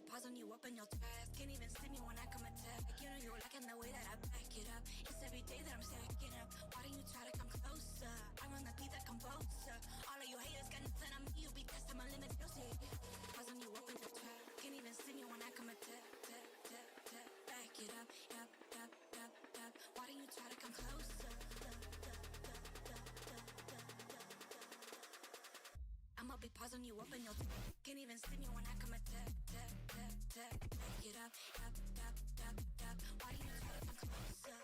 pause on you up in your tracks. Can't even see me when I come attack. You know you're liking the way that I back it up. It's every day that I'm stacking up. Why don't you try to come closer? I run the beat that composer. All of you haters got nothing on me. You be testing my limits. You'll see. Pause on you up in your tracks. Can't even see me when I come attack. Back it up. Why don't you try to come closer? I'ma be pausing you up in your can't even see me when I come attack. Back it up. Why do you try to come closer?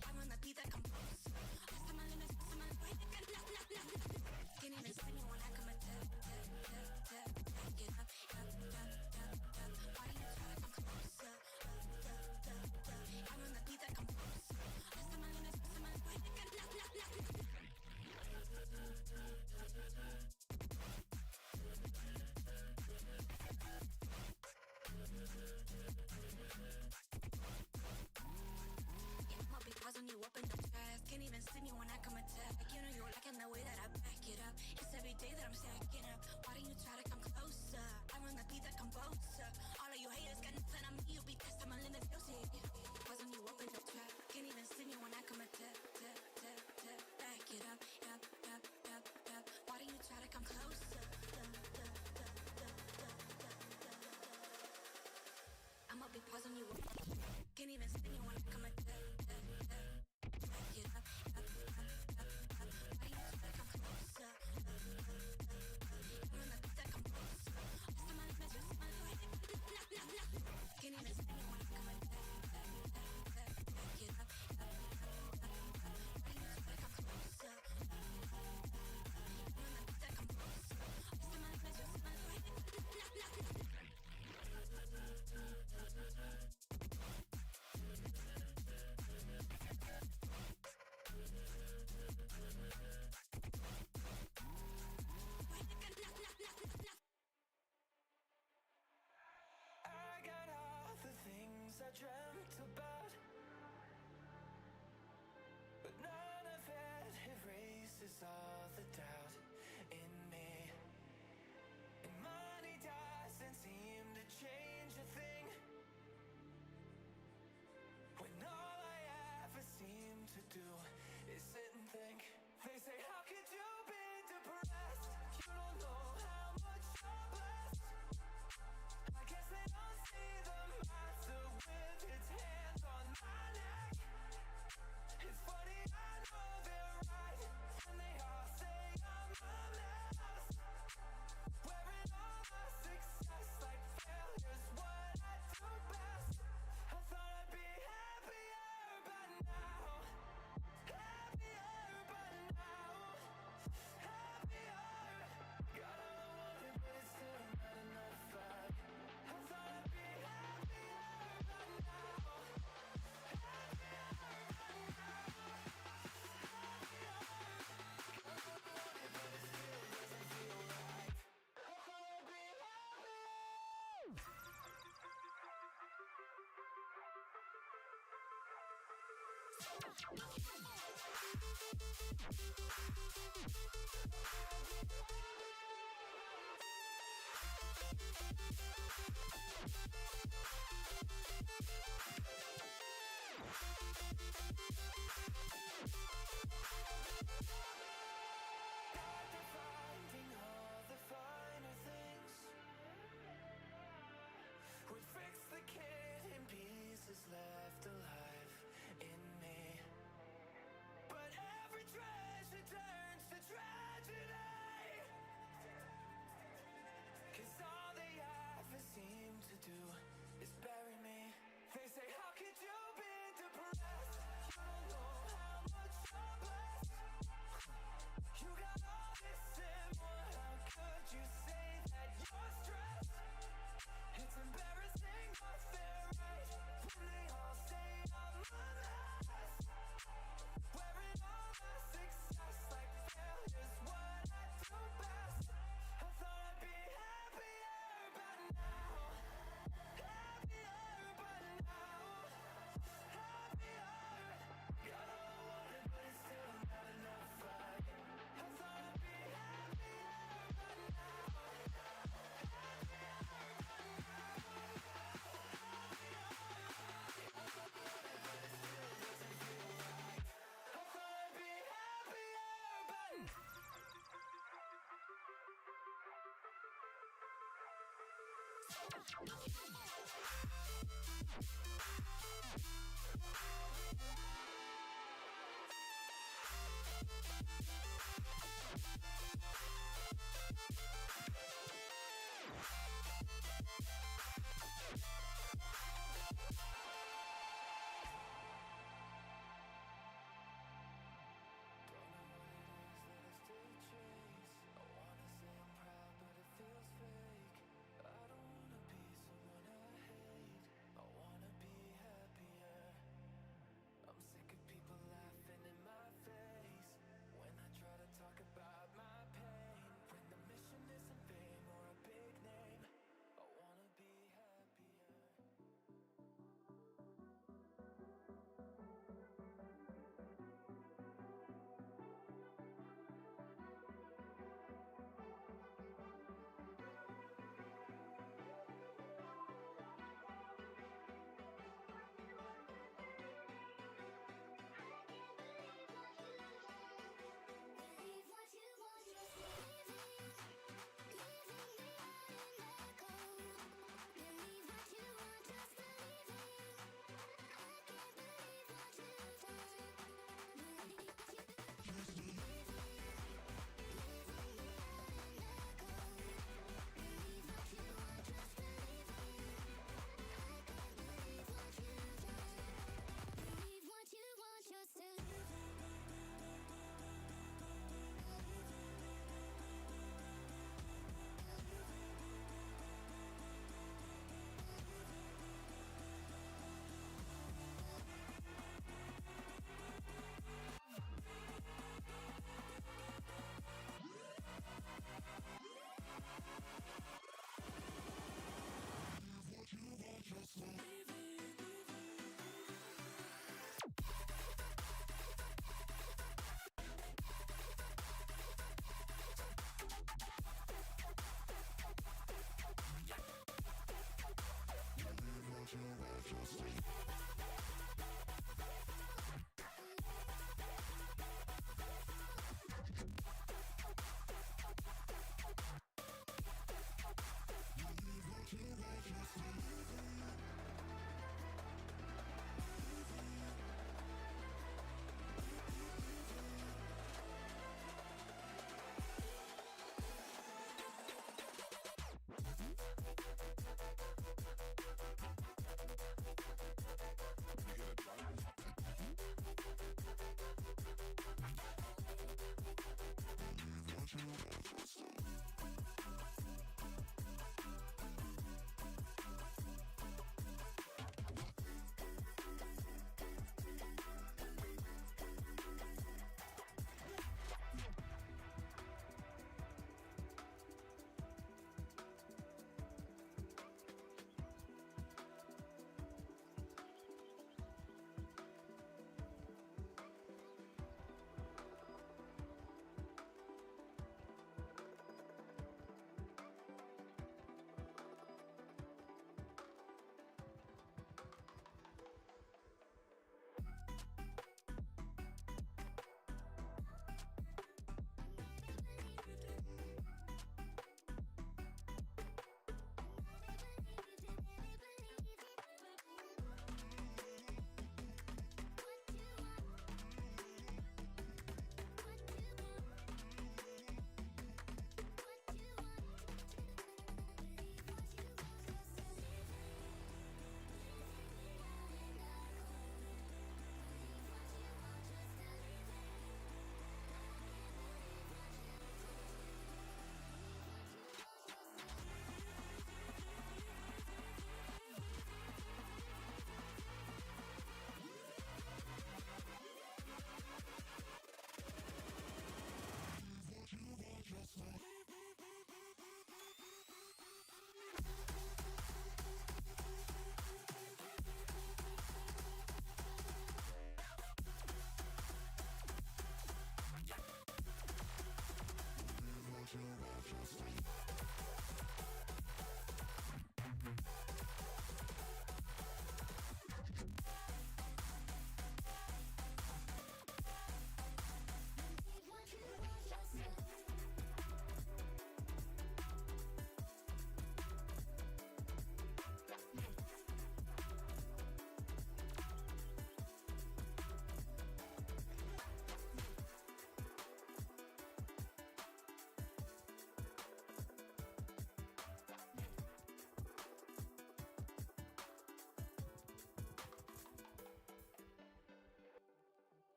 I run the beat that composer. That's my limits, that's my limits. Can't even see me when I come attack. Back it up. Why do you try to come closer? I run the beat that composer. That's my limits, that's my limits. I'ma be pausing you up in the past. Can't even see me when I come attack. You know you're liking the way that I back it up. It's every day that I'm stacking up. Why don't you try to come closer? I run the beat that composer. All of you haters got nothing on me. You be testing my limits. You'll see. Pausing you up in the trap. Can't even see me when I come attack. Back it up. Why don't you try to come closer? I'ma be pausing you up. Can't even see me when I come attack. Back it up. Why don't you try to come closer? I'm gonna beat that composer. That's my limits, that's my limits. Can't even see me when I come attack. Back it up. Why don't you try to come closer? I got all the things I dreamt about, but none of it erases all the doubt in me. And money doesn't seem to change a thing, when all I ever seem to do is sit and think. They say, how could you be depressed? You don't know how much you're blessed. I guess they don't see the monster with its hands on my neck. It's funny, I know they're right when they all say I'm a mess. Wearing all the success like failure's what I do best. I thought I'd be happier by now. Happier by now. Happier. Got all I wanted, but it's still not enough. I thought I'd be happier by now. Happier by now. Happier. Got all I wanted, but it still doesn't feel right. I thought I'd be happy. After finding all the finer things, would fix the kid in pieces left alive in me. But every treasure turns to tragedy, 'cause all they ever seem to do is bury me. They say, how could you be depressed? You don't know how much you're blessed. You got all this and more. How could you say that you're stressed? It's embarrassing, but they're right when they all say I'm a mess. Wearing all the success like failure's what I do best. I thought I'd be happier by now. I wanna be happier.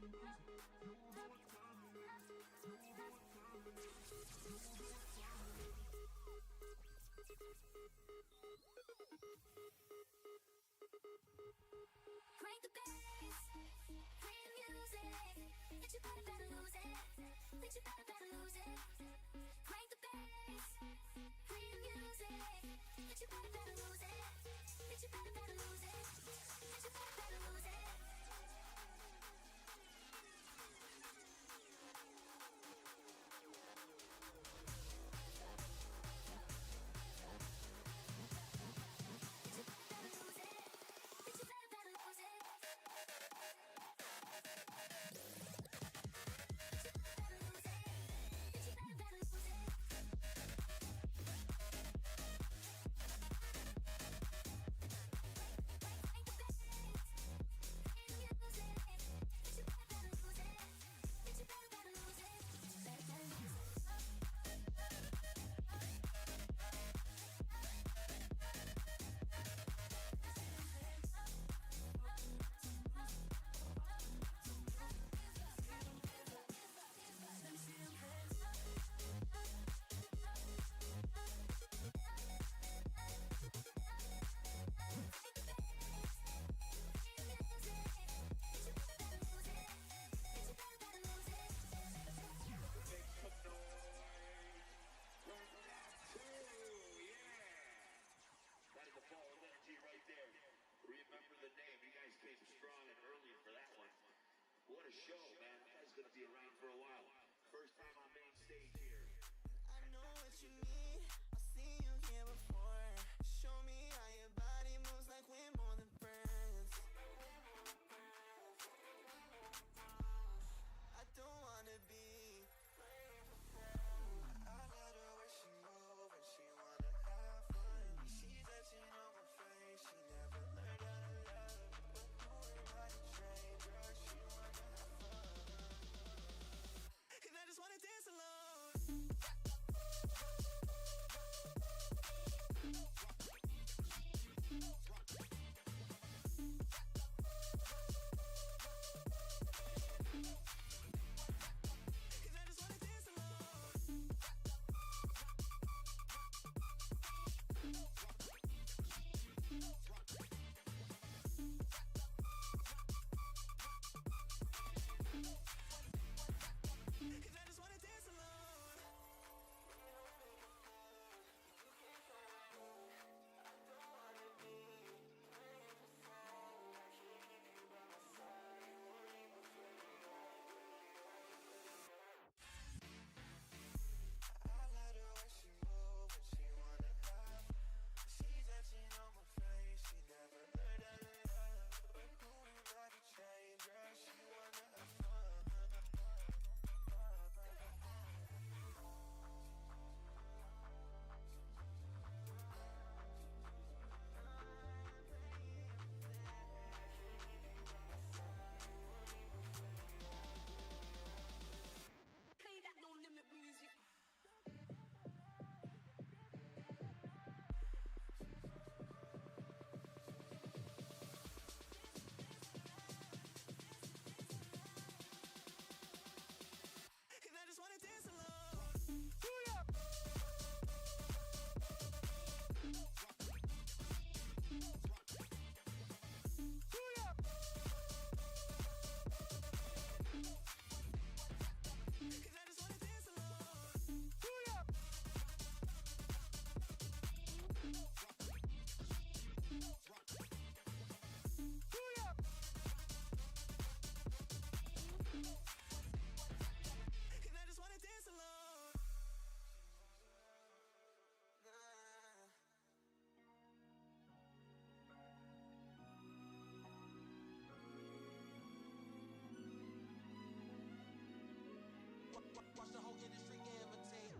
Crank the bass, play the music. But you better lose it. But you better lose it. Crank the bass, play the music. But you better lose it. But you better lose it. But you better lose it. What a show, man. That's going to be around for a while. First time on main stage here. I know what you need. I've seen you here before. Show me how your body moves like we're more than friends. I don't wanna be. I let her where she move and she wanna have fun. She's etching on my face. She never learned how to love. But doing like a stranger, she wanna have fun. And I just wanna dance alone. Watch the whole industry imitate.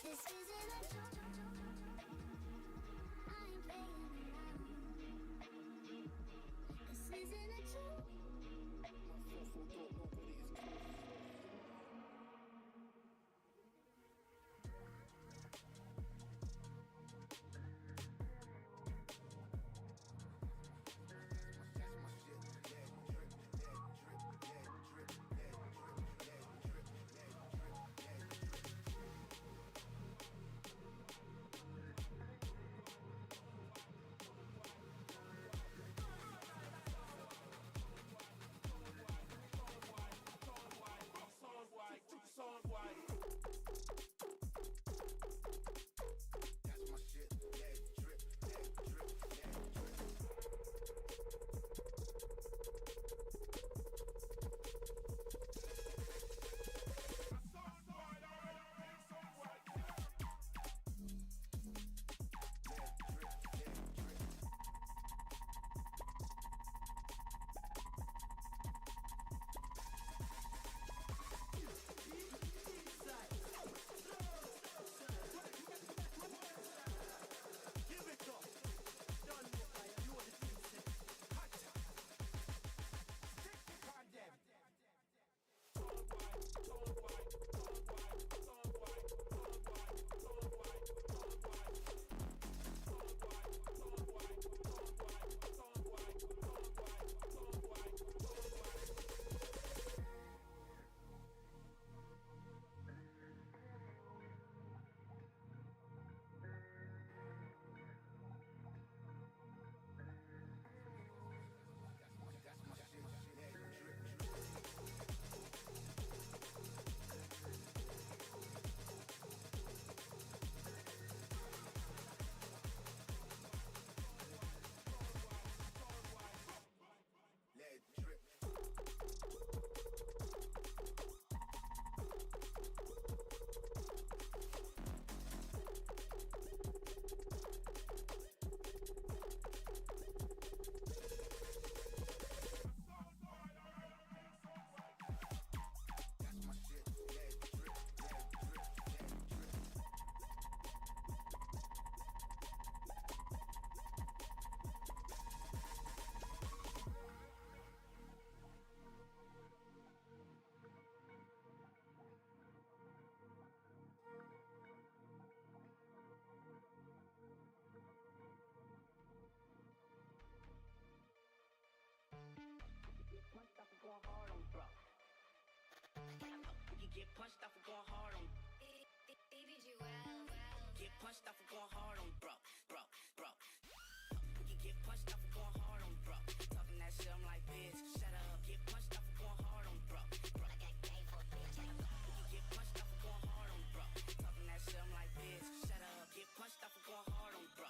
This isn't a joke. I ain't playing around. This isn't a joke. Get punched off for going hard on. Get punched off for going hard on, bro. You get punched off for going hard on, bro. Talking that shit, I'm like, bitch, shut up. Get punched off for going hard on, bro. I got game for a bitch. You get punched off for going hard on, bro. Talking that shit, I'm like, bitch, shut up. Get punched off for going hard on, bro.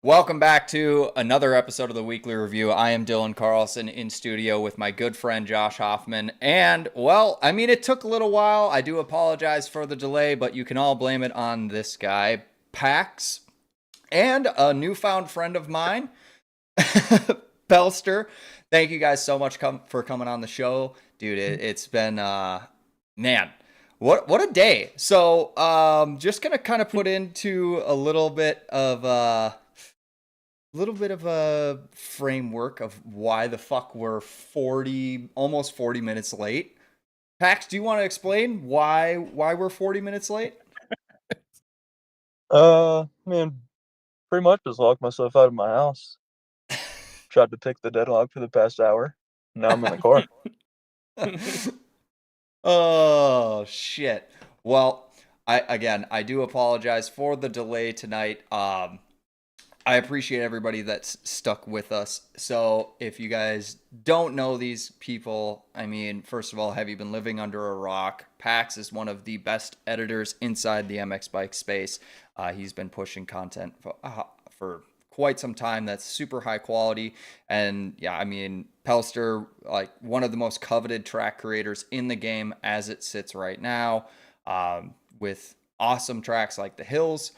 Welcome back to another episode of the Weekly Review. I am Dylan Carlson in studio with my good friend Josh Hoffman. And, well, I mean, it took a little while. I do apologize for the delay, but you can all blame it on this guy, PAX, and a newfound friend of mine, Pelster. Thank you guys so much for coming on the show. Dude, it's been, man, what a day. So, just going to kind of put into a little bit of a framework of why the fuck we're almost 40 minutes late. Pax, do you want to explain why we're 40 minutes late? Man, pretty much just locked myself out of my house. Tried to pick the deadlock for the past hour. Now I'm in the car. Oh, shit. Well, I do apologize for the delay tonight. I appreciate everybody that's stuck with us. So if you guys don't know these people, I mean, first of all, have you been living under a rock? PAX is one of the best editors inside the MX bike space. He's been pushing content for quite some time that's super high quality. And yeah, I mean, Pelster, like one of the most coveted track creators in the game as it sits right now, with awesome tracks like the Hills.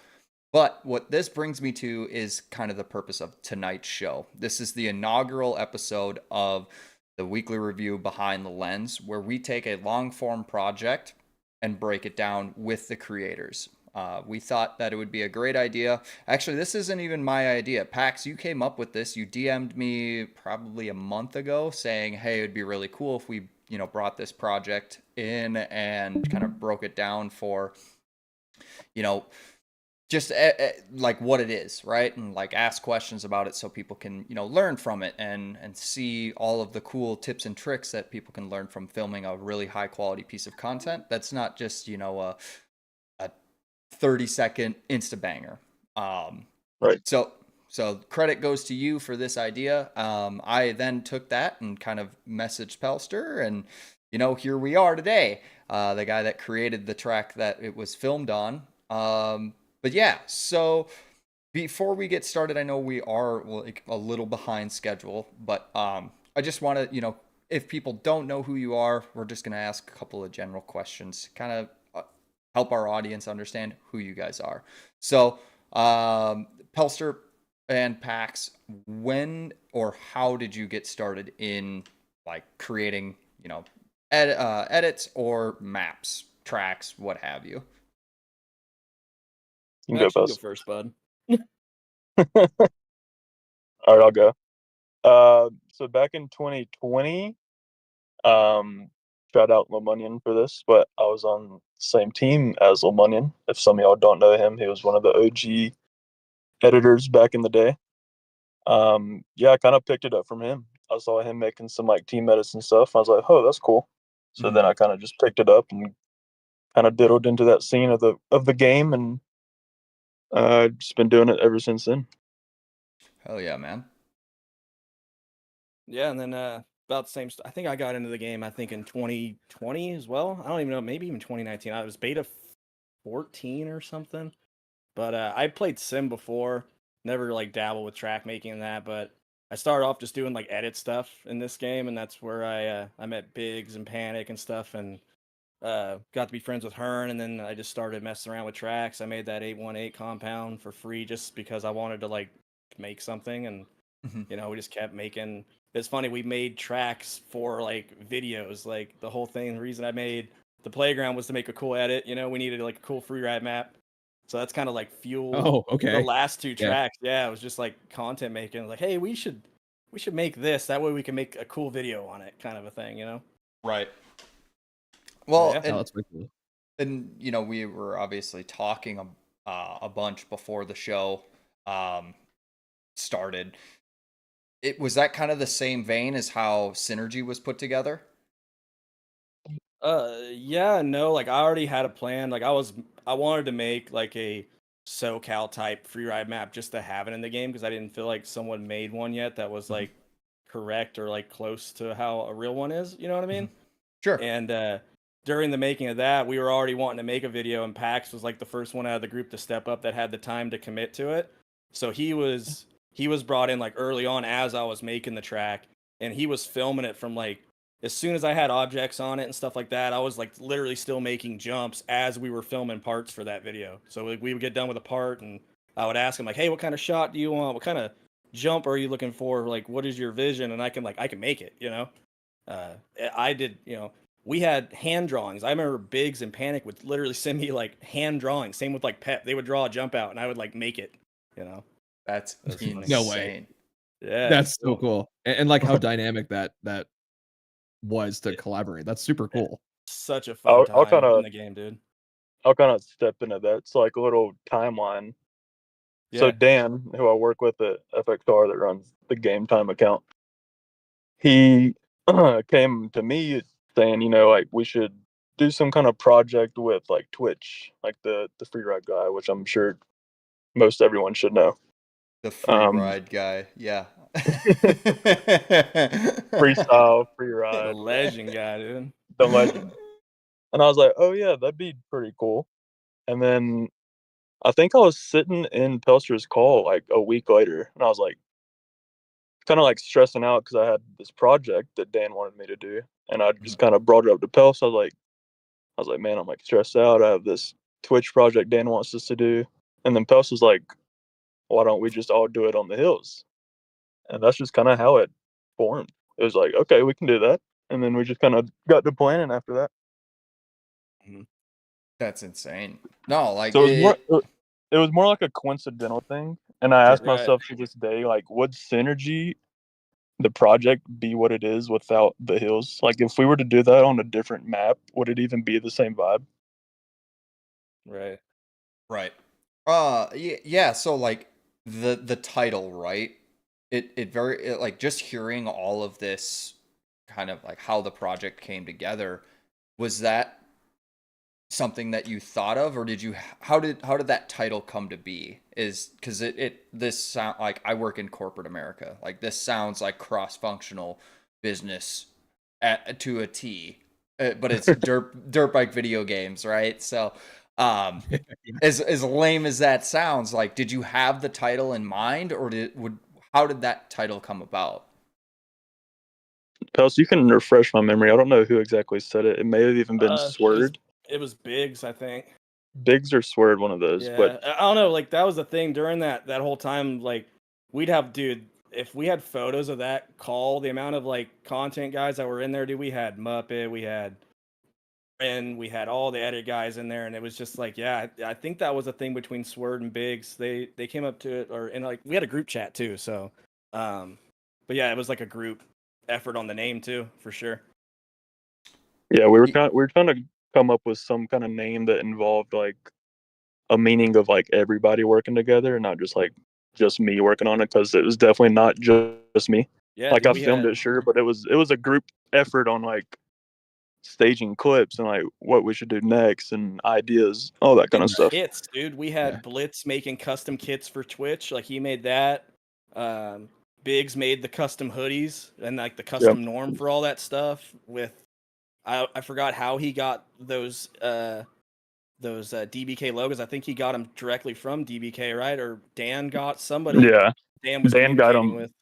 But what this brings me to is kind of the purpose of tonight's show. This is the inaugural episode of the Weekly Review Behind the Lens, where we take a long-form project and break it down with the creators. We thought that it would be a great idea. Actually, this isn't even my idea. Pax, you came up with this. You DM'd me probably a month ago saying, hey, it would be really cool if we, brought this project in and kind of broke it down for, just like what it is, right? And like ask questions about it so people can, learn from it and see all of the cool tips and tricks that people can learn from filming a really high quality piece of content. That's not just, a 30-second Insta banger. Right. So credit goes to you for this idea. I then took that and kind of messaged Pelster and, here we are today. The guy that created the track that it was filmed on. But yeah, so before we get started, I know we are like a little behind schedule, but I just want to, if people don't know who you are, we're just going to ask a couple of general questions, kind of help our audience understand who you guys are. So Pelster and PAX, when or how did you get started in like creating, edits or maps, tracks, what have you? You can go first, bud. All right, I'll go. So back in 2020, shout out Lemonian for this, but I was on the same team as Lemonian. If some of y'all don't know him, he was one of the OG editors back in the day. Yeah, I kind of picked it up from him. I saw him making some like team edits and stuff. I was like, oh, that's cool. So then I kind of just picked it up and kind of diddled into that scene of the game, and just been doing it ever since then. Hell yeah, man. Yeah, and then about the same. I think I got into the game. I think in 2020 as well. I don't even know. Maybe even 2019. I was beta 14 or something. But I played sim before. Never like dabbled with track making and that. But I started off just doing like edit stuff in this game, and that's where I met Biggs and Panic and stuff. And got to be friends with Hearn, and then I just started messing around with tracks. I made that 818 compound for free just because I wanted to like make something, and Mhm. we just kept making. It's funny, we made tracks for like videos. Like the whole thing, the reason I made the playground was to make a cool edit. We needed like a cool free ride map, so that's kind of like fueled Oh, the okay. last two Yeah. tracks. Yeah, it was just like content making. Like, hey, we should make this. That way we can make a cool video on it, kind of a thing. Right. So, Well, yeah. Oh, that's pretty cool. and we were obviously talking a bunch before the show started. It was that kind of the same vein as how Synergy was put together. Yeah, no, like I already had a plan. Like I wanted to make like a SoCal type free ride map just to have it in the game because I didn't feel like someone made one yet that was Mhm. like correct or like close to how a real one is. You know what I mean? Sure. And during the making of that, we were already wanting to make a video, and PAX was like the first one out of the group to step up that had the time to commit to it. So he was brought in like early on as I was making the track, and he was filming it from like as soon as I had objects on it and stuff like that. I was like literally still making jumps as we were filming parts for that video. So like, we would get done with a part, and I would ask him like, "Hey, what kind of shot do you want? What kind of jump are you looking for? Like, what is your vision?" And I can make it. Uh, I did, we had hand drawings. I remember Biggs and Panic would literally send me like hand drawings. Same with like Pep. They would draw a jump out and I would like make it, you know. That's That's funny. No way. insane. Yeah, That's it's so cool. cool. And like how dynamic that was to collaborate. That's super Yeah, cool. such a fun I'll kind time in of the game, dude. step into that. It's like a little timeline. So Yeah. Dan, who I work with at FXR that runs the game time account, he came to me saying, like we should do some kind of project with like Twitch, like the free ride guy, which I'm sure most everyone should know. The free Um, ride guy. Yeah. freestyle, free The ride, legend guy, dude. the legend. And I was like, oh yeah, that'd be pretty cool. And then I think I was sitting in Pelster's call like a week later, and I was like, kind of like stressing out because I had this project that Dan wanted me to do, and I just kind of brought it up to Pelster. I was like, man, I'm like stressed out. I have this Twitch project Dan wants us to do, and then Pelster was like, why don't we just all do it on the hills? And that's just kind of how it formed. It was like, okay, we can do that, and then we just kind of got to planning after that. Mhm. That's insane. No, like So it was more like a coincidental thing, and I asked Right. myself to this day, like, would synergy the project be what it is without the hills? Like, if we were to do that on a different map, would it even be the same vibe? Right. right. Yeah, so like the title, right? Like just hearing all of this kind of like how the project came together, was that something that you thought of, or did you how did that title come to be? Is because this sound like, I work in corporate America, like this sounds like cross-functional business to a T, but it's dirt bike video games, right? So um as lame as that sounds, like, did you have the title in mind, or how did that title come about? Pels, you can refresh my memory. I don't know who exactly said it. It may have even been It was Sword. it was Biggs, I think. Biggs or Sword, one of those. But Yeah, I don't know. Like that was the thing during that whole time. Like we'd have, dude. If we had photos of that call, the amount of like content guys that were in there, dude. We had Muppet, we had we had all the edit guys in there, and it was just like, yeah, I think that was a thing between Sword and Biggs. They came up to it, and like we had a group chat too. So, but yeah, it was like a group effort on the name too, for sure. yeah, we were trying to come up with some kind of name that involved like a meaning of like everybody working together, and not just me working on it, because it was definitely not just me. Yeah, Like dude, I we filmed had it, sure, but it was a group effort on like staging clips and like what we should do next and ideas, all that kind of and stuff. kits, dude. We had Blitz making custom kits for Twitch. Like he made that. Biggs made the custom hoodies and like the custom norm for all that stuff. With I forgot how he got those DBK logos. I think he got them directly from DBK, right? Or Dan got somebody. Yeah, Dan was Dan got communicating them. with.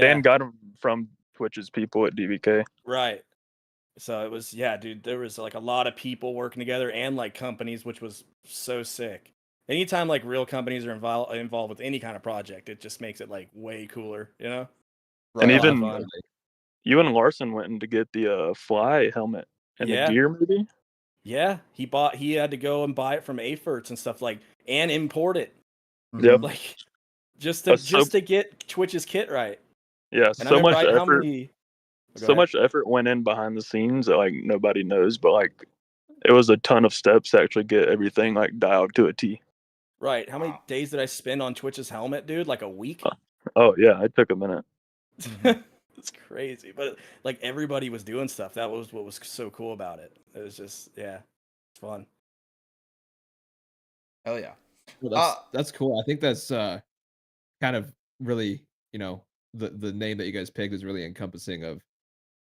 Dan Yeah, got them from Twitch's people at DBK. right. So it was, yeah, dude, there was like a lot of people working together and like companies, which was so sick. Anytime like real companies are involved with any kind of project, it just makes it like way cooler, you know? And Right A lot of even fun. you and Larson went in to get the fly helmet and the Yeah. gear, maybe. Yeah. He had to go and buy it from AFERTS and stuff like, and import it. Yep. Like just That's so to get Twitch's kit right. yeah, And I so remember much how effort. many. Go So ahead. much effort went in behind the scenes that like nobody knows, but like it was a ton of steps to actually get everything like dialed to a T. Right. How many Wow. days did I spend on Twitch's helmet, dude? Like a week? Oh yeah, it took a minute. It's crazy. But like everybody was doing stuff. That was what was so cool about it. It was just, yeah, it's fun. Hell yeah. Well, that's cool. I think that's kind of really, you know, the name that you guys picked is really encompassing of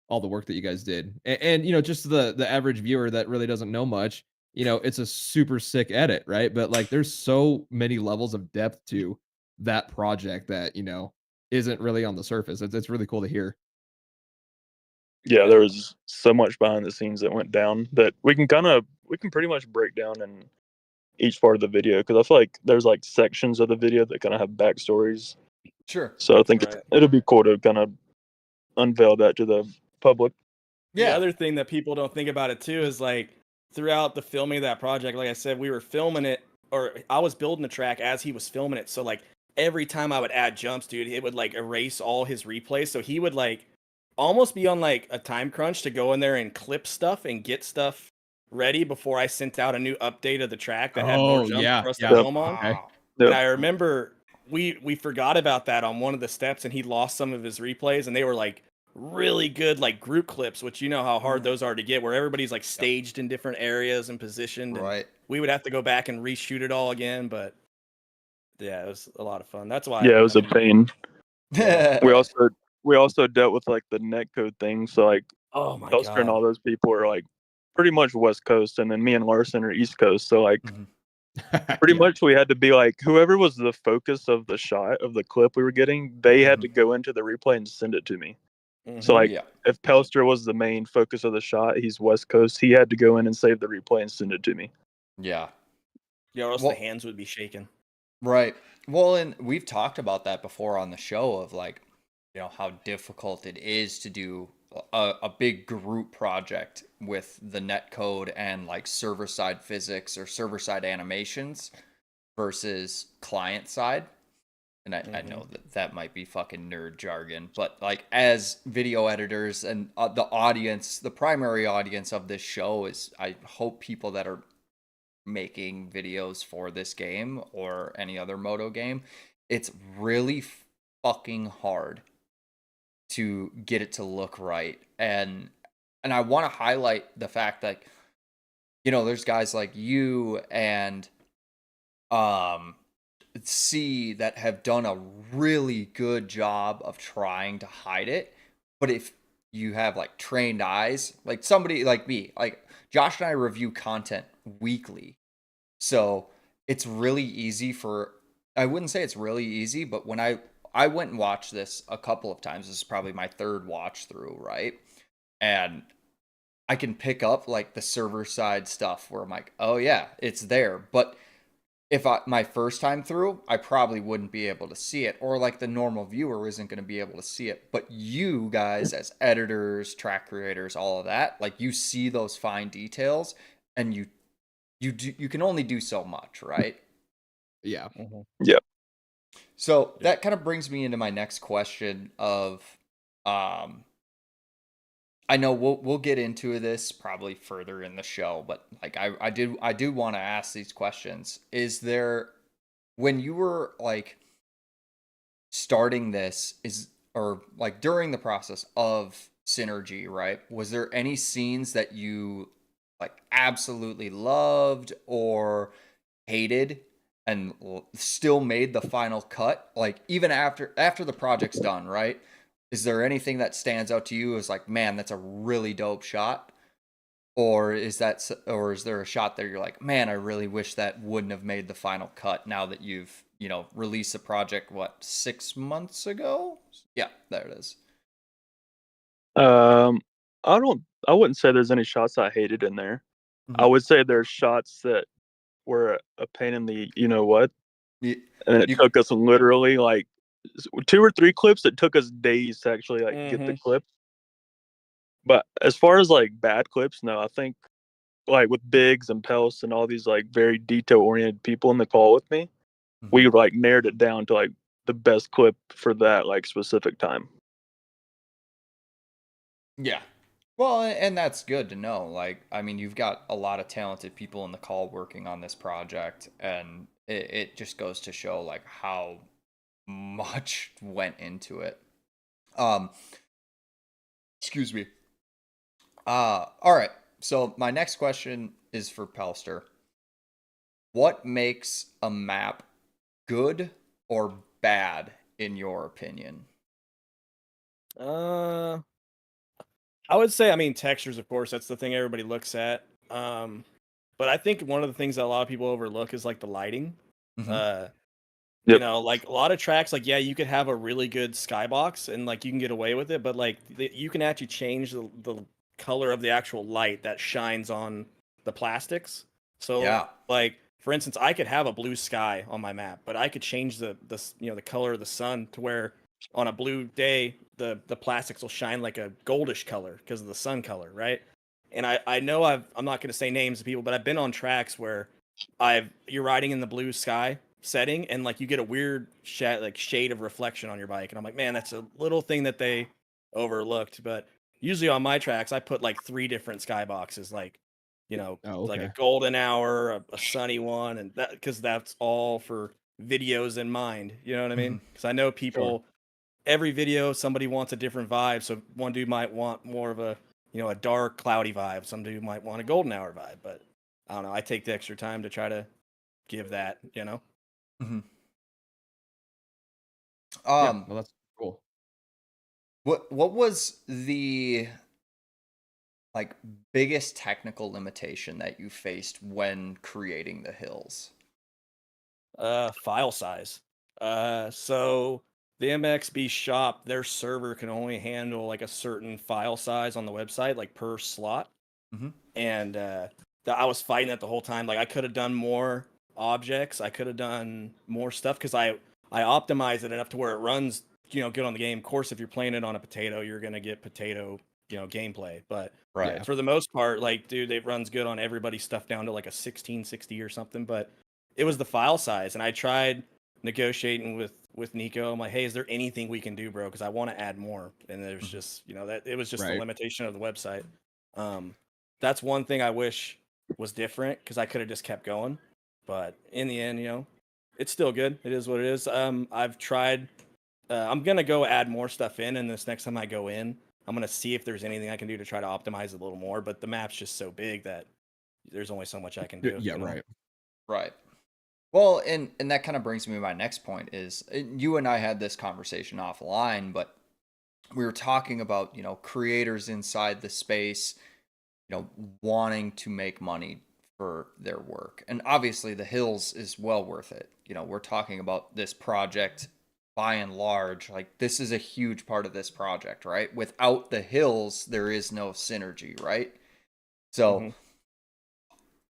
all the work that you guys did. And you know, just the average viewer that really doesn't know much, you know, it's a super sick edit, right? But like there's so many levels of depth to that project that, you know, isn't really on the surface. It's really cool to hear. Yeah, there was so much behind the scenes that went down that we can pretty much break down in each part of the video because I feel like there's like sections of the video that kind of have backstories. Sure. So I think Right. it'll be cool to kind of unveil that to the public. The Yeah. other thing that people don't think about it too is like throughout the filming of that project, like I said, we were filming it, or I was building the track as he was filming it. So like every time I would add jumps, dude, it would like erase all his replays. So he would like almost be on like a time crunch to go in there and clip stuff and get stuff ready before I sent out a new update of the track that had more Oh, jumps yeah, for us to yeah. film on. Okay. Wow. And Yep. I remember we forgot about that on one of the steps, and he lost some of his replays, and they were like really good, like group clips, which you know how hard those are to get, where everybody's like staged in different areas and positioned. And Right. we would have to go back and reshoot it all again, but yeah, it was a lot of fun. That's why. Yeah, it was I a mean, pain. Yeah. We also dealt with like the netcode thing. So like Oh my Pelster and god. all those people are like pretty much West Coast, and then me and Larson are East Coast. So like pretty Yeah. much we had to be like whoever was the focus of the shot of the clip we were getting, they had to go into the replay and send it to me. So like Yeah. if Pelster was the main focus of the shot, he's West Coast, he had to go in and save the replay and send it to me. Yeah. Yeah, or else Well- the hands would be shaking. Right. Well, and we've talked about that before on the show of like, you know, how difficult it is to do a big group project with the net code and like server side physics or server side animations versus client side. And I know that might be fucking nerd jargon, but like as video editors and the audience, the primary audience of this show is, I hope people that are making videos for this game or any other moto game, it's really fucking hard to get it to look right. And I want to highlight the fact that, you know, there's guys like you and C that have done a really good job of trying to hide it. But if you have like trained eyes, like somebody like me, like Josh and I review content weekly. So it's really easy for, I wouldn't say it's really easy, but when I went and watched this a couple of times, this is probably my third watch through, right? And I can pick up like the server side stuff where I'm like, oh yeah, it's there. But if my first time through, I probably wouldn't be able to see it, or like the normal viewer isn't going to be able to see it. But you guys, as editors, track creators, all of that, like you see those fine details, and you can only do so much, right? Yeah. Yeah. So that kind of brings me into my next question of, I know we'll get into this probably further in the show, but like I do want to ask these questions. Is there, when you were like starting this, or like during the process of Synergy, right? Was there any scenes that you like absolutely loved or hated and still made the final cut, like even after the project's done, right? Is there anything that stands out to you as like, man, that's a really dope shot? Or is there a shot that you're like, man, I really wish that wouldn't have made the final cut now that you've, you know, released the project, what, 6 months ago? Yeah, there it is. I don't I wouldn't say there's any shots I hated in there. I would say there's shots that were a pain in the you know what, You, and it you, took us literally like 2 or 3 clips. It took us days to actually like get the clip. But as far as like bad clips, no, I think like with Biggs and Pelst and all these like very detail oriented people in the call with me, we like narrowed it down to like the best clip for that like specific time. yeah. Well, and that's good to know. Like, I mean, you've got a lot of talented people in the call working on this project, and it just goes to show like how much went into it. Um, excuse me. All right. So my next question is for Pelster. What makes a map good or bad in your opinion? I would say, I mean, textures, of course, that's the thing everybody looks at. But I think one of the things that a lot of people overlook is like the lighting. Mhm. You know, like a lot of tracks, like, yeah, you could have a really good skybox and like you can get away with it, but like you can actually change the color of the actual light that shines on the plastics. So, Yeah. like, for instance, I could have a blue sky on my map, but I could change the you know, the color of the sun to where on a blue day the plastics will shine like a goldish color because of the sun color, right? And I know I'm not going to say names of people, but I've been on tracks where you're riding in the blue sky setting and like you get a weird shade of reflection on your bike, and I'm like, man, that's a little thing that they overlooked. But usually on my tracks I put like 3 different sky boxes, like, you know, Oh, like a okay. golden hour, a sunny one, and that because that's all for videos in mind, you know what I mean? Because I know Sure. people, every video somebody wants a different vibe. So one dude might want more of a, you know, a dark cloudy vibe, some dude might want a golden hour vibe. But I don't know, I take the extra time to try to give that, you know. Mm-hmm. Yeah. Well, that's cool. What was the like biggest technical limitation that you faced when creating the hills? File size. So the MXB shop, their server can only handle like a certain file size on the website, like per slot. Mm-hmm. And I was fighting that the whole time. Like I could have done more objects, I could have done more stuff because I optimized it enough to where it runs, you know, good on the game. Of course, if you're playing it on a potato, you're gonna get potato, you know, gameplay. But Right. Yeah. for the most part, like, dude, it runs good on everybody's stuff down to like a 1660 or something. But it was the file size, and I tried negotiating with Nico. I'm like, hey, is there anything we can do, bro? Because I want to add more. And there's just, you know, that it was just the Right. limitation of the website. That's one thing I wish was different because I could have just kept going. But in the end, you know, it's still good. It is what it is. I've tried. I'm gonna go add more stuff in, and this next time I go in, I'm gonna see if there's anything I can do to try to optimize it a little more. But the map's just so big that there's only so much I can do. Yeah. You know? Right. Right. Well, and that kind of brings me to my next point is you and I had this conversation offline, but we were talking about, you know, creators inside the space, you know, wanting to make money for their work. And obviously the hills is well worth it. You know, we're talking about this project by and large, like this is a huge part of this project, right? Without the hills, there is no synergy, right? So Mm-hmm.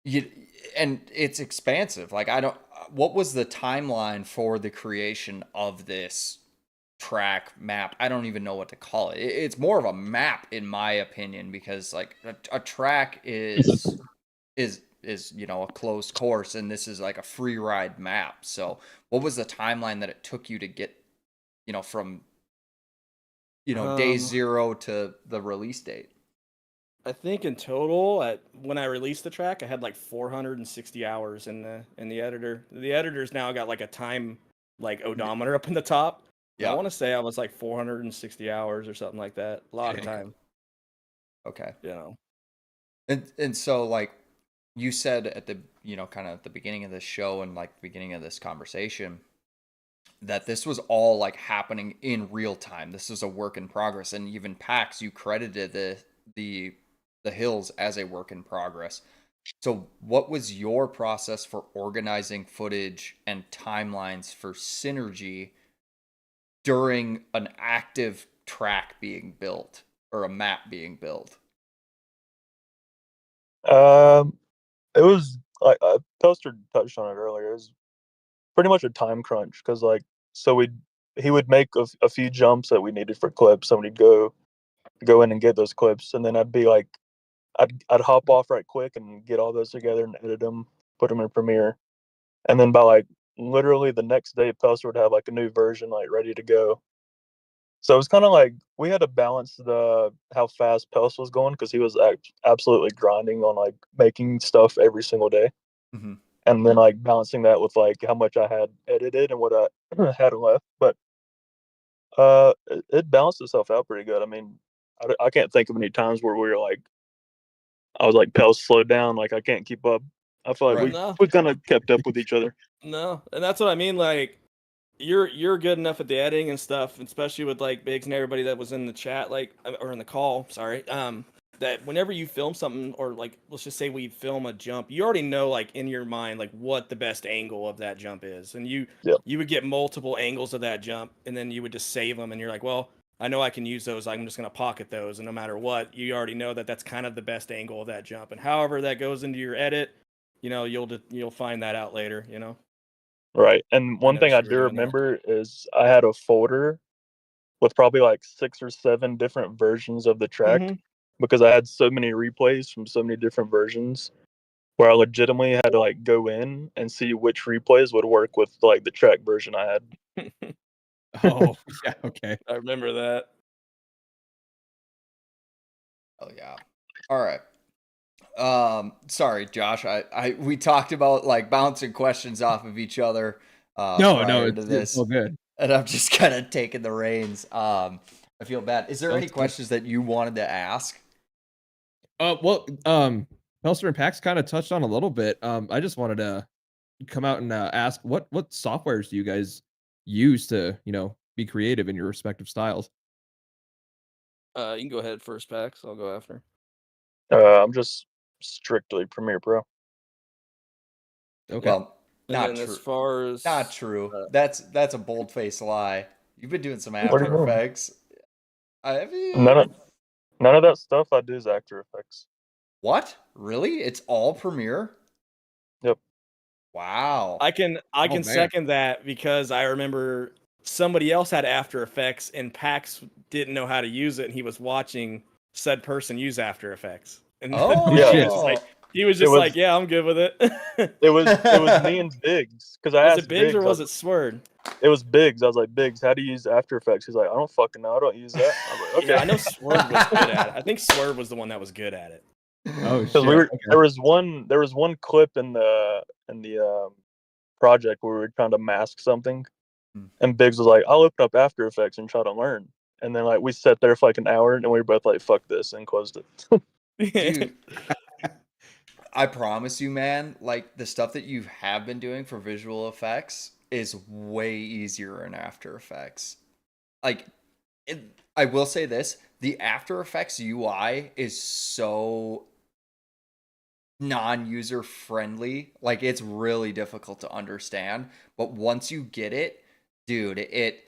you and it's expansive. Like I don't what was the timeline for the creation of this track map? I don't even know what to call it. It's more of a map in my opinion because like a track is you know a closed course and this is like a free ride map. So what was the timeline that it took you to get, you know, from, you know, day Um, 0 to the release date? I think in total, when I released the track, I had like 460 hours in the editor. The editor's now got like a time like odometer up in the top. And I Yeah. want to say I was like 460 hours or something like that. A lot of Dang. time, Okay. you know. And so like you said at the, you know, kind of at the beginning of this show and like the beginning of this conversation that this was all like happening in real time. This is a work in progress, and even PAX, you credited the the hills as a work in progress. So, what was your process for organizing footage and timelines for synergy during an active track being built or a map being built? It was like Pelster touched on it earlier. It was pretty much a time crunch because so he would make a few jumps that we needed for clips, and we'd go in and get those clips, and then I'd be like, I'd hop off right quick and get all those together and edit them, put them in Premiere, and then by like literally the next day, Pelster would have like a new version like ready to go. So it was kind of like we had to balance the how fast Pelster was going because he was absolutely grinding on like making stuff every single day, Mm-hmm. and then like balancing that with like how much I had edited and what I had left. But it balanced itself out pretty good. I mean, I can't think of any times where we were like, I was like, Pels, slow down, like I can't keep up. I feel like Right. No, we kind of kept up with each other. no, and that's what I mean. Like, you're good enough at the editing and stuff, especially with like Biggs and everybody that was in the chat, like, or in the call. Sorry. That whenever you film something, or like let's just say we film a jump, you already know like in your mind like what the best angle of that jump is, and Yep. you would get multiple angles of that jump, and then you would just save them, and you're like, well, I know I can use those. I'm just gonna pocket those, and no matter what, you already know that that's kind of the best angle of that jump, and however that goes into your edit, you'll find that out later. Right. And one thing noticed I you were do doing that. remember is I had a folder with probably like 6 or 7 different versions of the track Mhm. because I had so many replays from so many different versions where I legitimately had to like go in and see which replays would work with like the track version I had. Oh, yeah, okay. I remember that. Oh yeah. All right. Sorry, Josh. We talked about like bouncing questions off of each other No, prior to it's this, all good. and I'm just kind of taking the reins. I feel bad. Is there any That's good. questions that you wanted to ask? Well, Pelster and PAX kind of touched on a little bit. I just wanted to come out and ask what softwares do you guys use to, be creative in your respective styles? You can go ahead first, Pax. I'll go after. I'm just strictly Premiere Pro. Okay. Well, And not then true. as far as Not true. That's a bold-faced lie. You've been doing some What do you After mean? Effects. I mean, None of that stuff I do is After Effects. what? Really? It's all Premiere? Yep. Wow. I can Oh, man. second that because I remember somebody else had After Effects and Pax didn't know how to use it, and he was watching said person use After Effects. And Oh, Yeah. he was It just was- like, yeah, I'm good with it. It was me and Biggs because I Was asked it Biggs or Biggs, was it Sword? It was Biggs. I was like, Biggs, how do you use After Effects? He's like, I don't fucking know. I don't use that. I was like, okay. Yeah, I know Swerve was good at it. I think Swerve was the one that was good at it. Oh, Because shit. there was one clip in the project where we were trying to mask something, and Biggs was like, I'll open up After Effects and try to learn. And then like we sat there for like an hour, and we were both like, fuck this, and closed it. Dude, I promise you, man, like the stuff that you have been doing for visual effects is way easier in After Effects. Like, I will say this, the After Effects UI is so non-user friendly. Like, it's really difficult to understand. But once you get it, dude, it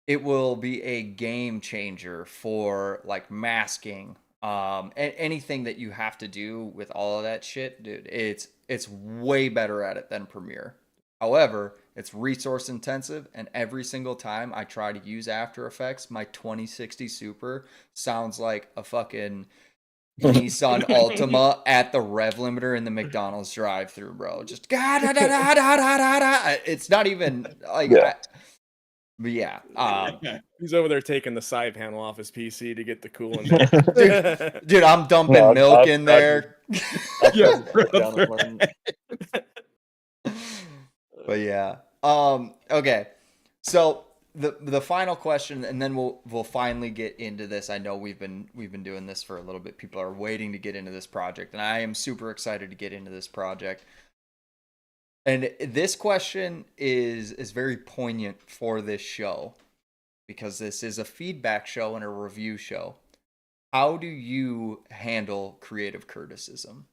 will be a game changer for like masking, anything that you have to do with all of that shit, dude. It's way better at it than Premiere. However, it's resource intensive, and every single time I try to use After Effects, my 2060 Super sounds like a fucking Nissan Altima at the rev limiter in the McDonald's drive-through, bro. Just it's not even like Yeah. but yeah, He's over there taking the side panel off his PC to get the coolant. dude, I'm dumping No, milk in there. I Yeah, tried to sit down and learn. But yeah, okay. So the final question, and then we'll finally get into this. I know we've been doing this for a little bit. People are waiting to get into this project, and I am super excited to get into this project. And this question is very poignant for this show because this is a feedback show and a review show. How do you handle creative criticism?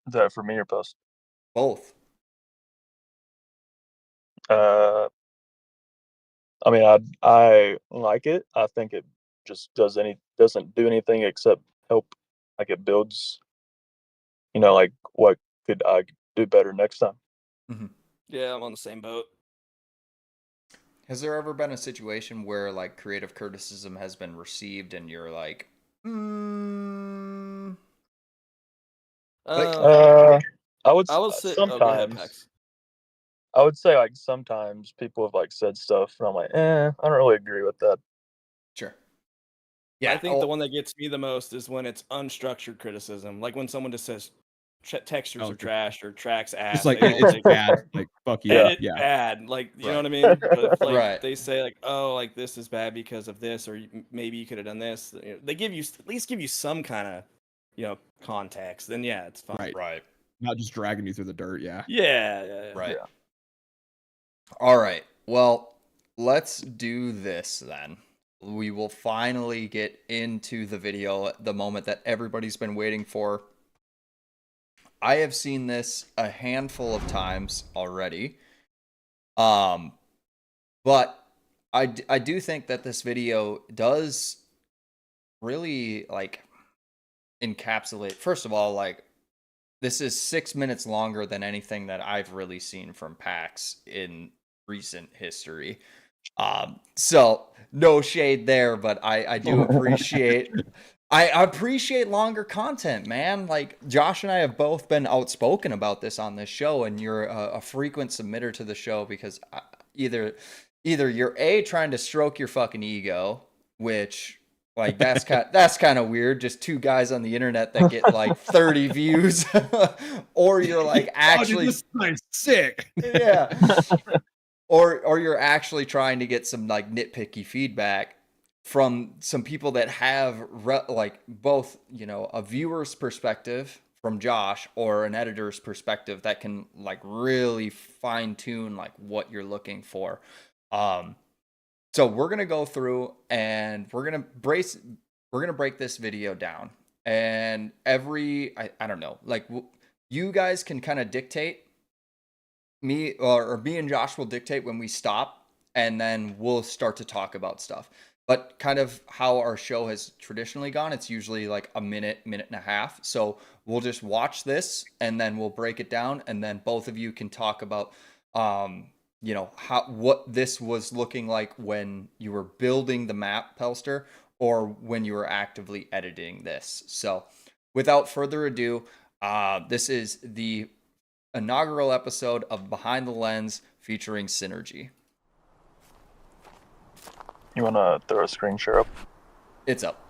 Is that for me or Post? Both. I mean, I like it. I think it just doesn't do anything except help Like it builds, like what could I do better next time. Yeah, I'm on the same boat. Has there ever been a situation where like creative criticism has been received and you're like, I would I will say. Oh, go ahead, sometimes. Pax. I would say like sometimes people have like said stuff, and I'm like, I don't really agree with that. sure. Yeah, Yeah, I think the one that gets me the most is when it's unstructured criticism, like when someone just says textures Oh, are just- trash or tracks ass. Just like They don't it's take- bad. Like fuck you. and it's Yeah. bad. Like you know Right. what I mean? But if like Right. they say like, oh, like this is bad because of this, or maybe you could have done this. They give you at least give you some kind of context. Then yeah, it's fine. Right. Right. Not just dragging you through the dirt. Yeah. Yeah. Right. Yeah. All right. Well, let's do this then. We will finally get into the video, the moment that everybody's been waiting for. I have seen this a handful of times already. But I do think that this video does really like encapsulate. First of all, like this is 6 minutes longer than anything that I've really seen from PAX in recent history. So no shade there, but I do appreciate I appreciate longer content, man. Like Josh and I have both been outspoken about this on this show, and you're a frequent submitter to the show because either you're trying to stroke your fucking ego, which like that's kind of weird, just two guys on the internet that get like 30 views, or you're like actually this guy's sick. yeah. Or you're actually trying to get some like nitpicky feedback from some people that have like both, a viewer's perspective from Josh or an editor's perspective that can like really fine tune like what you're looking for. So we're going to go through and we're going to break this video down, and I don't know, like you guys can kind of dictate me and Josh will dictate when we stop, and then we'll start to talk about stuff. But kind of how our show has traditionally gone, it's usually like a minute and a half. So we'll just watch this and then we'll break it down, and then both of you can talk about what this was looking like when you were building the map, Pelster, or when you were actively editing this. So without further ado, this is the inaugural episode of Behind the Lens featuring Synergy. You want to throw a screen share up? It's up.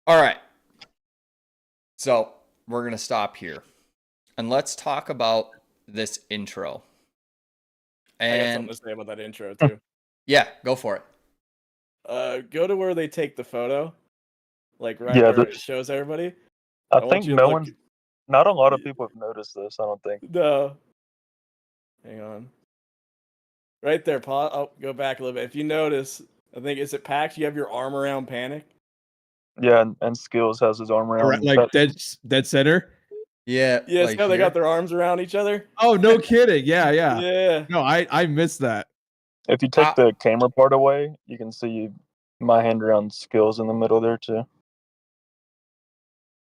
All right. So we're going to stop here. And let's talk about this intro. I got And something to say about that intro too. yeah, go for it. Go to where they take the photo, like right Yeah, where it shows everybody. I want think you to no look- one's, not a lot of people have noticed this. I don't think. No. Hang on. Right there, Paul. Oh, go back a little bit. If you notice, I think is it PAX? You have your arm around Panic. Yeah, and Skills has his arm around. Like dead center. Yeah. Yeah, like so they here. got their arms around each other. Oh, no kidding. Yeah. Yeah. No, I missed that. If you take the camera part away, you can see my hand around Skills in the middle there too.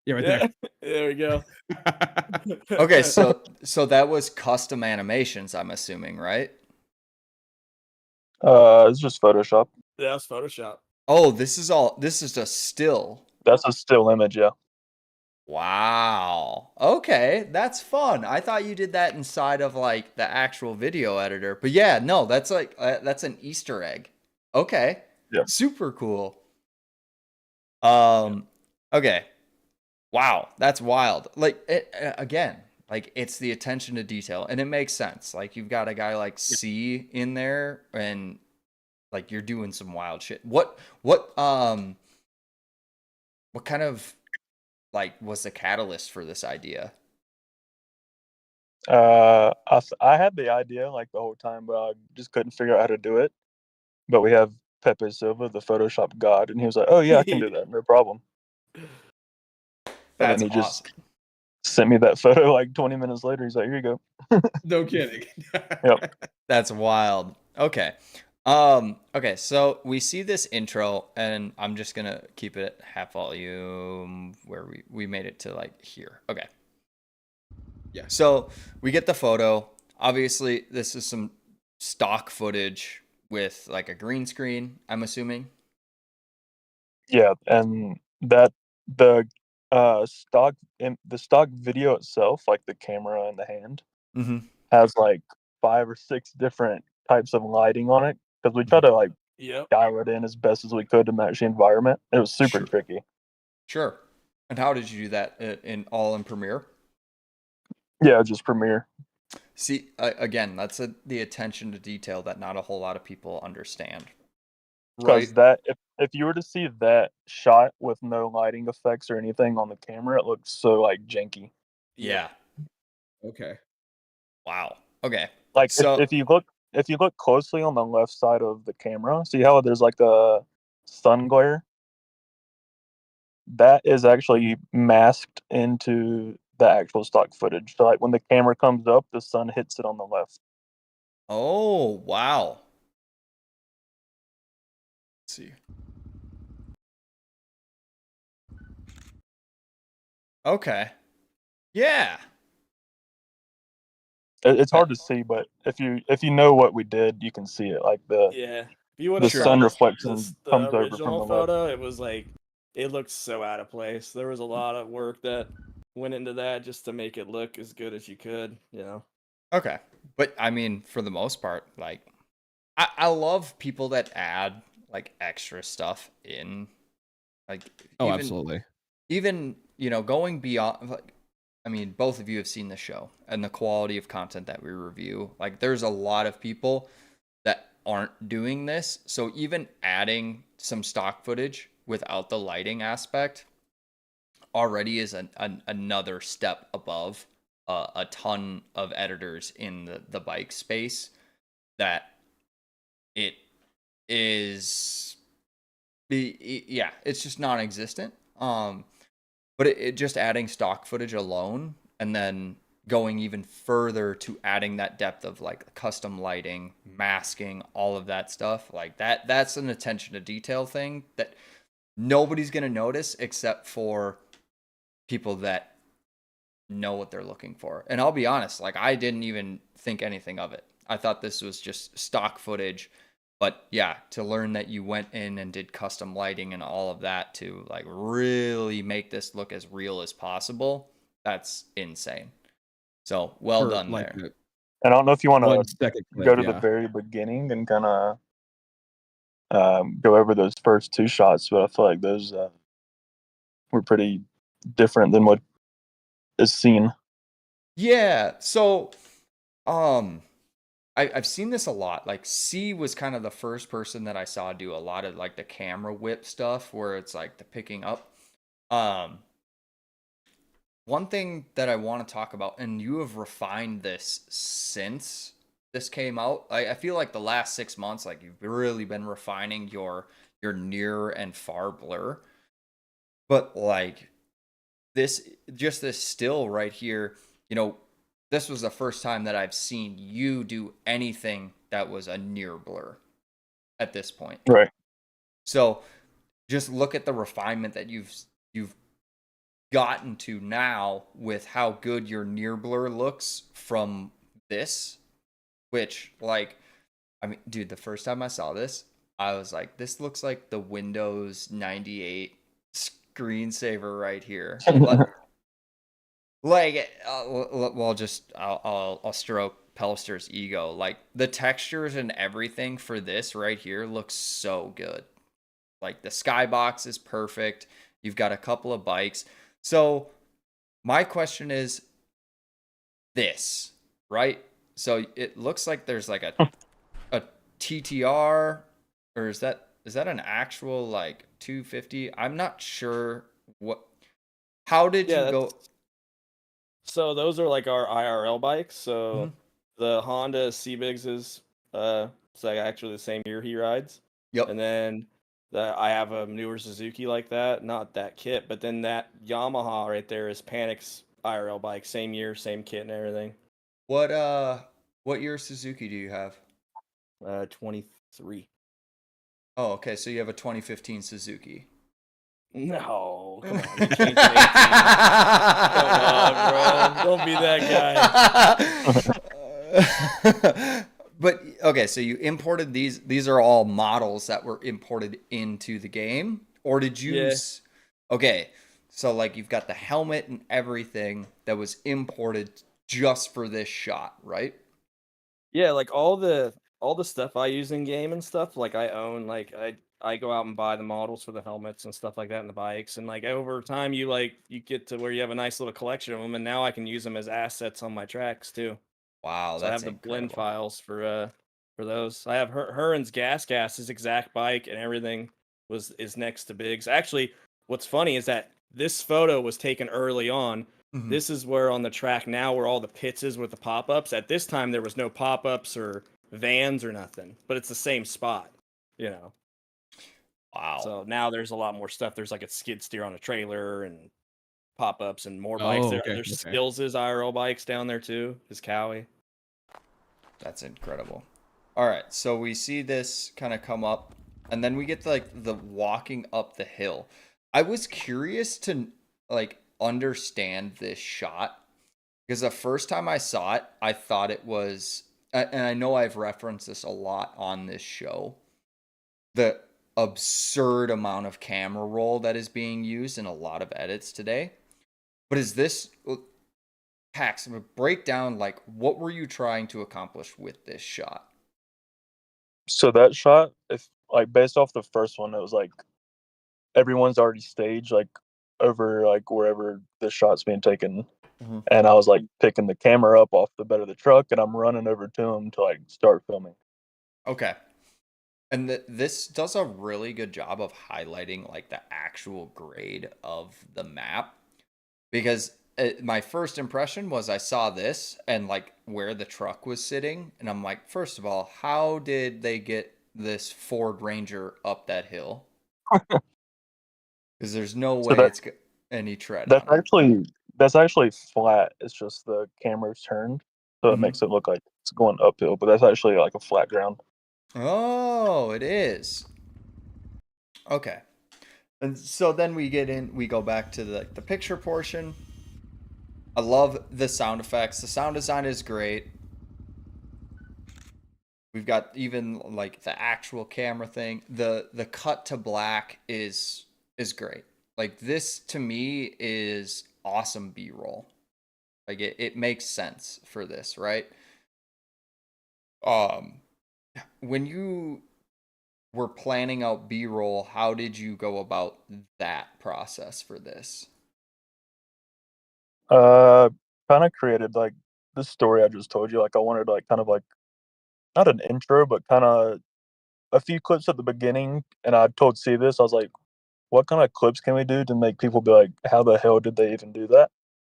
Yeah, right Yeah. There we go. there. Okay, so that was custom animations, I'm assuming, right? It's just Photoshop. Yeah, that's Photoshop. Oh, this is just still. That's a still image, yeah. Wow. Okay, that's fun. I thought you did that inside of like the actual video editor. But yeah, no, that's like that's an Easter egg. Okay. Yeah. Super cool. Yeah. Okay. Wow, that's wild. Like again, like it's the attention to detail and it makes sense. Like you've got a guy like C in there and like you're doing some wild shit. What kind of like was the catalyst for this idea? I had the idea like the whole time, but I just couldn't figure out how to do it. But we have Pepe Silva, the Photoshop god, and he was like, "Oh yeah, I can do that, no problem." And then That's he just awesome. sent me that photo like 20 minutes later. He's like, "Here you go." No kidding. Yep. That's wild. Okay. Okay, so we see this intro and I'm just gonna keep it at half volume where we made it to like here. Okay. Yeah. So we get the photo. Obviously, this is some stock footage with like a green screen, I'm assuming. Yeah, and that the the stock video itself, like the camera and the hand, Mm-hmm. has like 5 or 6 different types of lighting on it because we tried to like Yep. dial it in as best as we could to match the environment. It was super Sure. tricky. Sure. And how did you do that in Premiere? Yeah, just Premiere. See, again, that's the attention to detail that not a whole lot of people understand. Because Right? that if you were to see that shot with no lighting effects or anything on the camera, it looks so like janky. Yeah. Okay. Wow. Okay. Like So, if you look closely on the left side of the camera, see how there's like a sun glare? That is actually masked into the actual stock footage. So like when the camera comes up, the sun hits it on the left. oh, wow. Let's see. Okay. Yeah. It's hard to see, but if you know what we did, you can see it. Like Yeah. If you would the have Sure. saw sun the reflection comes over from original the left. photo, it was like it looked so out of place. There was a lot of work that went into that just to make it look as good as you could, you know. Okay. But I mean, for the most part, like I love people that add like extra stuff in. Like Oh, even absolutely. even, you know, going beyond like I mean, both of you have seen the show and the quality of content that we review. Like there's a lot of people that aren't doing this. So even adding some stock footage without the lighting aspect already is another step above a ton of editors in the bike space that it is yeah, it's just non-existent. But it just adding stock footage alone and then going even further to adding that depth of like custom lighting, masking, all of that stuff, like that's an attention to detail thing that nobody's going to notice except for people that know what they're looking for. And I'll be honest, like I didn't even think anything of it. I thought this was just stock footage. But yeah, to learn that you went in and did custom lighting and all of that to like really make this look as real as possible, that's insane. So well For done like there. And I don't know if you want 1 to second clip, go to the yeah. very beginning and kind of go over those first 2 shots, but I feel like those were pretty different than what is seen. Yeah. So I've seen this a lot. Like C was kind of the first person that I saw do a lot of like the camera whip stuff where it's like the picking up. Um One thing that I want to talk about, and you have refined this since this came out. I feel like the last 6 months, like you've really been refining your near and far blur. But like this, just this still right here, you know, this was the first time that I've seen you do anything that was a near blur at this point. Right. So just look at the refinement that you've gotten to now with how good your near blur looks from this, which like I mean dude, the first time I saw this I was like, this looks like the Windows 98 screensaver right here. Like, well, just I'll stroke Pelster's ego. Like the textures and everything for this right here looks so good. Like the skybox is perfect. You've got a couple of bikes. So my question is this, right? So it looks like there's like a TTR, or is that an actual like 250? I'm not sure what. How did Yeah, you go? so those are like our IRL bikes. So Mhm. the Honda CBigs is it's like actually the same year he rides. Yep. And then I have a newer Suzuki like that, not that kit, but then that Yamaha right there is Panic's IRL bike, same year, same kit and everything. What year Suzuki do you have? 23. Oh, okay. So you have a 2015 Suzuki. No, come on, you changed an 18. Come on, bro. Don't be that guy. But okay, so you imported these. These are all models that were imported into the game, or did you? Yeah. Okay, so like you've got the helmet and everything that was imported just for this shot, right? Yeah, like all the stuff I use in game and stuff, like I own, like I go out and buy the models for the helmets and stuff like that and the bikes, and like over time you get to where you have a nice little collection of them, and now I can use them as assets on my tracks too. Wow, So I that's have the blend incredible. files for those. I have Heron's gas his exact bike and everything is next to Biggs. Actually, what's funny is that this photo was taken early on. Mhm. This is where on the track now where all the pits is with the pop-ups. At this time there was no pop-ups or vans or nothing, but it's the same spot, you know. Wow. So now there's a lot more stuff. There's like a skid steer on a trailer and pop-ups and more bikes. Oh, okay, There's okay. Skills' IRL bikes down there too. His Cowie. That's incredible. All right, so we see this kind of come up, and then we get like the walking up the hill. I was curious to like understand this shot because the first time I saw it, I thought it was, and I know I've referenced this a lot on this show, the absurd amount of camera roll that is being used in a lot of edits today. But is this PAX, break down like what were you trying to accomplish with this shot? So that shot, if like based off the first one, it was like everyone's already staged like over like wherever the shot's being taken. Mhm. And I was like picking the camera up off the bed of the truck and I'm running over to him to like start filming. Okay. And this does a really good job of highlighting like the actual grade of the map because my first impression was I saw this and like where the truck was sitting and I'm like, first of all, how did they get this Ford Ranger up that hill? Because there's no So way it's got any tread that's on it. actually flat. It's just the camera's turned, so it Mhm. makes it look like it's going uphill, but that's actually like a flat ground. Oh, it is. Okay. And so then we go back to the picture portion. I love the sound effects. The sound design is great. We've got even like the actual camera thing. The cut to black is great. Like this to me is awesome B-roll. Like it makes sense for this, right? Um when you were planning out B-roll, how did you go about that process for this? Uh, kind of created like the story I just told you. Like I wanted like kind of like not an intro, but kind of a few clips at the beginning. And I told C this. I was like, "What kind of clips can we do to make people be like, how the hell did they even do that?"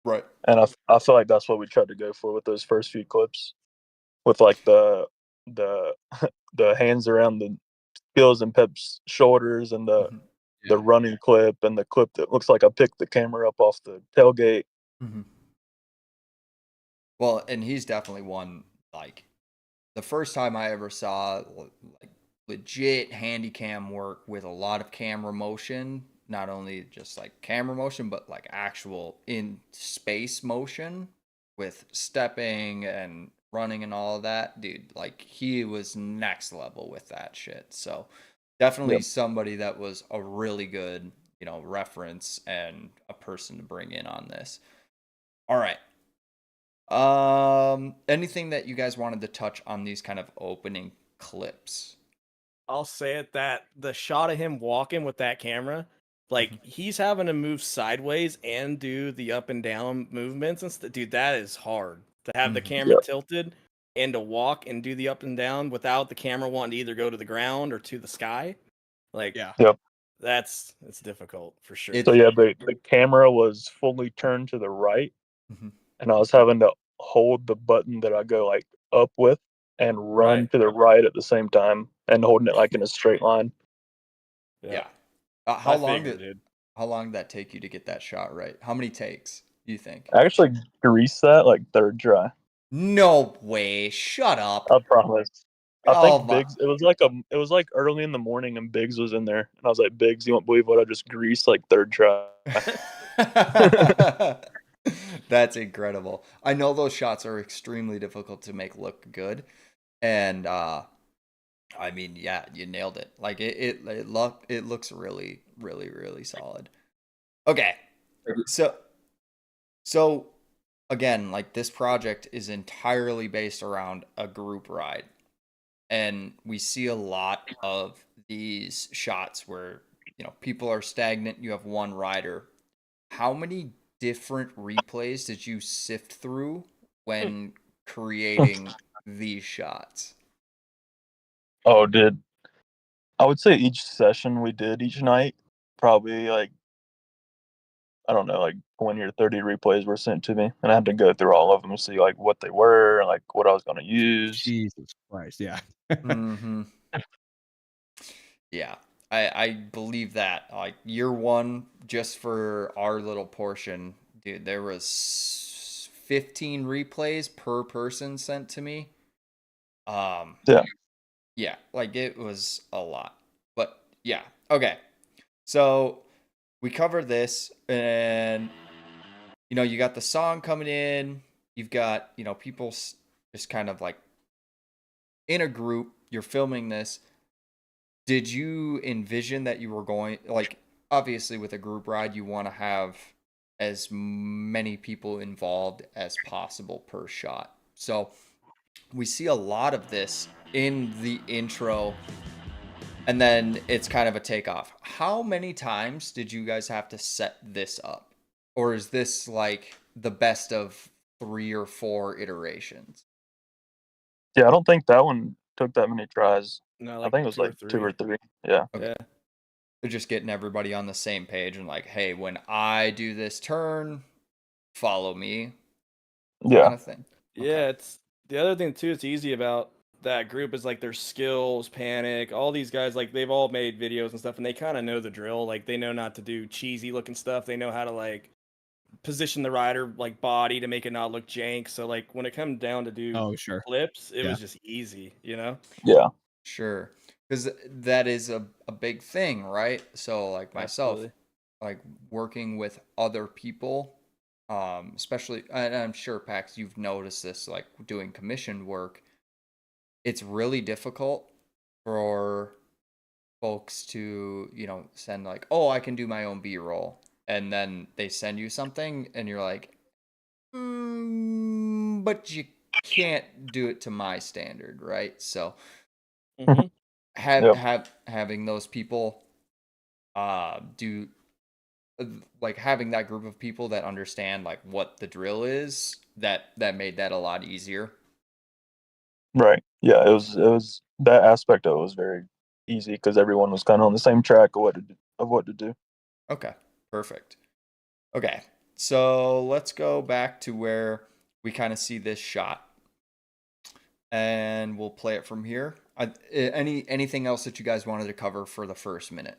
Right. And I feel like that's what we tried to go for with those first few clips, with like the the hands around the Skills and Pep's shoulders and Mhm. the Yeah. running clip and the clip that looks like I picked the camera up off the tailgate. Mhm. Well, and he's definitely one like the first time I ever saw like legit handy cam work with a lot of camera motion, not only just like camera motion, but like actual in space motion with stepping and running and all of that, dude. Like he was next level with that shit. So definitely Yep. somebody that was a really good, reference and a person to bring in on this. All right. Anything that you guys wanted to touch on these kind of opening clips? I'll say it that the shot of him walking with that camera, like he's having to move sideways and do the up and down movements and stuff. Dude, that is hard to have the camera Yeah. tilted and to walk and do the up and down without the camera wanting to either go to the ground or to the sky. Like, Yeah. Yep. it's difficult for sure. So yeah, the camera was fully turned to the right, Mhm. and I was having to hold the button that I go like up with and run Right. to the right at the same time, and holding it like in a straight line. Yeah. I How long figured, did dude. how long did that take you to get that shot right? How many takes do you think? I actually greased that like third try. No way. Shut up. I promise. I Oh think my. Biggs. It was like early in the morning, and Biggs was in there, and I was like, Biggs, you won't believe what I just greased like third try. That's incredible. I know those shots are extremely difficult to make look good. And I mean, yeah, you nailed it. Like it looks really, really, really solid. Okay. So again, like this project is entirely based around a group ride. And we see a lot of these shots where, people are stagnant, you have one rider. How many different replays did you sift through when creating these shots? Oh, dude. I would say each session we did each night, probably like, I don't know, like 20 or 30 replays were sent to me, and I had to go through all of them to see like what they were, like what I was going to use. Jesus Christ. Yeah. Mm-hmm. Yeah, I believe that. Like year one, just for our little portion, dude, there was 15 replays per person sent to me. Yeah. Yeah, like it was a lot. But yeah, okay. So we covered this, and you got the song coming in. You've got people just kind of like in a group. You're filming this. Did you envision that you were going, like, obviously with a group ride, you want to have as many people involved as possible per shot. So we see a lot of this in the intro, and then it's kind of a takeoff. How many times did you guys have to set this up? Or is this like the best of 3 or 4 iterations? Yeah, I don't think that one took that many tries. No, I like think it was 2 or like 2 or 3. 3. Yeah. Okay. Yeah. They're just getting everybody on the same page and like, hey, when I do this turn, follow me, Yeah. kind of thing. Yeah, it's the other thing too. It's easy about that group is like their skills, panic, all these guys. Like they've all made videos and stuff, and they kind of know the drill. Like they know not to do cheesy looking stuff. They know how to like position the rider like body to make it not look jank. So like when it comes down to do Oh, sure. clips, it Yeah. was just easy, you know. Yeah. Sure. Because that is a big thing, right? So like myself, Absolutely. like working with other people, especially, and I'm sure Pax, you've noticed this, like doing commissioned work, it's really difficult for folks to, send like, oh, I can do my own B-roll. And then they send you something and you're like, but you can't do it to my standard, right? So Hmm. Yep. having those people do like having that group of people that understand like what the drill is, that made that a lot easier. Right. Yeah, it was that aspect of it was very easy because everyone was kind of on the same track of what to do. Okay, perfect. Okay, so let's go back to where we kind of see this shot, and we'll play it from here. Anything else that you guys wanted to cover for the first minute?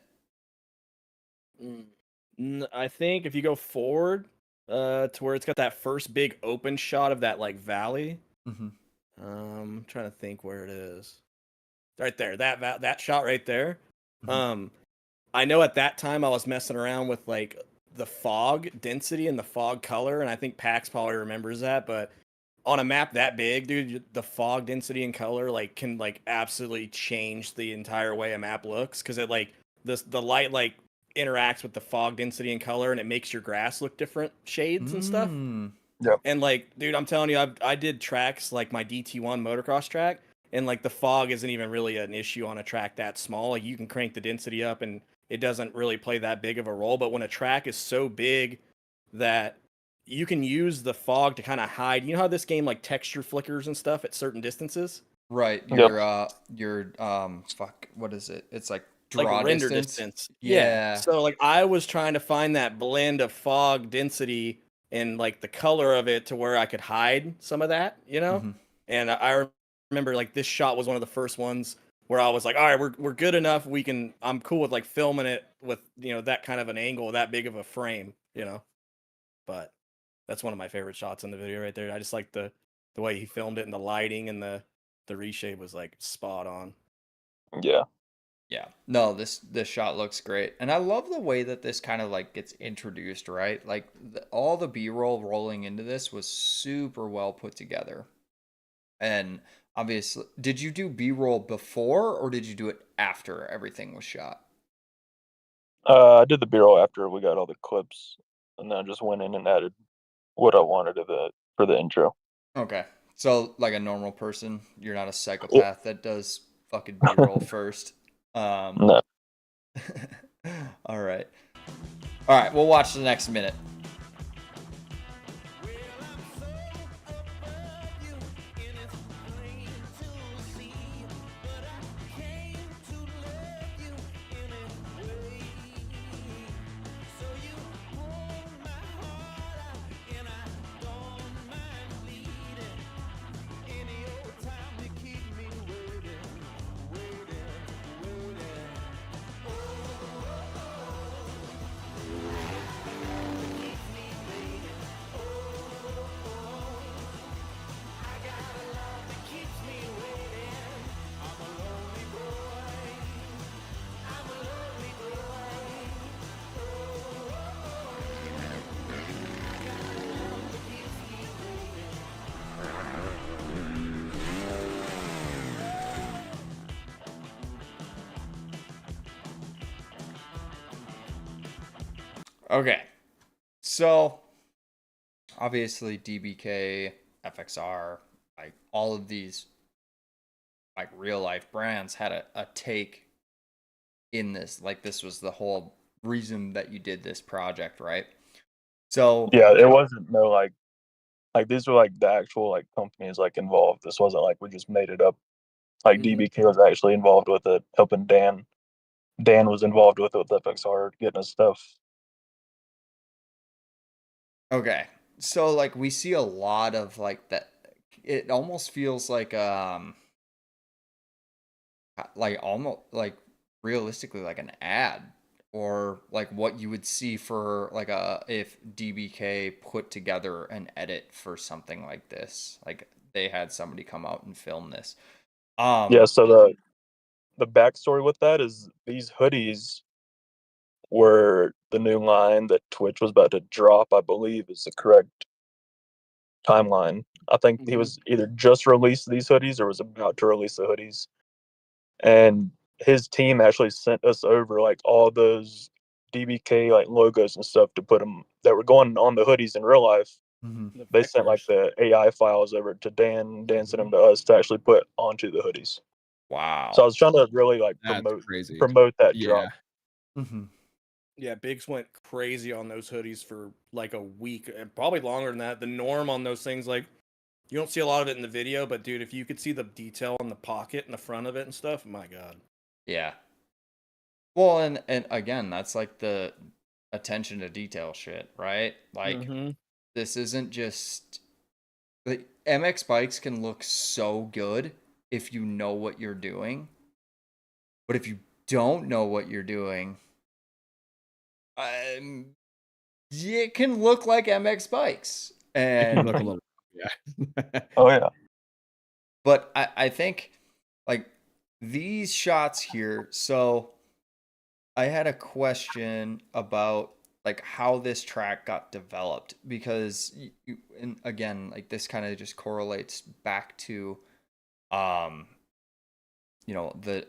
I think if you go forward, to where it's got that first big open shot of that like valley. Mm-hmm. Trying to think where it is. Right there, that shot right there. Mhm. I know at that time I was messing around with like the fog density and the fog color, and I think Pax probably remembers that. But on a map that big, dude, the fog density and color like can like absolutely change the entire way a map looks because it like the light like interacts with the fog density and color, and it makes your grass look different shades and stuff. Yep. And like, dude, I'm telling you, I did tracks like my DT1 motocross track, and like the fog isn't even really an issue on a track that small. Like you can crank the density up, and it doesn't really play that big of a role. But when a track is so big that you can use the fog to kind of hide, you know how this game like texture flickers and stuff at certain distances, Right. Yep. Your fuck, what is it? It's like like draw render distance. distance. Yeah. So like I was trying to find that blend of fog density and like the color of it to where I could hide some of that, you know? Mhm. And I remember like this shot was one of the first ones where I was like, all right, we're good enough. I'm cool with like filming it with, you know, that kind of an angle, that big of a frame, you know? But that's one of my favorite shots in the video right there. I just like the way he filmed it, and the lighting and the reshape was like spot on. Yeah. Yeah. No, this shot looks great. And I love the way that this kind of like gets introduced, right? Like all the B-roll rolling into this was super well put together. And obviously, did you do B-roll before or did you do it after everything was shot? I did the B-roll after we got all the clips, and then I just went in and added what I wanted for the intro. Okay. So like a normal person, you're not a Yeah. psychopath that does fucking B-roll first. No. All right. All right, we'll watch the next minute. Okay. So obviously DBK, FXR, like all of these like real life brands had a take in this. Like this was the whole reason that you did this project, right? So Yeah, it wasn't no like these were like the actual like companies like involved. This wasn't like we just made it up. Like DBK was actually involved with it, helping Dan. Dan was involved with it with FXR, getting us stuff. okay. So like we see a lot of like that, it almost feels like almost like realistically like an ad or like what you would see for like a if DBK put together an edit for something like this. Like they had somebody come out and film this. Yeah, so the backstory with that is these hoodies were the new line that Twitch was about to drop, I believe is the correct timeline. I think he was either just released these hoodies or was about to release the hoodies. And his team actually sent us over like all those DBK like logos and stuff to put them that were going on the hoodies in real life. Mm-hmm. They sent like the AI files over to Dan. Dan sent them to us to actually put onto the hoodies. Wow. So I was trying to really like That's crazy. promote that Yeah. drop. Mm-hmm. Yeah, Biggs went crazy on those hoodies for like a week, and probably longer than that. The norm on those things, like, you don't see a lot of it in the video, but dude, if you could see the detail on the pocket and the front of it and stuff, my god. Yeah. Well, and again, that's like the attention to detail shit, right? Like this isn't just like MX bikes can look so good if you know what you're doing. But if you don't know what you're doing, it can look like MX bikes. It can And look a little, yeah. Oh yeah. but I think like these shots here, so I had a question about like how this track got developed because and again, like this kind of just correlates back to you know, the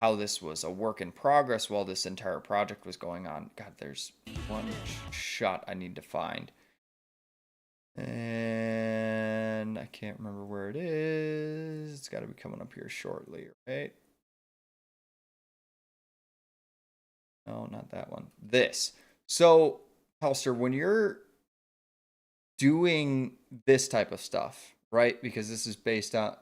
how this was a work in progress while this entire project was going on. God, there's one shot I need to find. And I can't remember where it is. It's got to be coming up here shortly, right? No, not that one. This. So, Pelster, when you're doing this type of stuff, right? Because this is based on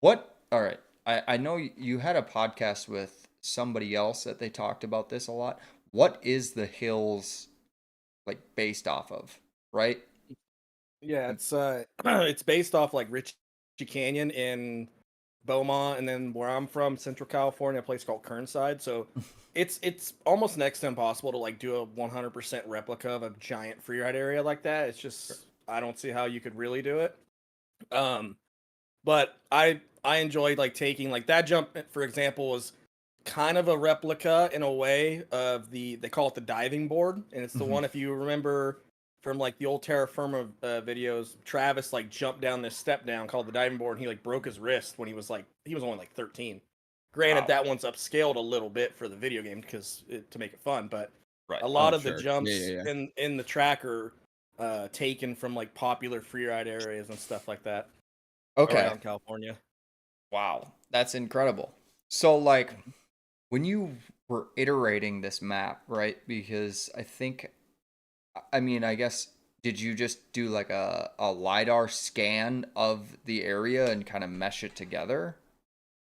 what? All right. I know you had a podcast with somebody else that they talked about this a lot. What is the hills like based off of, right? Yeah, it's it's based off like Ritchie Canyon in Beaumont, and then where I'm from, Central California, a place called Kernside. So it's almost next to impossible to like do a 100% replica of a giant freeride area like that. It's just I don't see how you could really do it. But I enjoyed like taking like that jump, for example, was kind of a replica in a way of they call it the diving board, and it's the one, if you remember from like the old Terra Firma videos, Travis like jumped down this step down called the diving board, and he like broke his wrist when he was only like 13. Granted, that one's upscaled a little bit for the video game because to make it fun, but Right. a lot of sure. the jumps Yeah. in the track are taken from like popular freeride areas and stuff like that. Okay. Around California. Wow, that's incredible. So, like, when you were iterating this map, right? Because I guess, did you just do like a LiDAR scan of the area and kind of mesh it together?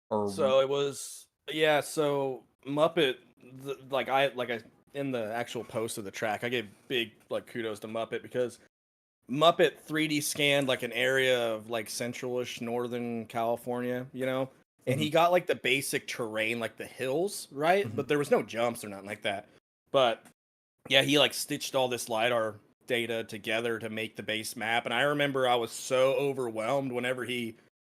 Or So it was, yeah. So Muppet, I in the actual post of the track, I gave big like kudos to Muppet because Muppet 3D scanned like an area of like centralish northern California, and he got like the basic terrain, like the hills, right? But there was no jumps or nothing like that. But yeah, he like stitched all this LiDAR data together to make the base map. And I remember I was so overwhelmed whenever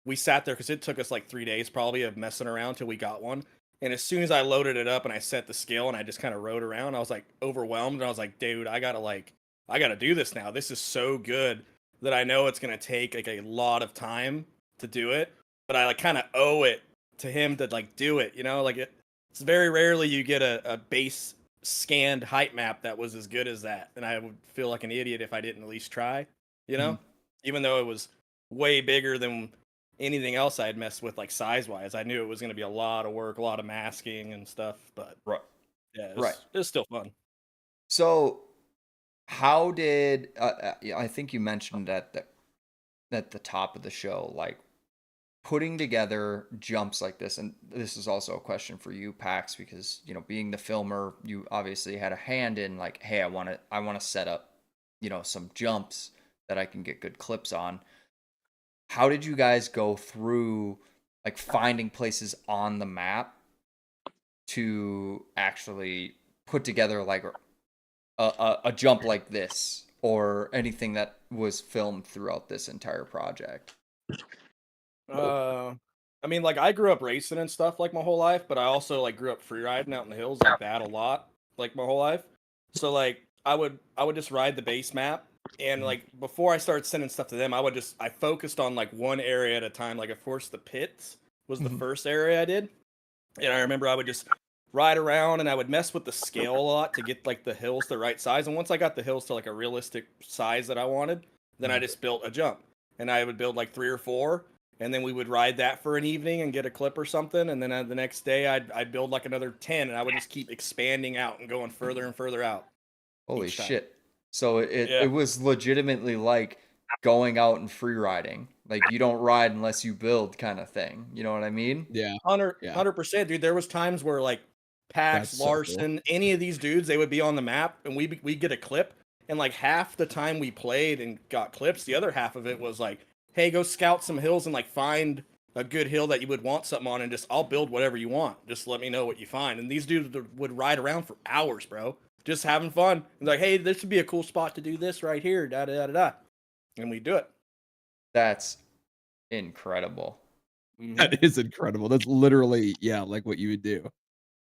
we sat there because it took us like 3 days probably of messing around till we got one. And as soon as I loaded it up and I set the scale and I just kind of rode around, I was like overwhelmed. And I was like, dude, I gotta do this now. This is so good that I know it's gonna take like a lot of time to do it, but I like kind of owe it to him to like do it. It's very rarely you get a base scanned height map that was as good as that, and I would feel like an idiot if I didn't at least try. Even though it was way bigger than anything else I'd messed with, like size wise. I knew it was gonna be a lot of work, a lot of masking and stuff, but yeah, it was still fun. So, how did I think you mentioned at the top of the show, like putting together jumps like this, and this is also a question for you, Pax, because being the filmer, you obviously had a hand in like, hey, I want to set up some jumps that I can get good clips on. How did you guys go through like finding places on the map to actually put together like a jump like this, or anything that was filmed throughout this entire project? I mean, like I grew up racing and stuff like my whole life, but I also like grew up free riding out in the hills like that a lot, like my whole life. So like I would just ride the base map, and like before I started sending stuff to them, I focused on like one area at a time. Like of course the pits was the first area I did, and I remember I would just ride around and I would mess with the scale a lot to get like the hills the right size. And once I got the hills to like a realistic size that I wanted, then I just built a jump, and I would build like 3 or 4. And then we would ride that for an evening and get a clip or something. And then the next day I'd build like another 10, and I would just keep expanding out and going further and further out. Holy shit. So it was legitimately like going out and free riding. Like you don't ride unless you build kind of thing. You know what I mean? Yeah. 100%, dude. There was times where like PAX, That's so Larson, any of these dudes, they would be on the map and we'd get a clip. And like half the time we played and got clips, the other half of it was like, hey, go scout some hills and like find a good hill that you would want something on, and just I'll build whatever you want. Just let me know what you find. And these dudes would ride around for hours, bro, just having fun. And like, hey, this would be a cool spot to do this right here, da da da da, and we do it. That's incredible. That is incredible. That's literally like what you would do.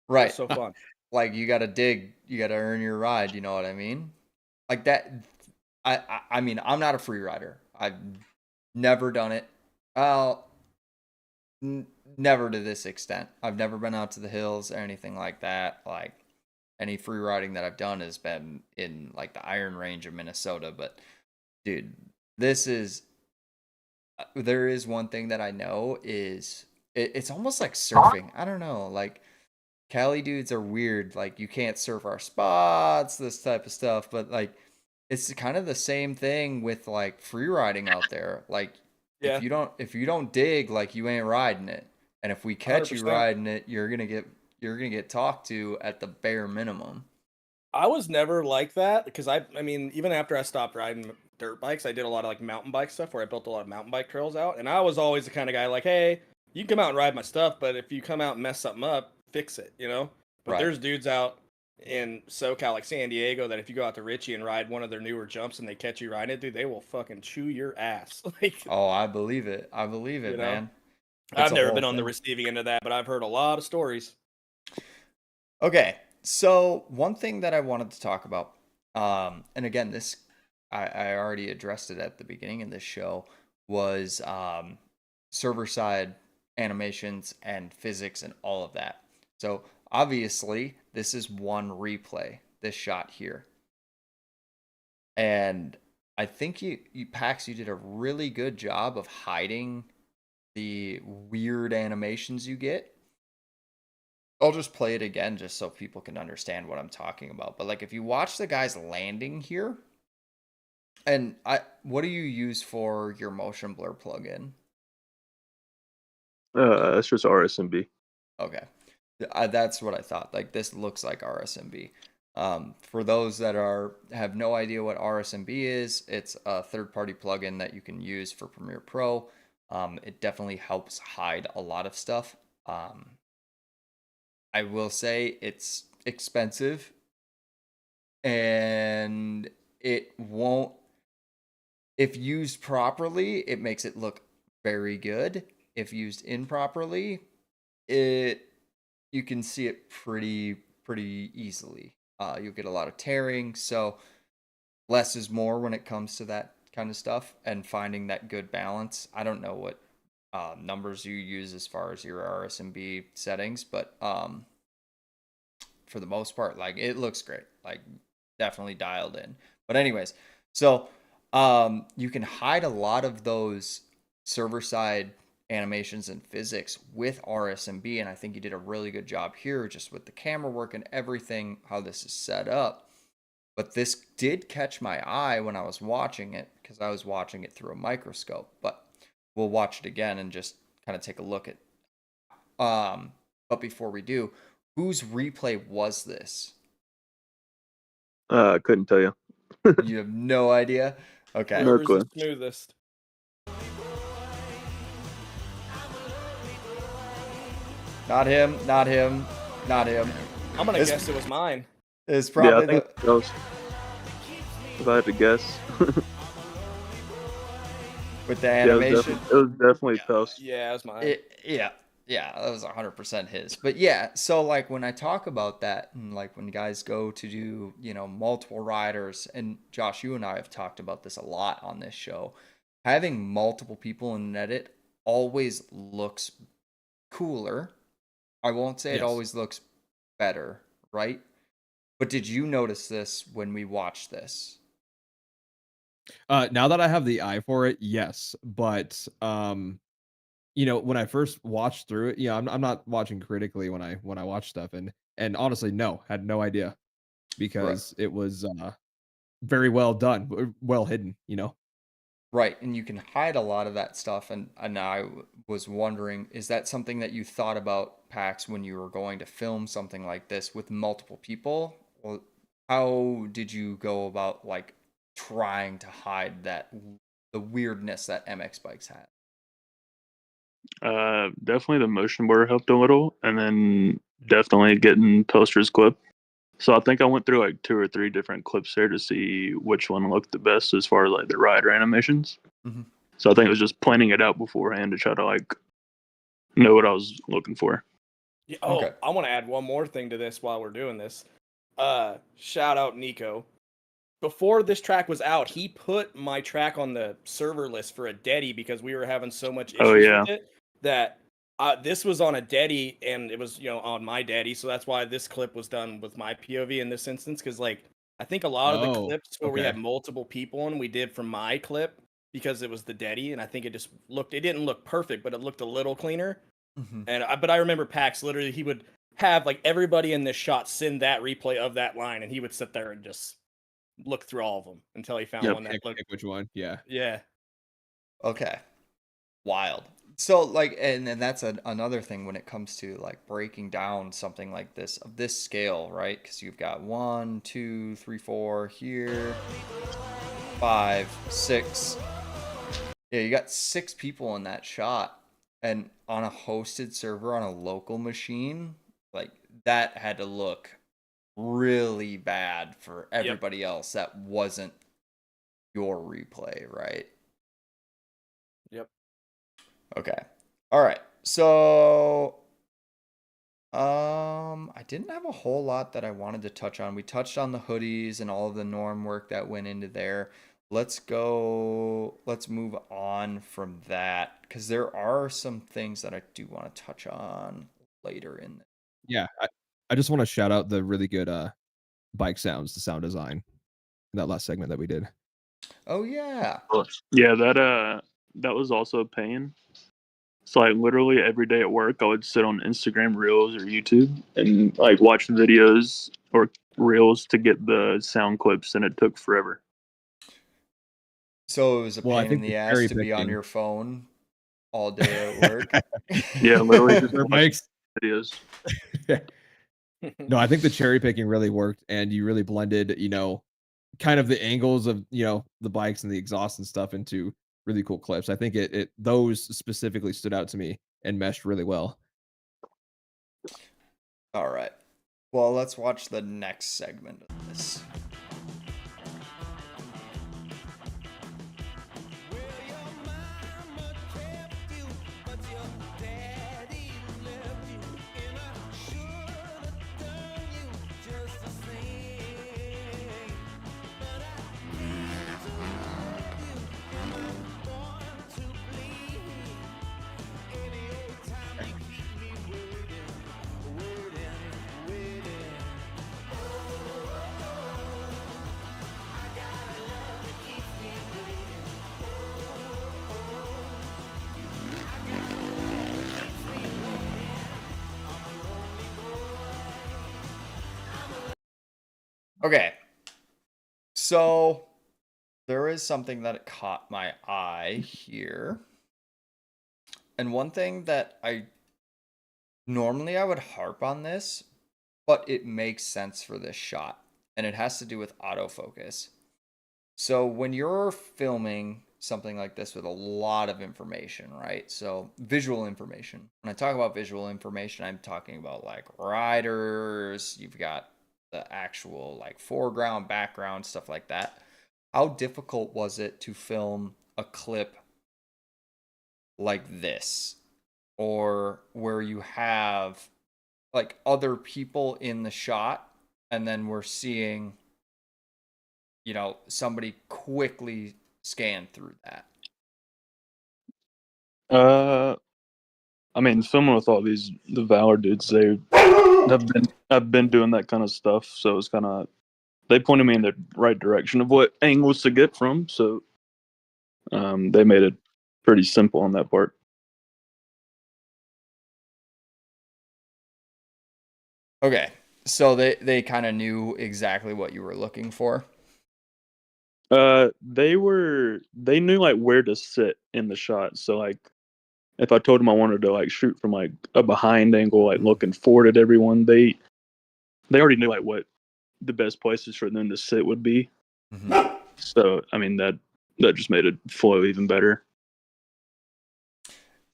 Right. It's so fun. Like you got to dig, you got to earn your ride. You know what I mean? Like that. I mean, I'm not a free rider. I've never done it. Never to this extent. I've never been out to the hills or anything like that. Like any free riding that I've done has been in like the Iron Range of Minnesota. But dude, this is there is one thing that I know is it's almost like surfing. I don't know, like Cali dudes are weird. Like you can't surf our spots, this type of stuff. But like it's kind of the same thing with like free riding out there. Like Yeah, if you don't dig, like you ain't riding it. And if we catch you 100%. riding it, you're gonna get talked to at the bare minimum. I was never like that because I mean, even after I stopped riding dirt bikes, I did a lot of like mountain bike stuff where I built a lot of mountain bike trails out. And I was always the kind of guy like, hey, you can come out and ride my stuff, but if you come out and mess something up, fix it, you know? But Right. there's dudes out in SoCal, like San Diego, that if you go out to Richie and ride one of their newer jumps and they catch you riding it, dude, they will fucking chew your ass. Like, Oh, I believe it. I believe it, you know? man. I've It's a never whole been on the thing. receiving end of that, but I've heard a lot of stories. Okay, so one thing that I wanted to talk about, and again, this I already addressed it at the beginning of this show, was server side animations and physics and all of that. So obviously, this is one replay, this shot here, and I think you PAX, you did a really good job of hiding the weird animations you get. I'll just play it again just so people can understand what I'm talking about. But like if you watch the guy's landing here, and what do you use for your motion blur plugin? That's just RSMB. Okay. That's what I thought. Like this looks like RSMB. For those that have no idea what RSMB is, it's a third-party plugin that you can use for Premiere Pro. It definitely helps hide a lot of stuff. I will say it's expensive and it won't, if used properly, it makes it look very good. If used improperly, you can see it pretty easily. You'll get a lot of tearing, so less is more when it comes to that kind of stuff and finding that good balance. I don't know what numbers you use as far as your RSMB settings, but for the most part, like it looks great, like definitely dialed in. But anyways, so you can hide a lot of those server side animations and physics with RSMB, and I think you did a really good job here just with the camera work and everything, how this is set up. But this did catch my eye when I was watching it because I was watching it through a microscope. But we'll watch it again and just kind of take a look at. But before we do, whose replay was this? Couldn't tell you. You have no idea? Okay. No Whoever's clue. the smoothest. Not him, not him, not him. I'm gonna This- guess it was mine. It's Yeah, probably I think that was, if I had to guess. with the Yeah, it animation. was definitely Pelster. Yeah, it was mine. Yeah, that was 100% his. But yeah, so like when I talk about that, and like when guys go to do, multiple riders, and Josh, you and I have talked about this a lot on this show, having multiple people in an edit always looks cooler. I won't say it Yes. always looks better, right? But did you notice this when we watched this? Now that I have the eye for it, yes. But when I first watched through it, I'm not watching critically when I watch stuff, and honestly, no, had no idea because it was very well done, well hidden. Right, and you can hide a lot of that stuff, and I was wondering, is that something that you thought about, PAX, when you were going to film something like this with multiple people? Or how did you go about like trying to hide the weirdness that MX bikes had? Definitely the motion blur helped a little, and then definitely getting Pelster's clip. So I think I went through like 2 or 3 different clips there to see which one looked the best as far as like the rider animations. Mhm. So I think it was just planning it out beforehand to try to like know what I was looking for. Yeah, Okay. I want to add one more thing to this while we're doing this. Shout out Nico. Before this track was out, he put my track on the server list for a Dedi because we were having so much issues Oh, yeah. with it that this was on a Dedi and it was on my Dedi, so that's why this clip was done with my POV in this instance. Because like I think a lot of the Oh, clips where we okay. had multiple people in, we did from my clip, because it was the Deddy, and I think it didn't look perfect, but it looked a little cleaner. Mhm. But I remember PAX literally he would have like everybody in this shot send that replay of that line, and he would sit there and just look through all of them until he found Yep. one that looked. Pick which one. Yeah. Yeah. Okay. Wild. So like, and that's another thing when it comes to like breaking down something like this of this scale, right? Because you've got 1, 2, 3, 4 here, 5, 6. Yeah, you got 6 people in that shot, and on a hosted server on a local machine, like that had to look really bad for everybody else that wasn't your replay, right? Yep. Okay. All right. So I didn't have a whole lot that I wanted to touch on. We touched on the hoodies and all of the norm work that went into there. Let's move on from that because there are some things that I do want to touch on later in the Yeah. I just want to shout out the really good bike sounds, the sound design, in that last segment that we did. Oh yeah. Yeah, that was also a pain. So like literally every day at work, I would sit on Instagram Reels or YouTube and like watch videos or Reels to get the sound clips, and it took forever. So it was a Well, I pain in think the the ass cherry to be on picking. your phone all day at work. Yeah, literally just For watch bikes. videos. No, I think the cherry picking really worked, and you really blended, kind of the angles of, the bikes and the exhaust and stuff into really cool clips. I think those specifically stood out to me and meshed really well. All right. Well, let's watch the next segment of this. Okay. So there is something that caught my eye here. And one thing that I would harp on this, but it makes sense for this shot, and it has to do with autofocus. So when you're filming something like this with a lot of information, right? So visual information. When I talk about visual information, I'm talking about like riders, you've got the actual like foreground, background, stuff like that. How difficult was it to film a clip like this? Or where you have like other people in the shot and then we're seeing somebody quickly scan through that. I mean, filming with all the Valor dudes, I've been doing that kind of stuff, so it's kind of they pointed me in the right direction of what angles to get from, so they made it pretty simple on that part. Okay, so they kind of knew exactly what you were looking for. They knew like where to sit in the shot, so like if I told them I wanted to like shoot from like a behind angle, like looking forward at everyone, they already knew like what the best places for them to sit would be. Mm-hmm. So I mean that just made it flow even better.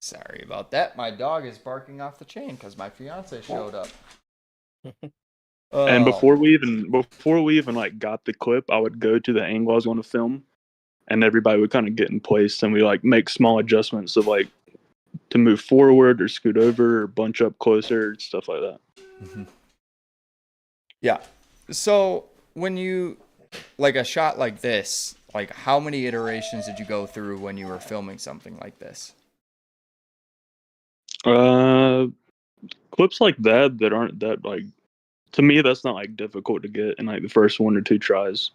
Sorry about that. My dog is barking off the chain because my fiance showed up. And before we even like got the clip, I would go to the angle I was going to film, and everybody would kind of get in place, and we like make small adjustments of like to move forward or scoot over or bunch up closer, stuff like that. Mm-hmm. Yeah. So when you like a shot like this, like how many iterations did you go through when you were filming something like this? Clips like that aren't that like, to me that's not like difficult to get in like the first 1 or 2 tries.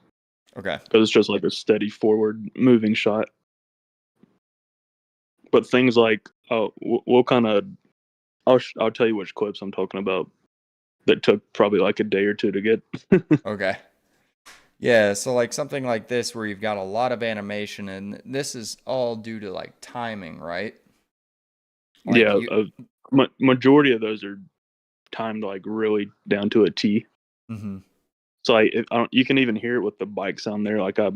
Okay. Because it's just like a steady forward moving shot. But things like, we'll kind of, I'll tell you which clips I'm talking about that took probably like a day or two to get. Okay. Yeah, so like something like this where you've got a lot of animation, and this is all due to like timing, right? Like Yeah, you, majority of those are timed like really down to a T. mm-hmm. So you can even hear it with the bike sound there. Like I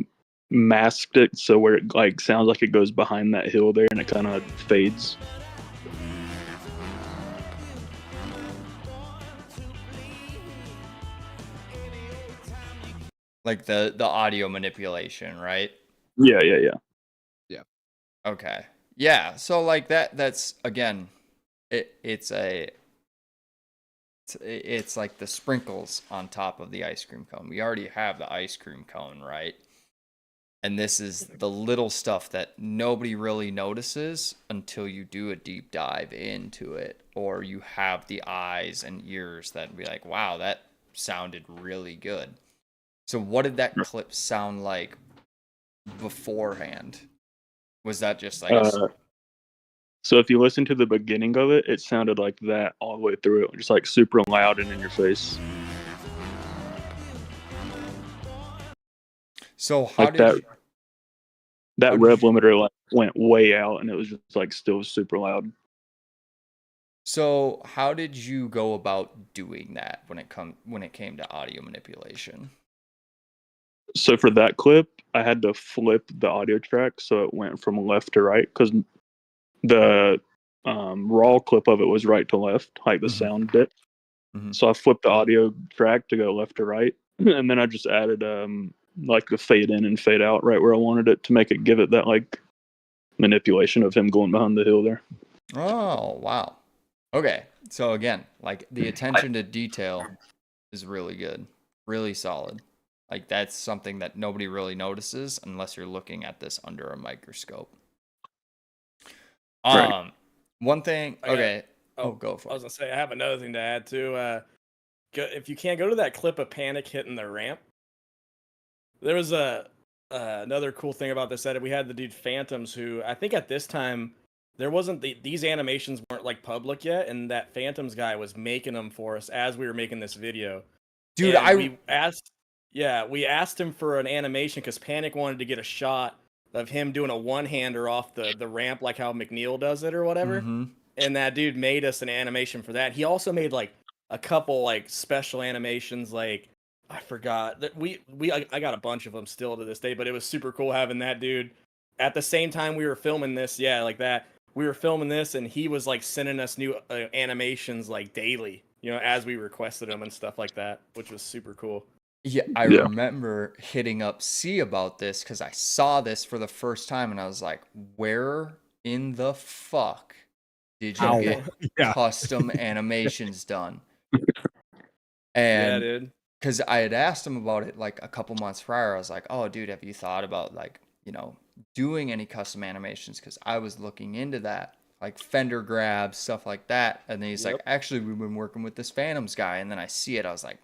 masked it so where it like sounds like it goes behind that hill there, and it kind of fades. Like the audio manipulation, right? Yeah. Yeah. Okay. Yeah, so like that's again, it's like the sprinkles on top of the ice cream cone. We already have the ice cream cone, right? And this is the little stuff that nobody really notices until you do a deep dive into it, or you have the eyes and ears that be like, wow, that sounded really good. So what did that clip sound like beforehand? Was that just like So if you listen to the beginning of it, it sounded like that all the way through it, just like super loud and in your face. So how Like did that rev limiter like went way out, and it was just like still super loud. So how did you go about doing that when it came to audio manipulation? So for that clip, I had to flip the audio track so it went from left to right, because the raw clip of it was right to left, like the sound bit. Mm-hmm. So I flipped the audio track to go left to right, and then I just added like the fade in and fade out right where I wanted it to make it give it that like manipulation of him going behind the hill there. Oh, wow. Okay. So again, like the attention to detail is really good. Really solid. Like that's something that nobody really notices unless you're looking at this under a microscope. Right. One thing, okay. Go for it. I was gonna say I have another thing to add too. If you can't go to that clip of Panic hitting the ramp, there was another cool thing about this edit. We had the dude Phantoms, who I think at this time there wasn't these animations weren't like public yet, and that Phantoms guy was making them for us as we were making this video. Dude, and we asked him for an animation because Panic wanted to get a shot of him doing a one-hander off the ramp like how McNeil does it or whatever. Mm-hmm. And that dude made us an animation for that. He also made like a couple like special animations, like I forgot that I got a bunch of them still to this day, but it was super cool having that dude at the same time we were filming this. Yeah, like that. We were filming this and he was like sending us new animations like daily, as we requested them and stuff like that, which was super cool. Yeah, I remember hitting up C about this because I saw this for the first time and I was like, where in the fuck did you get custom animations done? And dude. Because I had asked him about it like a couple months prior. I was like, oh, dude, have you thought about like, doing any custom animations? Because I was looking into that, like fender grabs, stuff like that. And then he's like, actually, we've been working with this Phantoms guy. And then I see it. I was like,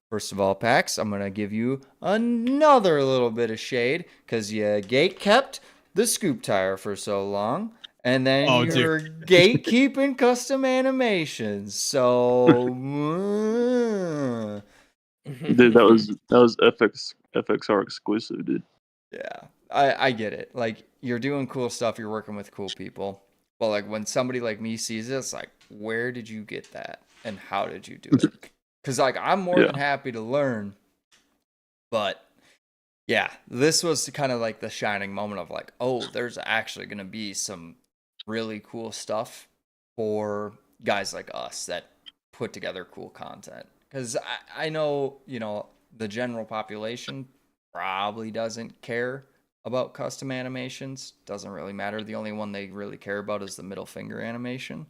first of all, PAX, I'm going to give you another little bit of shade because you gate kept the scoop tire for so long. And then you're gatekeeping custom animations. So, dude, that was FXR exclusive, dude. Yeah, I get it. Like, you're doing cool stuff. You're working with cool people. But like when somebody like me sees this, like, where did you get that, and how did you do it? Because like I'm more than happy to learn. But yeah, this was kind of like the shining moment of like, oh, there's actually gonna be some really cool stuff for guys like us that put together cool content. Because I know, the general population probably doesn't care about custom animations. Doesn't really matter. The only one they really care about is the middle finger animation.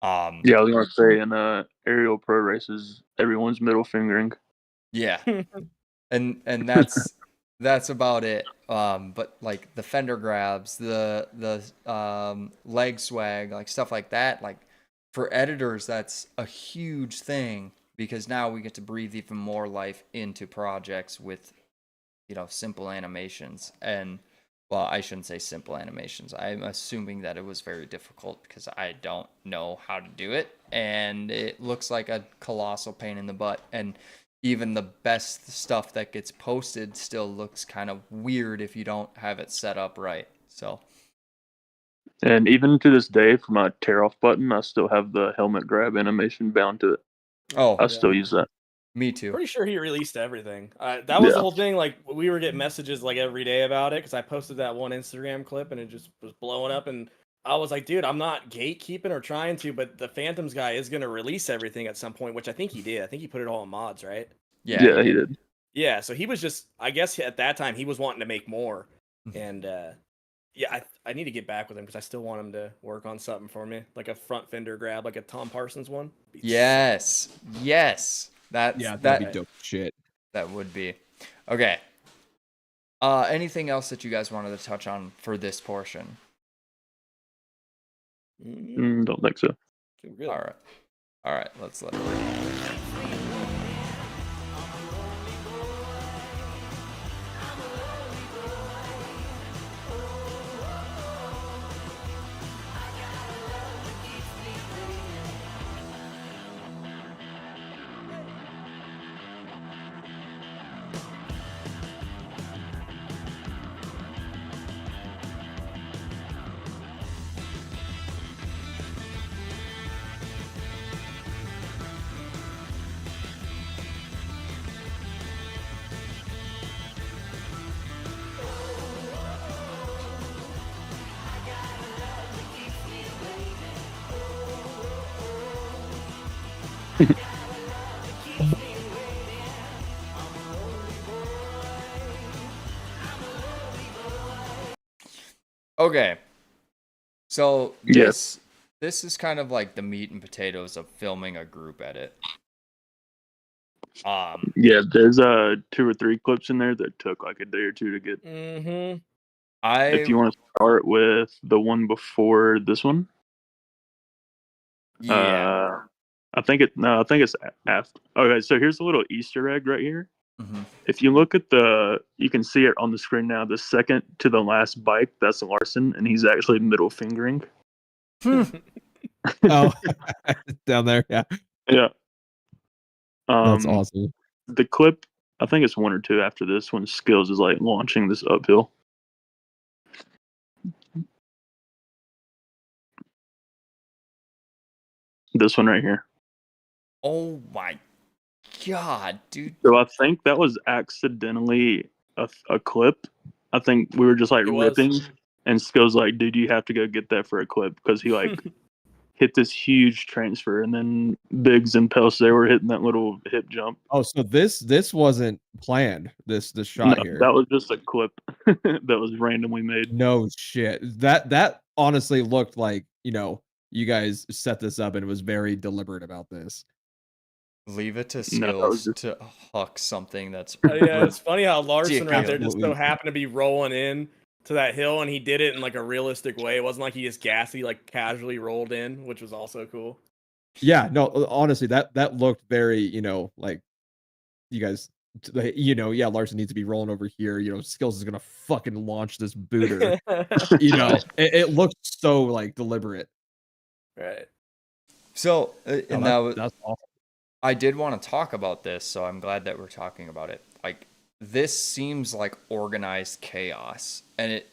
Yeah, I was gonna say in aerial pro races, everyone's middle fingering. Yeah, and that's about it. But like the fender grabs, the leg swag, like stuff like that, like for editors, that's a huge thing because now we get to breathe even more life into projects with, simple animations. And well, I shouldn't say simple animations. I'm assuming that it was very difficult because I don't know how to do it. And it looks like a colossal pain in the butt. And even the best stuff that gets posted still looks kind of weird if you don't have it set up right. So, And even to this day, for my tear off button, I still have the helmet grab animation bound to it. oh, I still use that. me too. Pretty sure he released everything. That was the Yeah. whole thing. Like we were getting messages like every day about it because I posted that one Instagram clip and it just was blowing up. And I was like, dude, I'm not gatekeeping or trying to, but the Phantoms guy is gonna release everything at some point, which I think he did. I think he put it all in mods, right? Yeah, He did. Yeah. So he was just, I guess at that time he was wanting to make more, Mhm. and yeah, I need to get back with him because I still want him to work on something for me, like a front fender grab, like a Tom Parsons one. Be Yes. Yes. That's Yeah, that that'd be dope shit. that would be. Okay. Anything else that you guys wanted to touch on for this portion? sick. Don't think so. Really? All right, let's let it roll. Okay. So this is kind of like the meat and potatoes of filming a group edit. Yeah, there's 2 or 3 clips in there that took like a day or 2 to get. Mm-hmm. If you want to start with the one before this one, yeah. I think it's after. Okay, so here's a little Easter egg right here. Mhm. If you look at you can see it on the screen now. The second to the last bike, that's Larson, and he's actually middle fingering. Oh, down there. Yeah. Yeah. That's awesome. The clip, I think it's 1 or 2 after this, when Skills is like launching this uphill. This one right here. Oh my god, dude. So I think that was accidentally a clip. I think we were just like It was. ripping, and Skills like, dude, you have to go get that for a clip because he like hit this huge transfer, and then Biggs and Pelster, they were hitting that little hip jump. Oh, so this wasn't planned. This shot No, here. that was just a clip that was randomly made. No shit. That honestly looked like, you guys set this up and was very deliberate about this. Leave it to No, that was Skills to huck something that's Yeah, it's funny how Larson right there just so Ridiculous. happened to be rolling in to that hill, and he did it in like a realistic way. It wasn't like he just gassed; he like casually rolled in, which was also cool. Yeah, no, honestly, that looked very, like you guys, yeah, Larson needs to be rolling over here. Skills is gonna fucking launch this booter. It looked so like deliberate. Right. So, and that's awesome. I did want to talk about this, so I'm glad that we're talking about it. Like, this seems like organized chaos, and it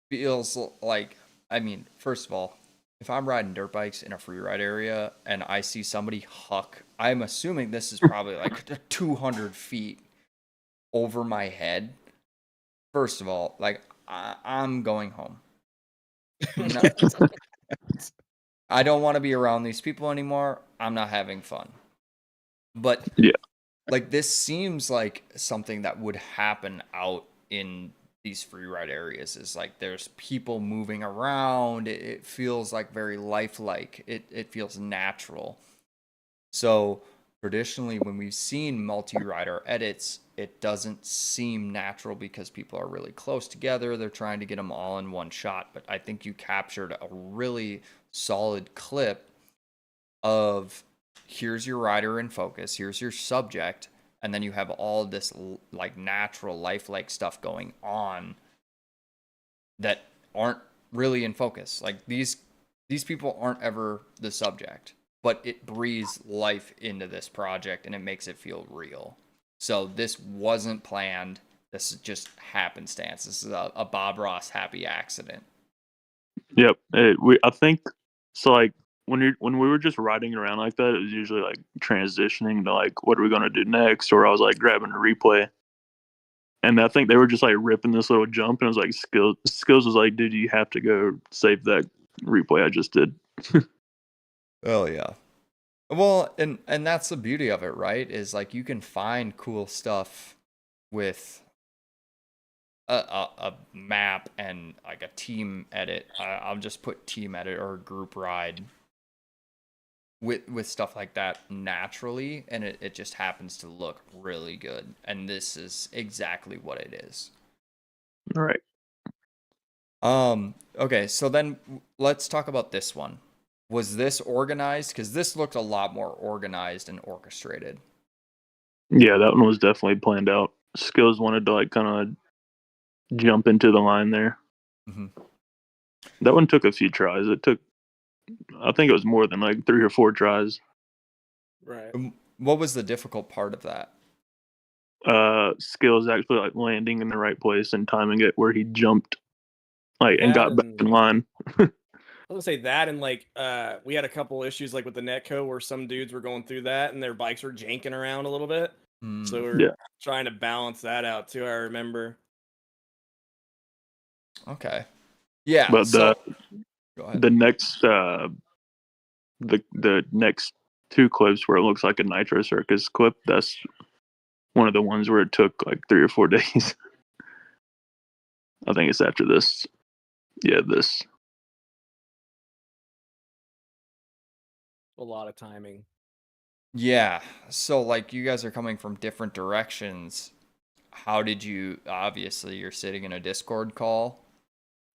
feels like, I mean, first of all, if I'm riding dirt bikes in a free ride area and I see somebody huck, I'm assuming this is probably like 200 feet over my head. First of all, like, I'm going home. I don't want to be around these people anymore. I'm not having fun. But Yeah. like, this seems like something that would happen out in these free ride areas. Is like there's people moving around. It feels like very lifelike. It feels natural. So traditionally, when we've seen multi-rider edits, it doesn't seem natural because people are really close together. They're trying to get them all in one shot. But I think you captured a really solid clip of here's your rider in focus, here's your subject, and then you have all this like natural lifelike stuff going on that aren't really in focus. Like these people aren't ever the subject, but it breathes life into this project and it makes it feel real. So this wasn't planned. This is just happenstance. This is a Bob Ross happy accident. Yep. I think so. Like when we were just riding around like that, it was usually like transitioning to like what are we gonna do next, or I was like grabbing a replay, and I think they were just like ripping this little jump, and it was like skills was like, dude, you have to go save that replay I just did. Oh yeah. Well, and that's the beauty of it, right? Is like you can find cool stuff with a map and like a team edit. I'll just put team edit or group ride with stuff like that naturally, and it just happens to look really good. And this is exactly what it is. All right. Okay, so then let's talk about this one. Was this organized? Because this looked a lot more organized and orchestrated. Yeah, that one was definitely planned out. Skills wanted to like kind of jump into the line there. Mm-hmm. That one took a few tries. I think it was more than like 3 or 4 tries. Right. What was the difficult part of that? Skills actually like landing in the right place and timing it where he jumped like and That got back in line. I was gonna say that, and like we had a couple issues like with the netco where some dudes were going through that and their bikes were janking around a little bit. So we're trying to balance that out too. I remember. Okay. Yeah. But so, the next the next 2 clips where it looks like a Nitro Circus clip, that's one of the ones where it took like 3 or 4 days. I think it's after this. Yeah, this. A lot of timing. Yeah. So like you guys are coming from different directions. How did you obviously you're sitting in a Discord call,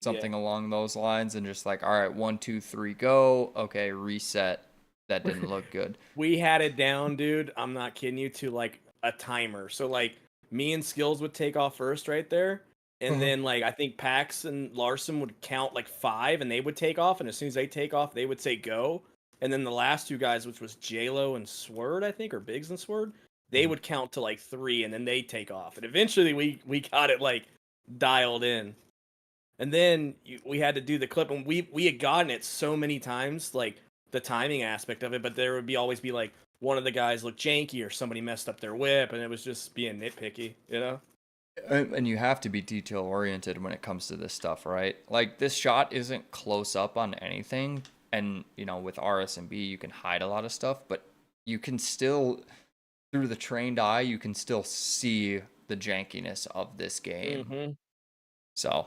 something along those lines, and just like, all right, 1, 2, 3, go. Okay, reset. That didn't look good. We had it down, dude. I'm not kidding you, to like a timer. So like me and Skills would take off first right there. And then like I think Pax and Larson would count like 5 and they would take off. And as soon as they take off, they would say go. And then the last 2 guys, which was JLo and Sword, I think, or Biggs and Sword, they would count to like 3 and then they take off. And eventually we got it like dialed in. And then we had to do the clip, and we had gotten it so many times, like the timing aspect of it, but there would always be like one of the guys looked janky or somebody messed up their whip, and it was just being nitpicky, you know? And you have to be detail oriented when it comes to this stuff, right? Like this shot isn't close up on anything, and you know with RSMB you can hide a lot of stuff, but you can still, through the trained eye, you can still see the jankiness of this game. Mm-hmm. So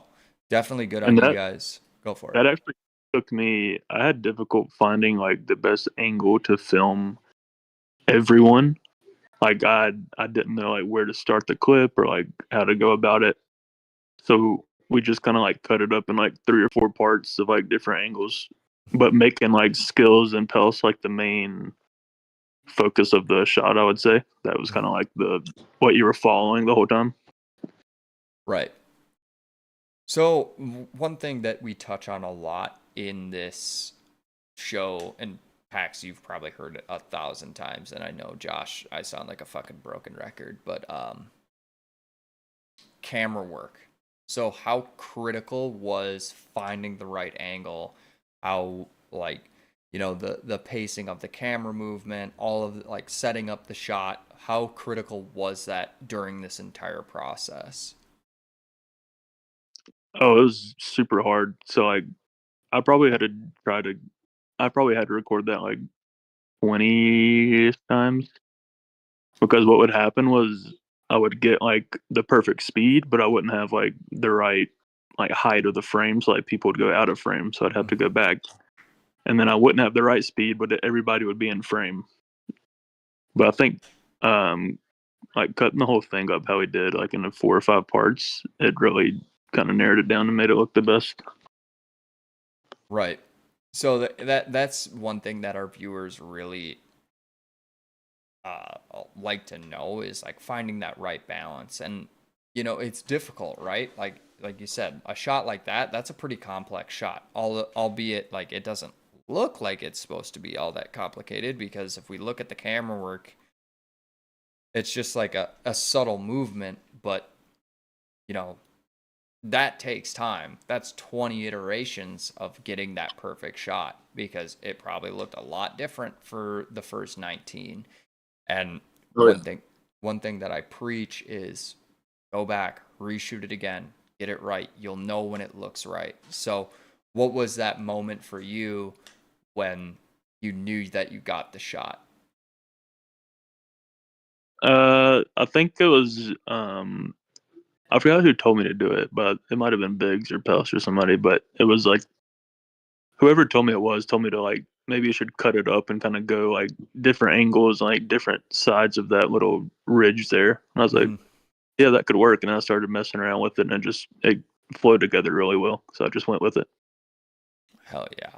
definitely good on you guys. Go for it. That actually took me. I had difficult finding like the best angle to film everyone. Like I didn't know like where to start the clip or like how to go about it. So we just kind of like cut it up in like 3 or 4 parts of like different angles, but making like Skills and Pelster like the main focus of the shot. I would say that was kind of like what you were following the whole time. Right. So one thing that we touch on a lot in this show, and PAX, you've probably heard it 1,000 times, and I know, Josh, I sound like a fucking broken record, but camera work. So how critical was finding the right angle? How, like, you know, the pacing of the camera movement, all of like setting up the shot, how critical was that during this entire process? Oh, it was super hard. So like I probably had to record that like 20 times, because what would happen was I would get like the perfect speed, but I wouldn't have like the right like height of the frame, so like people would go out of frame, so I'd have to go back, and then I wouldn't have the right speed, but everybody would be in frame. But I think like cutting the whole thing up how he did, like in the 4 or 5 parts, it really kind of narrowed it down and made it look the best. Right. So that's one thing that our viewers really like to know is like finding that right balance. And you know, it's difficult, right? Like you said, a shot like that's a pretty complex shot. Albeit like it doesn't look like it's supposed to be all that complicated, because if we look at the camera work, it's just like a subtle movement, but you know, that takes time. That's 20 iterations of getting that perfect shot, because it probably looked a lot different for the first 19. And Right. one thing that I preach is go back, reshoot it again, get it right. You'll know when it looks right. So what was that moment for you when you knew that you got the shot? I think it was I forgot who told me to do it, but it might have been Biggs or Pelster or somebody. But it was like whoever told me it was told me to like maybe you should cut it up and kind of go like different angles, like different sides of that little ridge there. And I was like, Mhm. yeah, that could work. And I started messing around with it, and it flowed together really well. So I just went with it. Hell yeah.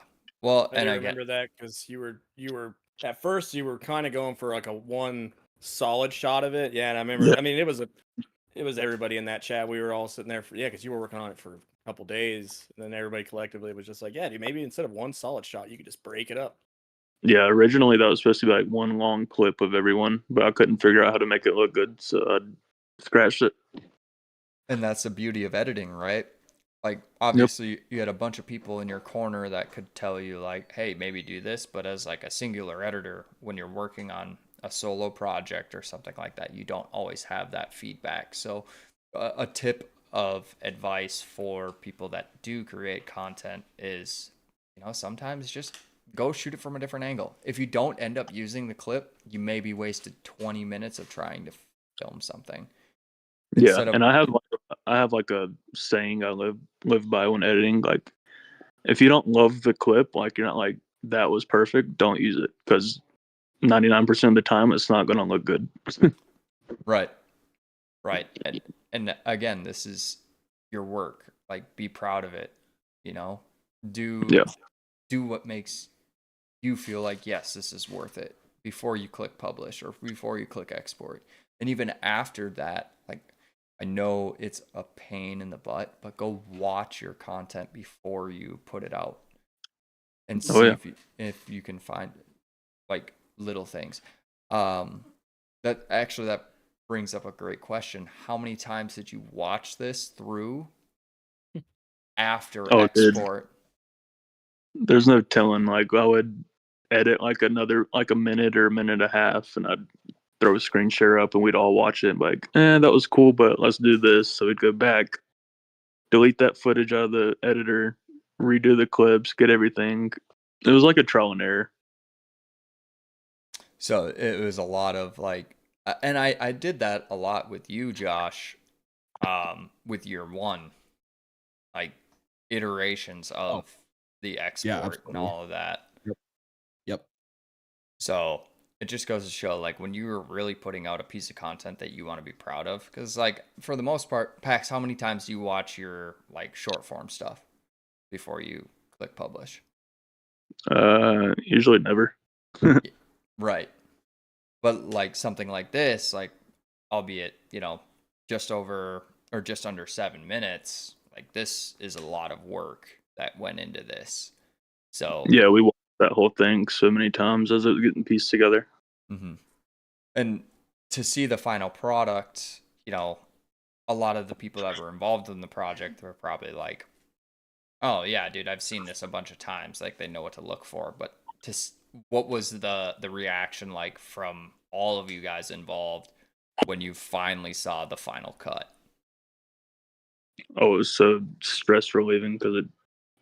Well, I and do again, remember that because you were at first you were kind of going for like a one solid shot of it. Yeah, and I remember. Yeah, I mean, it was everybody in that chat. We were all sitting there for because you were working on it for a couple days, and then everybody collectively was just like, yeah, dude, maybe instead of one solid shot, you could just break it up. yeah. Originally that was supposed to be like one long clip of everyone, but I couldn't figure out how to make it look good, so I scratched it. and that's the beauty of editing, right? Like Yep. obviously you had a bunch of people in your corner that could tell you like, hey, maybe do this, but as like a singular editor, when you're working on a solo project or something like that, you don't always have that feedback. So a tip of advice for people that do create content is, you know, sometimes just go shoot it from a different angle. If you don't end up using the clip, you maybe wasted 20 minutes of trying to film something Yeah, instead of. and I have like a saying I live by when editing. Like, if you don't love the clip, like you're not like that was perfect, don't use it because 99% of the time it's not gonna look good. Right. Right. And again, this is your work. Like be proud of it, you know? Do Yeah, do what makes you feel like yes, this is worth it before you click publish or before you click export. And even after that, like I know it's a pain in the butt, but go watch your content before you put it out and oh see yeah. if you can find like little things. Um that brings up a great question. How many times did you watch this through after Oh, dude, export? there's no telling. Like, I would edit like a minute or a minute and a half, and I'd throw a screen share up, and we'd all watch it. Like, that was cool, but let's do this. So we'd go back, delete that footage out of the editor, redo the clips, get everything. It was like a trial and error. So it was a lot of like, and I did that a lot with you, Josh, with year one, like iterations Oh, of the yeah, export and absolutely. all of that. Yep. Yep. So it just goes to show like when you're really putting out a piece of content that you want to be proud of, because like for the most part, Pax, how many times do you watch your like short form stuff before you click publish? Usually never. Right. But like something like this, like albeit, you know, just over or just under 7 minutes, like this is a lot of work that went into this. So, Yeah, we watched that whole thing so many times as it was getting pieced together. mhm. And to see the final product, you know, a lot of the people that were involved in the project were probably like, "Oh yeah, dude, I've seen this a bunch of times." Like they know what to look for. But what was the reaction like from all of you guys involved when you finally saw the final cut? Oh, it was so stress relieving because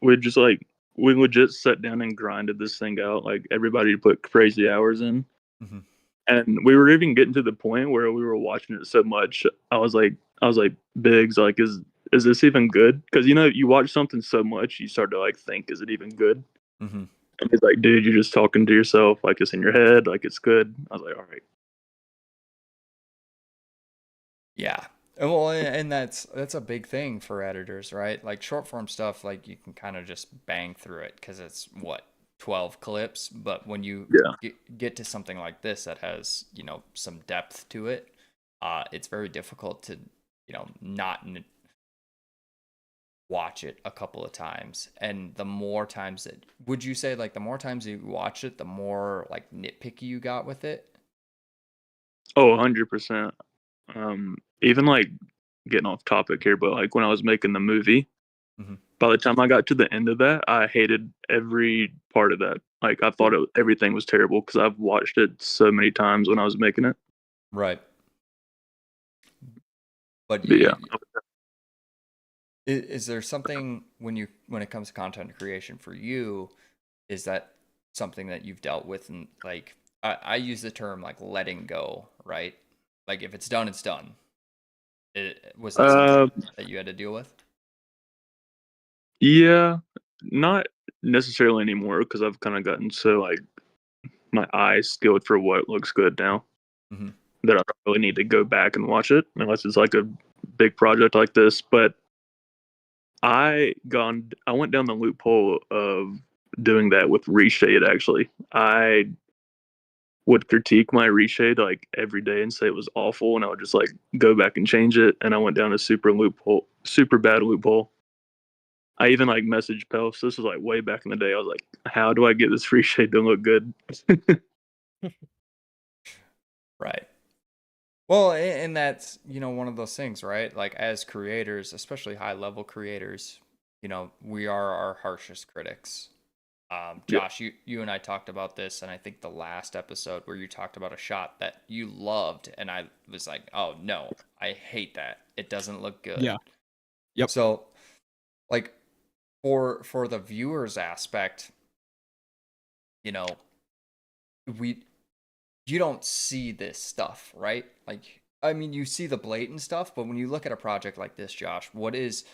we just like we legit sat down and grinded this thing out. Like everybody put crazy hours in, Mhm. and we were even getting to the point where we were watching it so much. I was like, Biggs, like, is this even good? Because you watch something so much, you start to like think, is it even good? Mhm. And he's like, dude, you're just talking to yourself, like it's in your head, like it's good. I was like, all right. Yeah. And that's a big thing for editors, right? Like short form stuff, like you can kind of just bang through it because it's what 12 clips, but when you Yeah. get to something like this that has, some depth to it, it's very difficult to, not watch it a couple of times. And the more times that, would you say like the more times you watch it, the more like nitpicky you got with it? Oh, 100%. Even like getting off topic here, but like when I was making the movie, Mhm. by the time I got to the end of that, I hated every part of that. Like I thought everything was terrible because I've watched it so many times when I was making it. Right. But But yeah, is there something when it comes to content creation for you, is that something that you've dealt with, and like I use the term like letting go, right? Like if it's done, it's done. Was that uh, something that you had to deal with? yeah, not necessarily anymore because I've kind of gotten so like my eyes skilled for what looks good now Hmm. that I don't really need to go back and watch it unless it's like a big project like this. But I went down the loophole of doing that with reshade. Actually, I would critique my reshade like every day and say it was awful, and I would just like go back and change it. And I went down a super bad loophole. I even like messaged Pelster. This was like way back in the day. I was like, "How do I get this reshade to look good?" Right. Well, and that's, one of those things, right? Like as creators, especially high level creators, we are our harshest critics. Yeah. Josh, you and I talked about this, and I think the last episode where you talked about a shot that you loved, and I was like, oh no, I hate that. It doesn't look good. Yeah. Yep. So, like, for the viewers aspect, you know, you don't see this stuff, right? Like, I mean, you see the blatant stuff, but when you look at a project like this, Josh, what is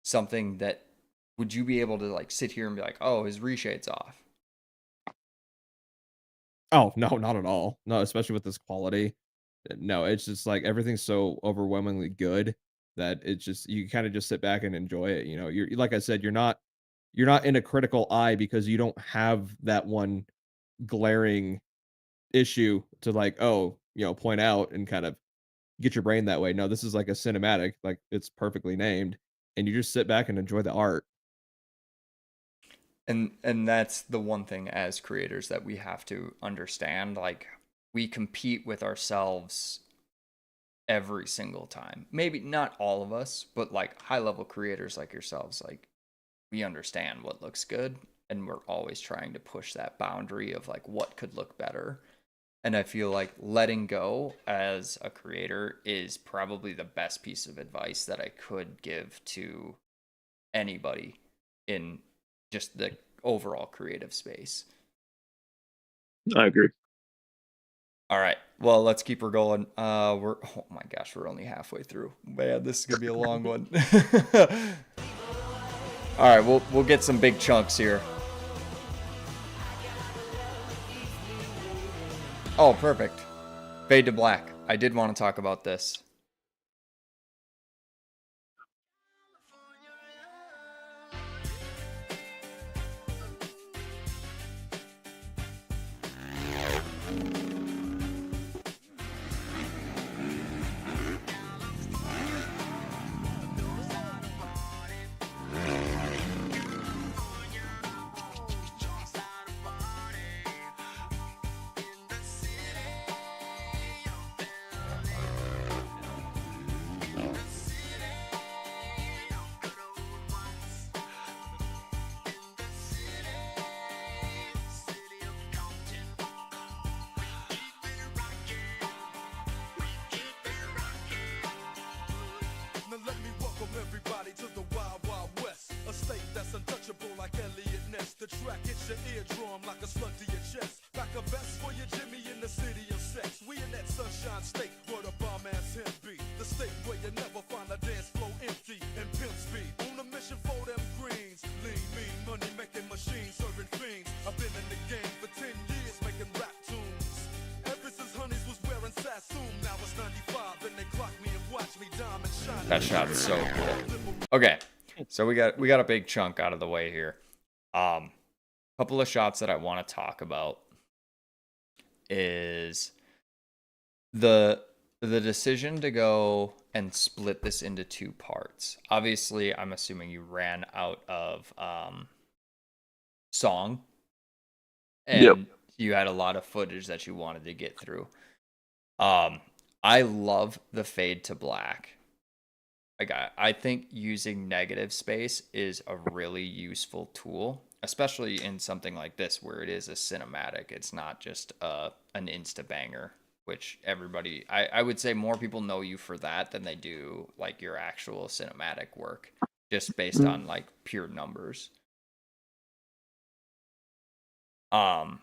something that would you be able to like sit here and be like, oh, his reshade's off? Oh, no, not at all. No, especially with this quality. No, it's just like everything's so overwhelmingly good that it's just you kind of just sit back and enjoy it. You're like I said, you're not in a critical eye because you don't have that one glaring issue to like, point out and kind of get your brain that way. No, this is like a cinematic, like it's perfectly named, and you just sit back and enjoy the art. And that's the one thing as creators that we have to understand. Like, we compete with ourselves every single time. Maybe not all of us, but like high level creators like yourselves, like we understand what looks good, and we're always trying to push that boundary of like what could look better. And I feel like letting go as a creator is probably the best piece of advice that I could give to anybody in just the overall creative space. I agree. All right. Well, let's keep her going. Oh my gosh, we're only halfway through. Man, this is gonna be a long one. All right, we'll get some big chunks here. Oh, perfect. Fade to Black. I did want to talk about this. Now let me welcome everybody to the Wild Wild West, a state that's untouchable like Elliot Ness. The track hits your eardrum like a slug to your chest. Back a vest for your Jimmy in the city of sex. We in that sunshine state where the bomb ass him be. The state where you never find a dance floor empty and pimp speed. On a mission for them greens. Lean, mean, money making machines serving fiends. I've been in the game for 10 years making rap tunes. Ever since Honeys was wearing Sassoon, now it's 95 and they clock me and watch me diamond shine. That shot is so cool. Okay, so we got a big chunk out of the way here. couple of shots that I want to talk about is the decision to go and split this into 2 parts. Obviously, I'm assuming you ran out of song, and Yep. you had a lot of footage that you wanted to get through. I love the fade to black. Like, I think using negative space is a really useful tool, especially in something like this where it is a cinematic. It's not just an insta banger, which everybody, I would say more people know you for that than they do like your actual cinematic work, just based on like pure numbers. But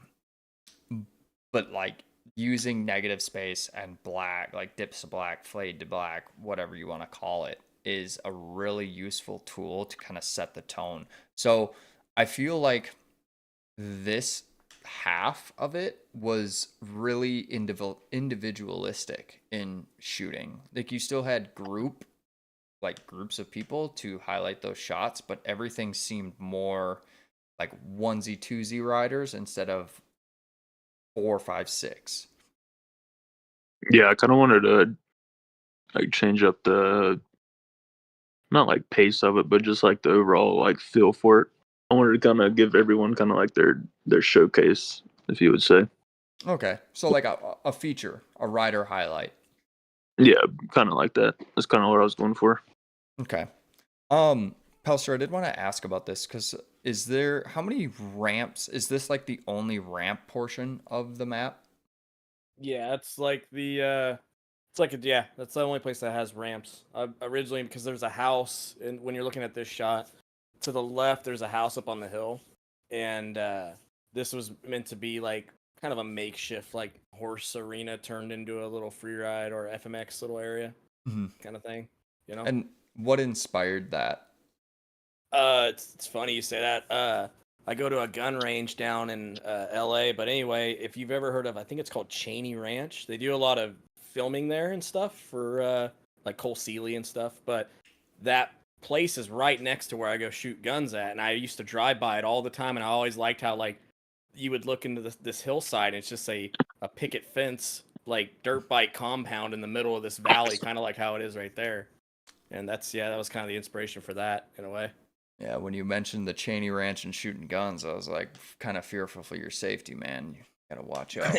like using negative space and black, like dips to black, fade to black, whatever you want to call it, is a really useful tool to kind of set the tone. So I feel like this half of it was really individualistic in shooting. Like you still had groups of people to highlight those shots, but everything seemed more like onesie twosie riders instead of 4, 5, 6. Yeah, I kind of wanted to like change up the not like pace of it, but just like the overall like feel for it. I wanted to kind of give everyone kind of like their showcase, if you would say. Okay, so like a feature, a rider highlight. Yeah, kind of like that. That's kind of what I was going for. Okay. Pelster, I did want to ask about this because how many ramps? Is this like the only ramp portion of the map? Yeah, it's like that's the only place that has ramps. Originally, because there's a house, and when you're looking at this shot, to the left there's a house up on the hill, and this was meant to be like kind of a makeshift like horse arena turned into a little free ride or FMX little area kind of thing, you know. And what inspired that? It's funny you say that. I go to a gun range down in LA, but anyway, if you've ever heard of, I think it's called Cheney Ranch. They do a lot of filming there and stuff for like Cole Seeley and stuff, but that place is right next to where I go shoot guns at, and I used to drive by it all the time, and I always liked how like you would look into this hillside, and it's just a picket fence, like dirt bike compound in the middle of this valley, kind of like how it is right there. And that was kind of the inspiration for that in a way. Yeah, when you mentioned the Cheney Ranch and shooting guns, I was like kind of fearful for your safety, man. You gotta watch out.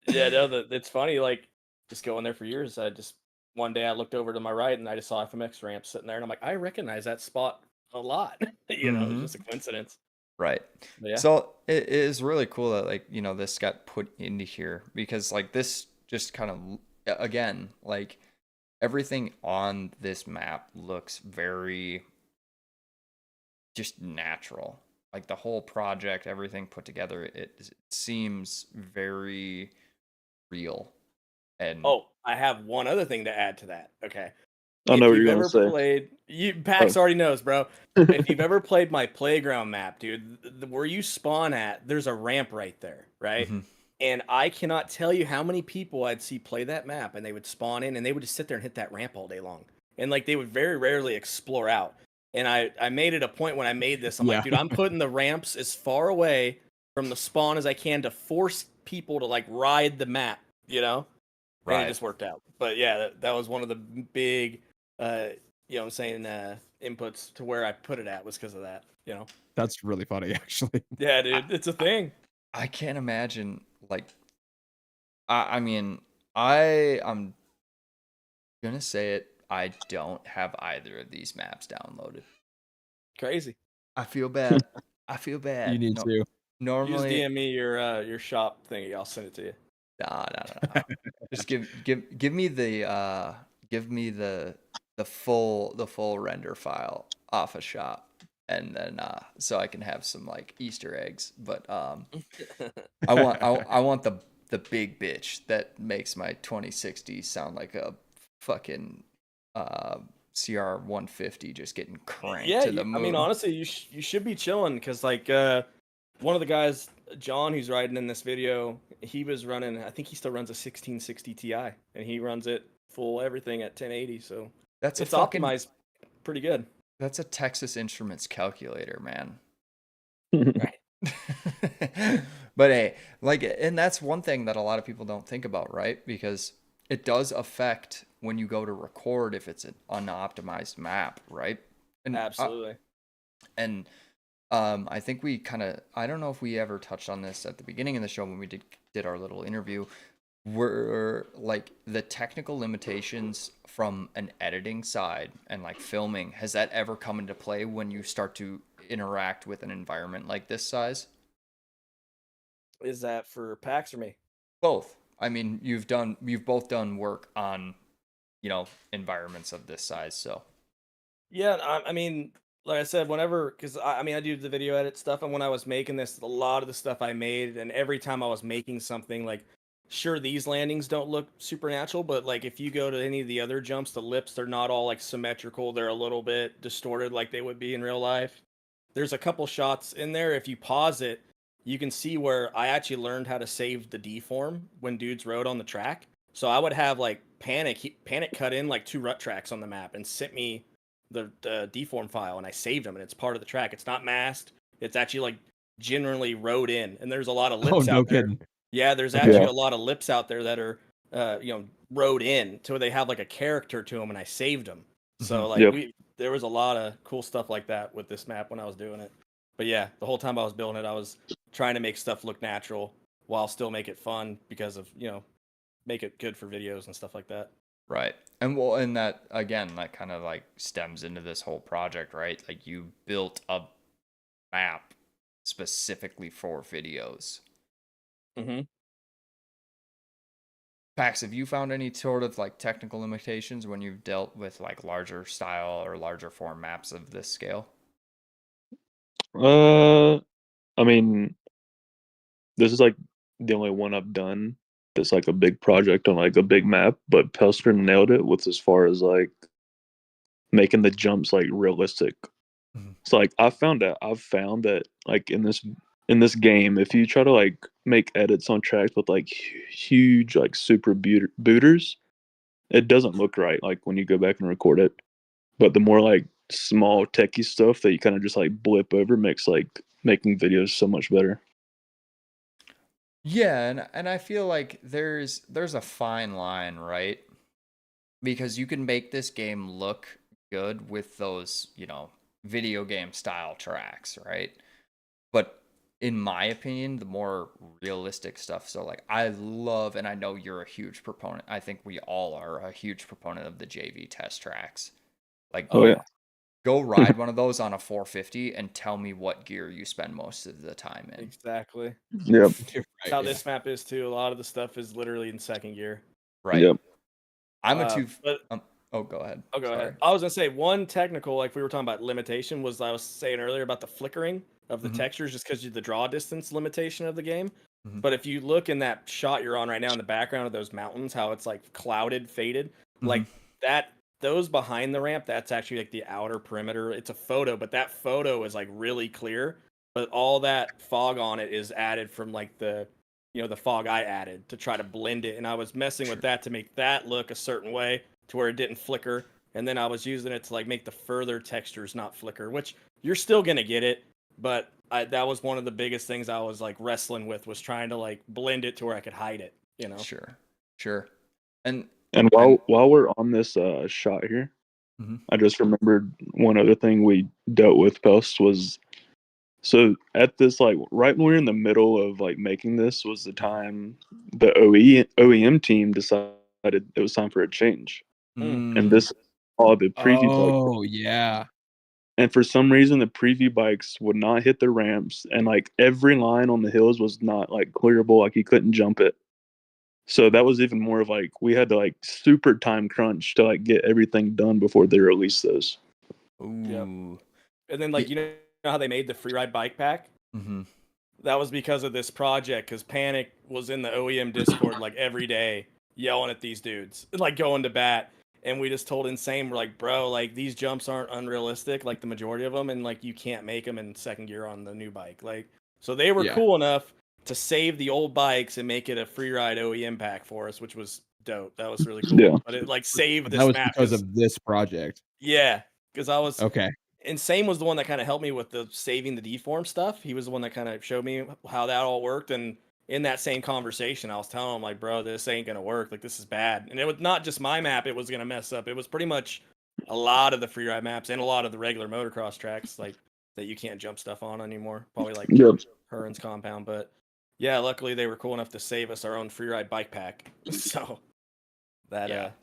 Yeah, no, it's funny. Like, just going there for years. One day I looked over to my right and I just saw FMX ramp sitting there, and I'm like, I recognize that spot a lot. You know, it's just a coincidence. Right. But yeah. So it is really cool that like, you know, this got put into here because like this just kind of, again, like everything on this map looks very just natural. Like the whole project, everything put together, it seems very real. And I have one other thing to add to that. Okay. I know what you're going gonna to say. PAX already knows, bro. If you've ever played my playground map, dude, where you spawn at, there's a ramp right there, right? And I cannot tell you how many people I'd see play that map, and they would spawn in, and they would just sit there and hit that ramp all day long. And like they would very rarely explore out. And I made it a point when I made this. I'm like, dude, I'm putting the ramps as far away from the spawn as I can to force people to like ride the map, you know? Right. And it just worked out. But yeah, that was one of the big, you know what I'm saying, inputs to where I put it at was because of that, you know? That's really funny, actually. Yeah, dude, it's a thing. I can't imagine, like, I mean, I'm gonna say it, I don't have either of these maps downloaded. Crazy. I feel bad. I feel bad. You need to. Normally, you just DM me your shop thingy. I'll send it to you. No. Just give me the full render file off a shop, and then so I can have some like Easter eggs. But I want the big bitch that makes my 2060 sound like a fucking CR 150 just getting cranked to the moon. I mean, honestly, you should be chilling because like one of the guys, John, who's riding in this video, he was running, I think he still runs a 1660 Ti, and he runs it full everything at 1080, so it's optimized pretty good. That's a Texas Instruments calculator, man. Right. But hey, like, and that's one thing that a lot of people don't think about, right? Because it does affect when you go to record if it's an unoptimized map, right? And Absolutely. I think we kind of, I don't know if we ever touched on this at the beginning of the show when we did our little interview. Were like the technical limitations from an editing side and like filming, has that ever come into play when you start to interact with an environment like this size? Is that for PAX or me? Both. I mean, you've both done work on, environments of this size, so. Yeah, I mean, like I said, whenever, because I mean, I do the video edit stuff, and when I was making this, a lot of the stuff I made, and every time I was making something, like, sure, these landings don't look supernatural, but like if you go to any of the other jumps, the lips, they're not all like symmetrical. They're a little bit distorted like they would be in real life. There's a couple shots in there. If you pause it, you can see where I actually learned how to save the deform when dudes rode on the track. So I would have like Panic cut in like 2 rut tracks on the map and sent me the deform file, and I saved them, and it's part of the track. It's not masked. It's actually like generally rode in, and there's a lot of lips Oh, no out there. kidding. Yeah, there's Okay. actually a lot of lips out there that are, rode in to where they have like a character to them, and I saved them. So like Yep. there was a lot of cool stuff like that with this map when I was doing it. But yeah, the whole time I was building it, I was trying to make stuff look natural while still make it fun because of, make it good for videos and stuff like that. Right. And that, again, that kind of like stems into this whole project, right? Like you built a map specifically for videos. Mm-hmm. Pax, have you found any sort of like technical limitations when you've dealt with like larger style or larger form maps of this scale? I mean, this is like the only one I've done that's like a big project on like a big map, but Pelster nailed it with as far as like making the jumps like realistic. Mhm. So like I've found that like in this game, if you try to like make edits on tracks with like huge like super booters, it doesn't look right like when you go back and record it. But the more like small techie stuff that you kind of just like blip over makes like making videos so much better. Yeah, and I feel like there's a fine line, right? Because you can make this game look good with those, video game style tracks, right? But in my opinion, the more realistic stuff. So like I love, and I know you're a huge proponent. I think we all are a huge proponent of the JV test tracks. Like Oh yeah. go ride one of those on a 450 and tell me what gear you spend most of the time in. Exactly. Yep. You're That's how right, yeah. this map is too. A lot of the stuff is literally in second gear. Right. Yep. I'm a two. But Oh, go ahead. oh, go Sorry. ahead. I was gonna say one technical, like we were talking about limitation, was I was saying earlier about the flickering of the Mhm. textures, just because of the draw distance limitation of the game. Mhm. But if you look in that shot you're on right now in the background of those mountains, how it's like clouded, faded, like that. Those behind the ramp, that's actually like the outer perimeter. It's a photo, but that photo is like really clear. But all that fog on it is added from like the fog I added to try to blend it. And I was messing with that to make that look a certain way to where it didn't flicker. And then I was using it to like make the further textures not flicker, which you're still gonna get it. But that was one of the biggest things I was like wrestling with, was trying to like blend it to where I could hide it. Sure. And while we're on this shot here, Mhm. I just remembered one other thing we dealt with Post was, so at this like right when we were in the middle of like making this was the time the OEM team decided it was time for a change. And this all the preview bike, Oh, yeah. and for some reason the preview bikes would not hit the ramps, and like every line on the hills was not like clearable, like you couldn't jump it. So that was even more of like we had to like super time crunch to like get everything done before they released those. Ooh. And then like you know how they made the free ride bike pack? Mm-hmm. That was because of this project, because Panic was in the OEM Discord like every day yelling at these dudes, like going to bat. And we just told Insane, we're like, bro, like these jumps aren't unrealistic, like the majority of them, and like you can't make them in second gear on the new bike. Like, so they were Yeah. cool enough to save the old bikes and make it a free ride OEM pack for us, which was dope. That was really cool. Yeah. But it like saved But this that was map because of this project. yeah, because I was Okay. Insane was the one that kind of helped me with the saving the deform stuff. He was the one that kind of showed me how that all worked. And in that same conversation, I was telling him like, bro, this ain't gonna work. Like, this is bad. And it was not just my map; it was gonna mess up. It was pretty much a lot of the free ride maps and a lot of the regular motocross tracks, like that you can't jump stuff on anymore. Probably like Yep. Hearn's compound, but yeah, luckily they were cool enough to save us our own free ride bike pack. So that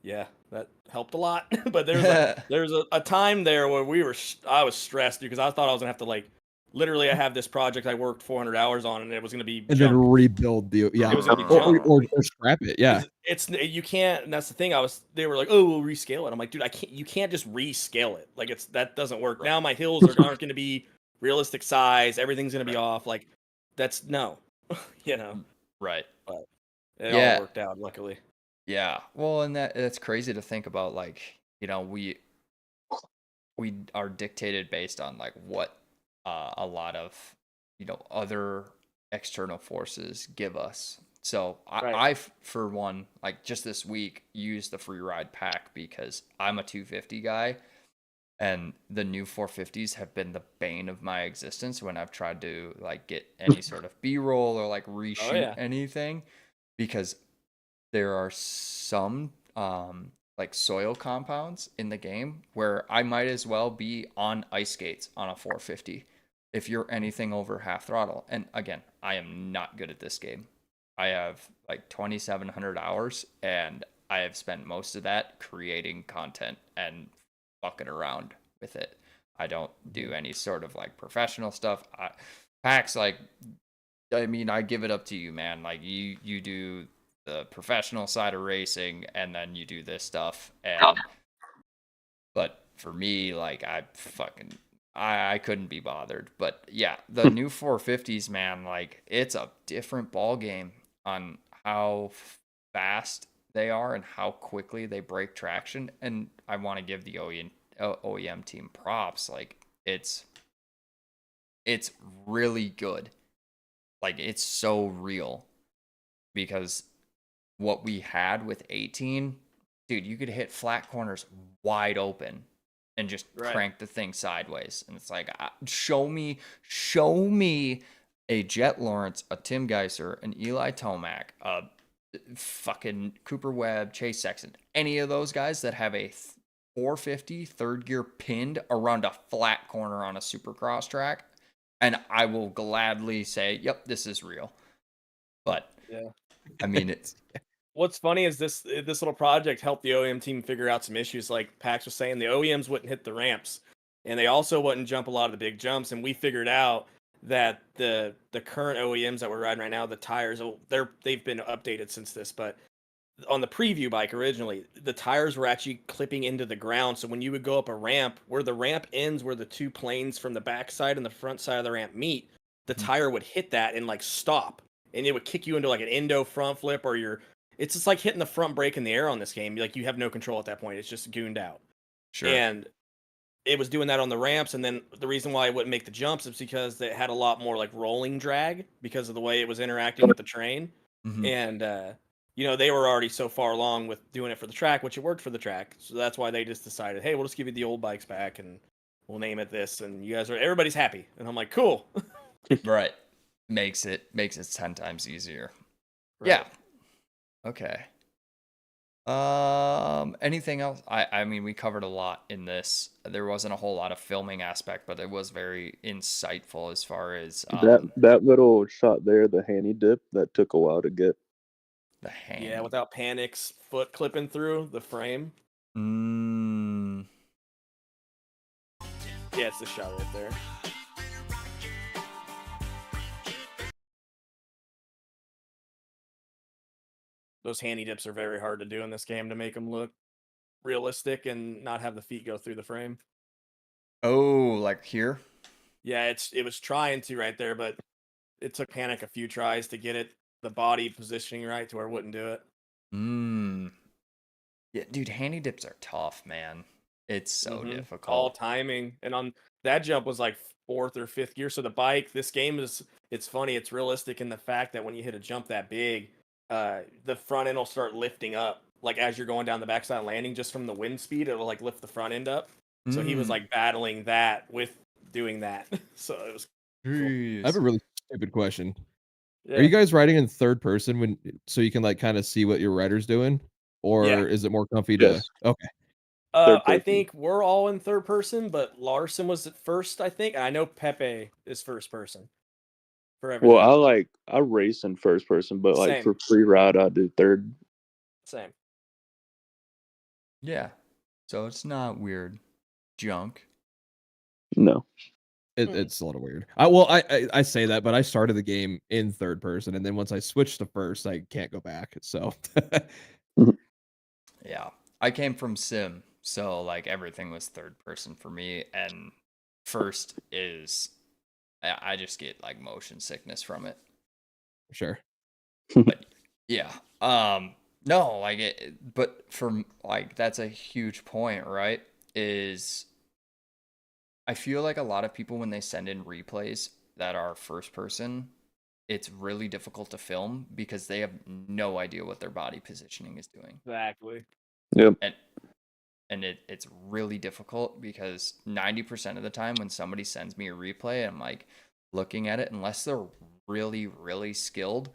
yeah, that helped a lot. But there's a time there where I was stressed because I thought I was gonna have to like literally I have this project I worked 400 hours on and it was gonna be And junk. then rebuild the It was gonna be or, junk. or scrap it. Yeah. It's you can't. And that's the thing. They were like, oh, we'll rescale it. I'm like, dude, I can't. You can't just rescale it. Like that doesn't work. Now my hills aren't going to be realistic size. Everything's going to be off. Like that's no, you know. Right. But it all worked out, luckily. Yeah. Well, and that's crazy to think about. Like, you know, we are dictated based on like what a lot of, you know, other external forces give us. So I, for one, like just this week, used the free ride pack because I'm a 250 guy, and the new 450s have been the bane of my existence when I've tried to like get any sort of B-roll or like reshoot anything, because there are some like soil compounds in the game where I might as well be on ice skates on a 450 if you're anything over half throttle. And again, I am not good at this game. I have like 2,700 hours, and I have spent most of that creating content and fucking around with it. I don't do any sort of like professional stuff. PAX, like, I mean, I give it up to you, man. Like you do the professional side of racing, and then you do this stuff. And but for me, like I couldn't be bothered. But yeah, the new 450s, man, like it's a different ball game on how fast they are and how quickly they break traction. And I want to give the OEM team props. Like it's really good. Like it's so real, because what we had with 18, dude, you could hit flat corners wide open and just crank the thing sideways. And it's like, show me a Jet Lawrence, a Tim Geiser, an Eli Tomac, a fucking Cooper Webb, Chase Sexton, any of those guys that have a 450 third gear pinned around a flat corner on a supercross track, and I will gladly say, yep, this is real. But yeah, I mean, it's what's funny is this little project helped the OEM team figure out some issues. Like Pax was saying, the OEMs wouldn't hit the ramps, and they also wouldn't jump a lot of the big jumps. And we figured out that the current OEMs that we're riding right now, the tires, they've been updated since this, but on the preview bike originally, the tires were actually clipping into the ground. So when you would go up a ramp, where the ramp ends, where the two planes from the back side and the front side of the ramp meet, the tire would hit that and like stop, and it would kick you into like an endo front flip, or it's just like hitting the front brake in the air on this game. Like you have no control at that point. It's just gooned out. sure. And it was doing that on the ramps. And then the reason why it wouldn't make the jumps is because it had a lot more like rolling drag because of the way it was interacting with the train. And, you know, they were already so far along with doing it for the track, which it worked for the track. So that's why they just decided, hey, we'll just give you the old bikes back and we'll name it this. And everybody's happy. And I'm like, cool. Right. Makes it 10 times easier. Right. Yeah. Okay. Anything else? I mean, we covered a lot in this. There wasn't a whole lot of filming aspect, but it was very insightful as far as that little shot there, the handy dip, that took a while to get. the hand. Yeah, without Panic's foot clipping through the frame. Yeah, it's the shot right there. Those handy dips are very hard to do in this game to make them look realistic and not have the feet go through the frame. Oh, like here? Yeah, it was trying to right there, but it took Panic a few tries to get the body positioning right to where it wouldn't do it. Yeah, dude, handy dips are tough, man. It's so difficult. All timing. And on that jump was like 4th or 5th gear. So the bike, this game it's funny, it's realistic in the fact that when you hit a jump that big, the front end will start lifting up. Like as you're going down the backside landing, just from the wind speed, it'll like lift the front end up. So he was like battling that with doing that. So it was I have a really stupid question. yeah. Are you guys writing in third person when so you can like kind of see what your writer's doing, or Yeah. is it more comfy to? Yes. Okay, Third I person. think we're all in third person, but Larson was at first, I think. And I know Pepe is first person for everything. Well, I race in first person, but like Same. for free ride, I do third. Same. Yeah. So it's not weird junk. No. it's a little weird. I say that, but I started the game in third person, and then once I switched to first, I can't go back. So Yeah. I came from sim, so like everything was third person for me, and first is I just get like motion sickness from it. sure. But yeah. No, like but for like that's a huge point, right? Is I feel like a lot of people when they send in replays that are first person, it's really difficult to film because they have no idea what their body positioning is doing. Exactly. Yep. And it's really difficult because 90% of the time when somebody sends me a replay, I'm like looking at it, unless they're really, really skilled,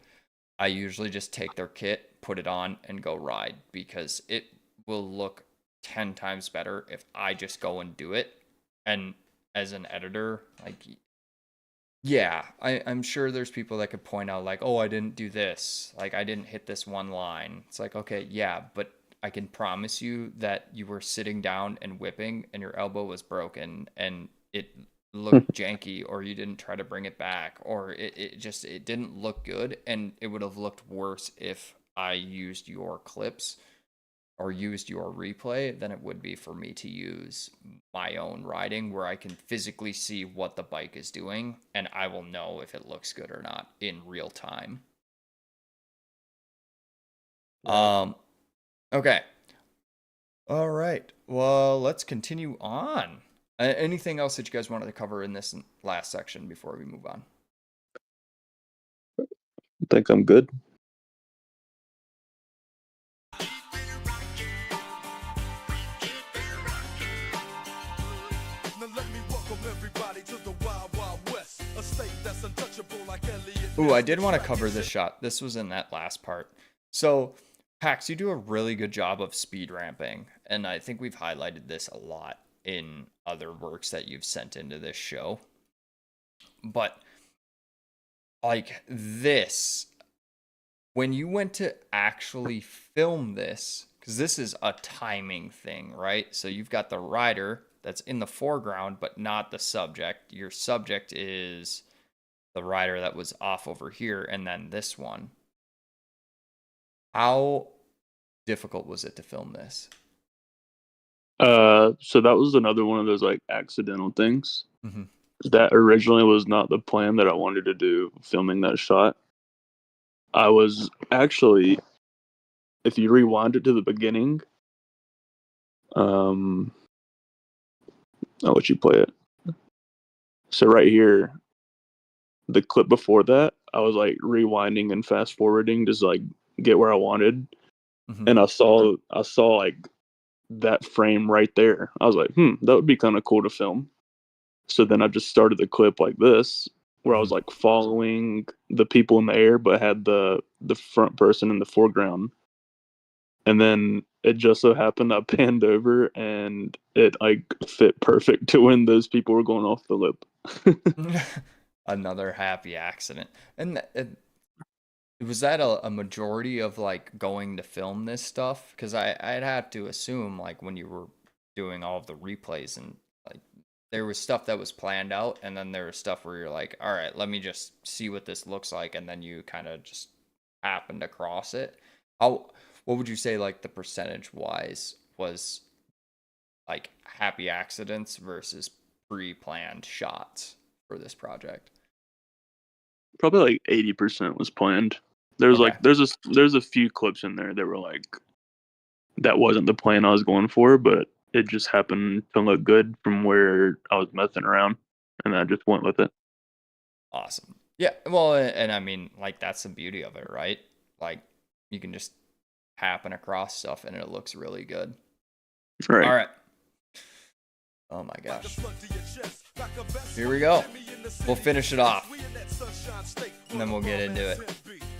I usually just take their kit, put it on, and go ride because it will look 10 times better if I just go and do it. And as an editor, like, yeah, I'm sure there's people that could point out, like, oh, I didn't do this. Like, I didn't hit this one line. It's like, okay, yeah, but I can promise you that you were sitting down and whipping and your elbow was broken and it looked janky, or you didn't try to bring it back, or it didn't look good, and it would have looked worse if I used your clips or used your replay than it would be for me to use my own riding, where I can physically see what the bike is doing and I will know if it looks good or not in real time. Okay. All right. Well, let's continue on. Anything else that you guys wanted to cover in this last section before we move on? I think I'm good. Ooh, I did want to cover this shot. This was in that last part. So, PAX, you do a really good job of speed ramping, and I think we've highlighted this a lot in other works that you've sent into this show. But like this, when you went to actually film this, because this is a timing thing, right? So you've got the rider that's in the foreground, but not the subject. Your subject is the rider that was off over here, and then this one. How difficult was it to film this? So that was another one of those like accidental things. Mm-hmm. That originally was not the plan that I wanted to do, filming that shot. I was actually, if you rewind it to the beginning, I'll let you play it. So right here, the clip before that, I was like rewinding and fast forwarding just like get where I wanted. Mm-hmm. And I saw like that frame right there. I was like, that would be kind of cool to film. So then I just started the clip like this, where I was like following the people in the air, but had the front person in the foreground. And then it just so happened I panned over and it like fit perfect to when those people were going off the lip. Another happy accident. And was that a majority of like going to film this stuff? Because I'd have to assume like when you were doing all of the replays and like there was stuff that was planned out, and then there was stuff where you're like, all right, let me just see what this looks like, and then you kind of just happened across it. What would you say like the percentage wise was like happy accidents versus pre-planned shots for this project? Probably like 80% was planned. There's Okay. like there's a few clips in there that were like that wasn't the plan I was going for, but it just happened to look good from where I was messing around, and I just went with it. Awesome. Yeah, well, and I mean, like, that's the beauty of it, right? Like, you can just happen across stuff and it looks really good. Right. All right. Oh my gosh. Here we go. We'll finish it off. And then we'll get into it.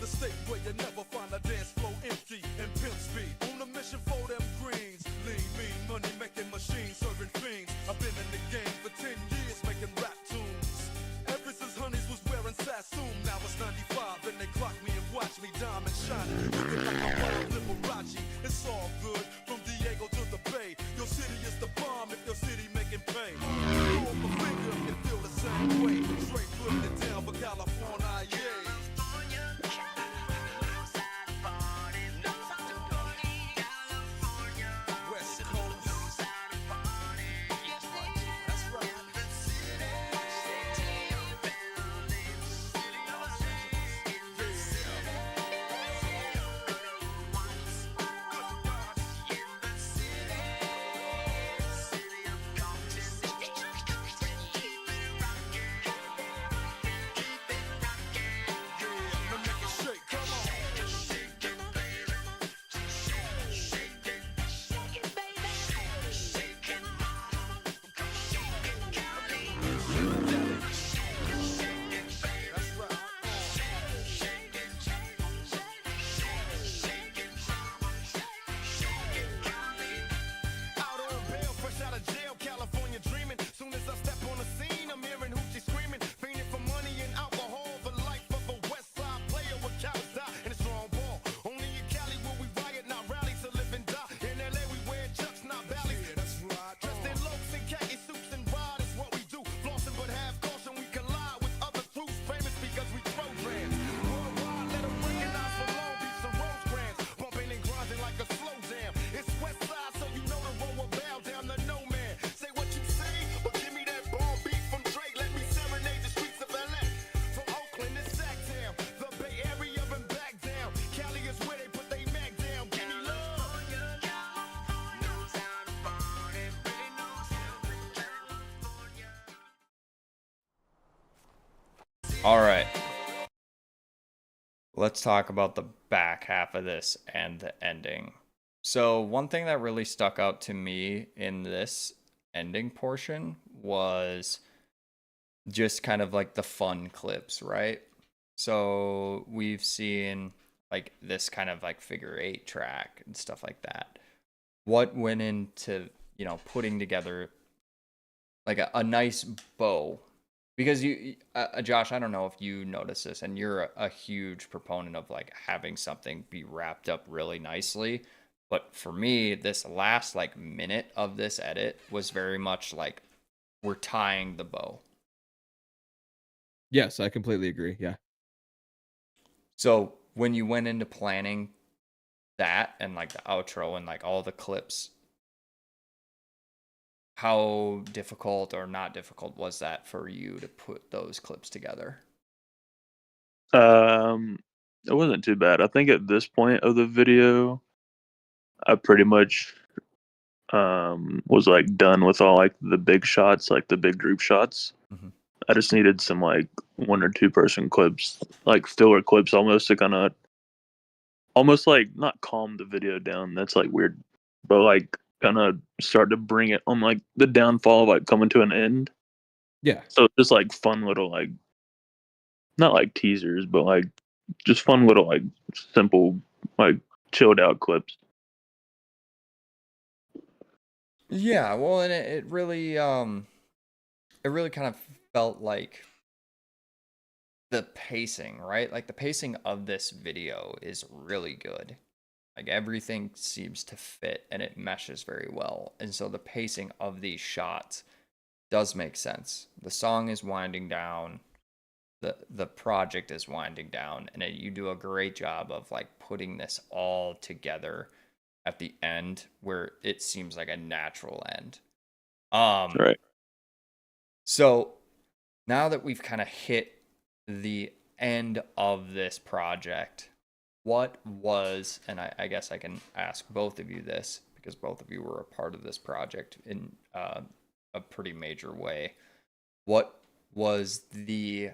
The state where you never find a dance floor empty and pimp speed. On a mission for them greens. Lean, mean, money making machines, serving fiends. I've been in the game for 10 years making rap tunes. Ever since Honeys was wearing Sassoon, now it's 95 and they clock me and watch me diamond shining. Looking like a wild Liberace. It's all good from Diego to the Bay. Your city is the bomb if your city making pay. Throw up a finger and feel the same way. Straight putting it down for California, yeah. All right. Let's talk about the back half of this and the ending. So, one thing that really stuck out to me in this ending portion was just kind of like the fun clips, right? So, we've seen like this kind of like figure 8 track and stuff like that. What went into, putting together like a nice bow? Because Josh, I don't know if you notice this, and you're a huge proponent of like having something be wrapped up really nicely. But for me, this last like minute of this edit was very much like we're tying the bow. Yes, I completely agree. Yeah. So when you went into planning that and like the outro and like all the clips, how difficult or not difficult was that for you to put those clips together? It wasn't too bad. I think at this point of the video, I pretty much was like done with all like the big shots, like the big group shots. Mm-hmm. I just needed some like 1 or 2 person clips, like filler clips, almost to kind of, almost like not calm the video down. That's like weird, but like kind of start to bring it on like the downfall of like coming to an end. Yeah. So just like fun little like, not like teasers, but like just fun little like simple like chilled out clips. Yeah, well, and it really kind of felt like the pacing, right? Like the pacing of this video is really good. Like everything seems to fit and it meshes very well. And so the pacing of these shots does make sense. The song is winding down, the project is winding down, and you do a great job of like putting this all together at the end where it seems like a natural end. Right. So now that we've kind of hit the end of this project, what was, and I guess I can ask both of you this because both of you were a part of this project in a pretty major way. What was the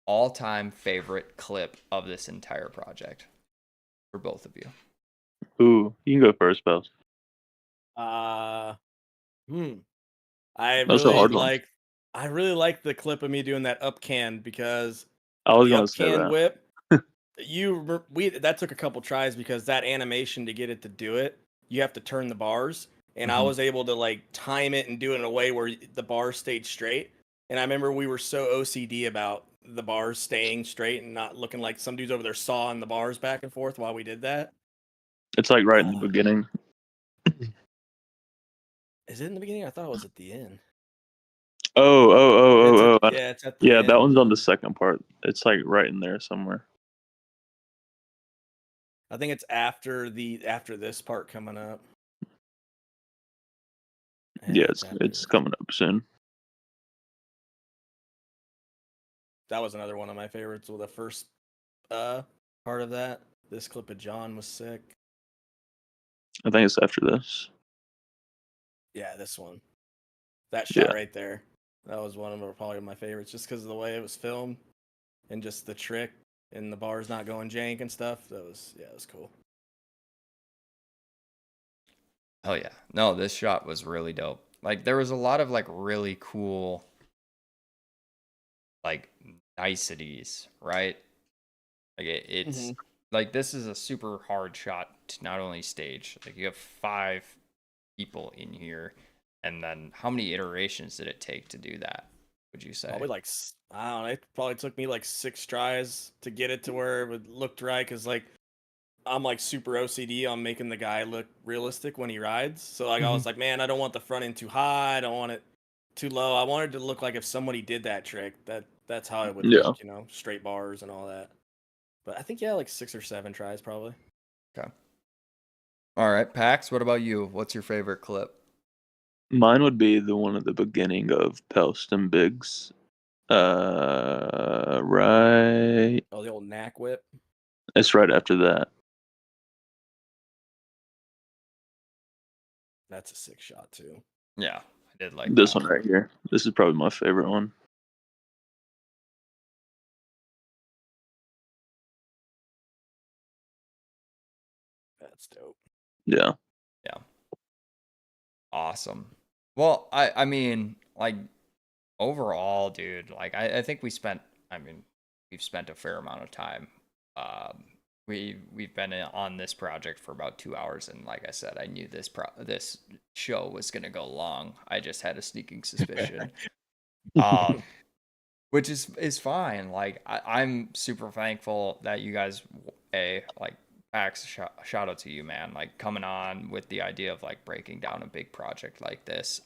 all-time favorite clip of this entire project for both of you? Ooh, you can go first, Bells. That's a hard one. I really like the clip of me doing that up can because I was the gonna up say can that. whip. That took a couple tries because that animation to get it to do it, you have to turn the bars, and I was able to like time it and do it in a way where the bars stayed straight. And I remember we were so OCD about the bars staying straight and not looking like some dudes over there sawing the bars back and forth while we did that. It's like right in the beginning. Is it in the beginning? I thought it was at the end. It's at the Yeah, end. that one's on the second part. It's like right in there somewhere. I think it's after this part coming up. Yeah, it's coming up soon. That was another one of my favorites. Well, the first part of that. This clip of John was sick. I think it's after this. Yeah, this one. That shot right there. That was one of probably my favorites, just because of the way it was filmed and just the trick and the bars not going jank and stuff. It was cool. Oh yeah. No, this shot was really dope. Like there was a lot of like really cool like niceties, right? Like it's like this is a super hard shot to not only stage. Like you have 5 people in here, and then how many iterations did it take to do that? Would you say? Probably like I don't know. It probably took me like 6 tries to get it to where it looked right, because like I'm like super OCD on making the guy look realistic when he rides. So like I was like, man, I don't want the front end too high. I don't want it too low. I wanted to look like if somebody did that trick, that's how it would look, straight bars and all that. But I think like 6 or 7 tries probably. Okay. All right, Pax, what about you? What's your favorite clip? Mine would be the one at the beginning of Pelster and Biggs. Right. Oh, the old knack whip. It's right after that. That's a sick shot too. Yeah, I did like this that one right here. This is probably my favorite one. That's dope. Yeah. Yeah. Awesome. Well, I mean, like overall, dude, like I think we've spent a fair amount of time. We've been on this project for about 2 hours, and like I said, I knew this show was gonna go long. I just had a sneaking suspicion. Which is fine. Like I'm super thankful that you guys like PAX, shout out to you, man, like coming on with the idea of like breaking down a big project like this.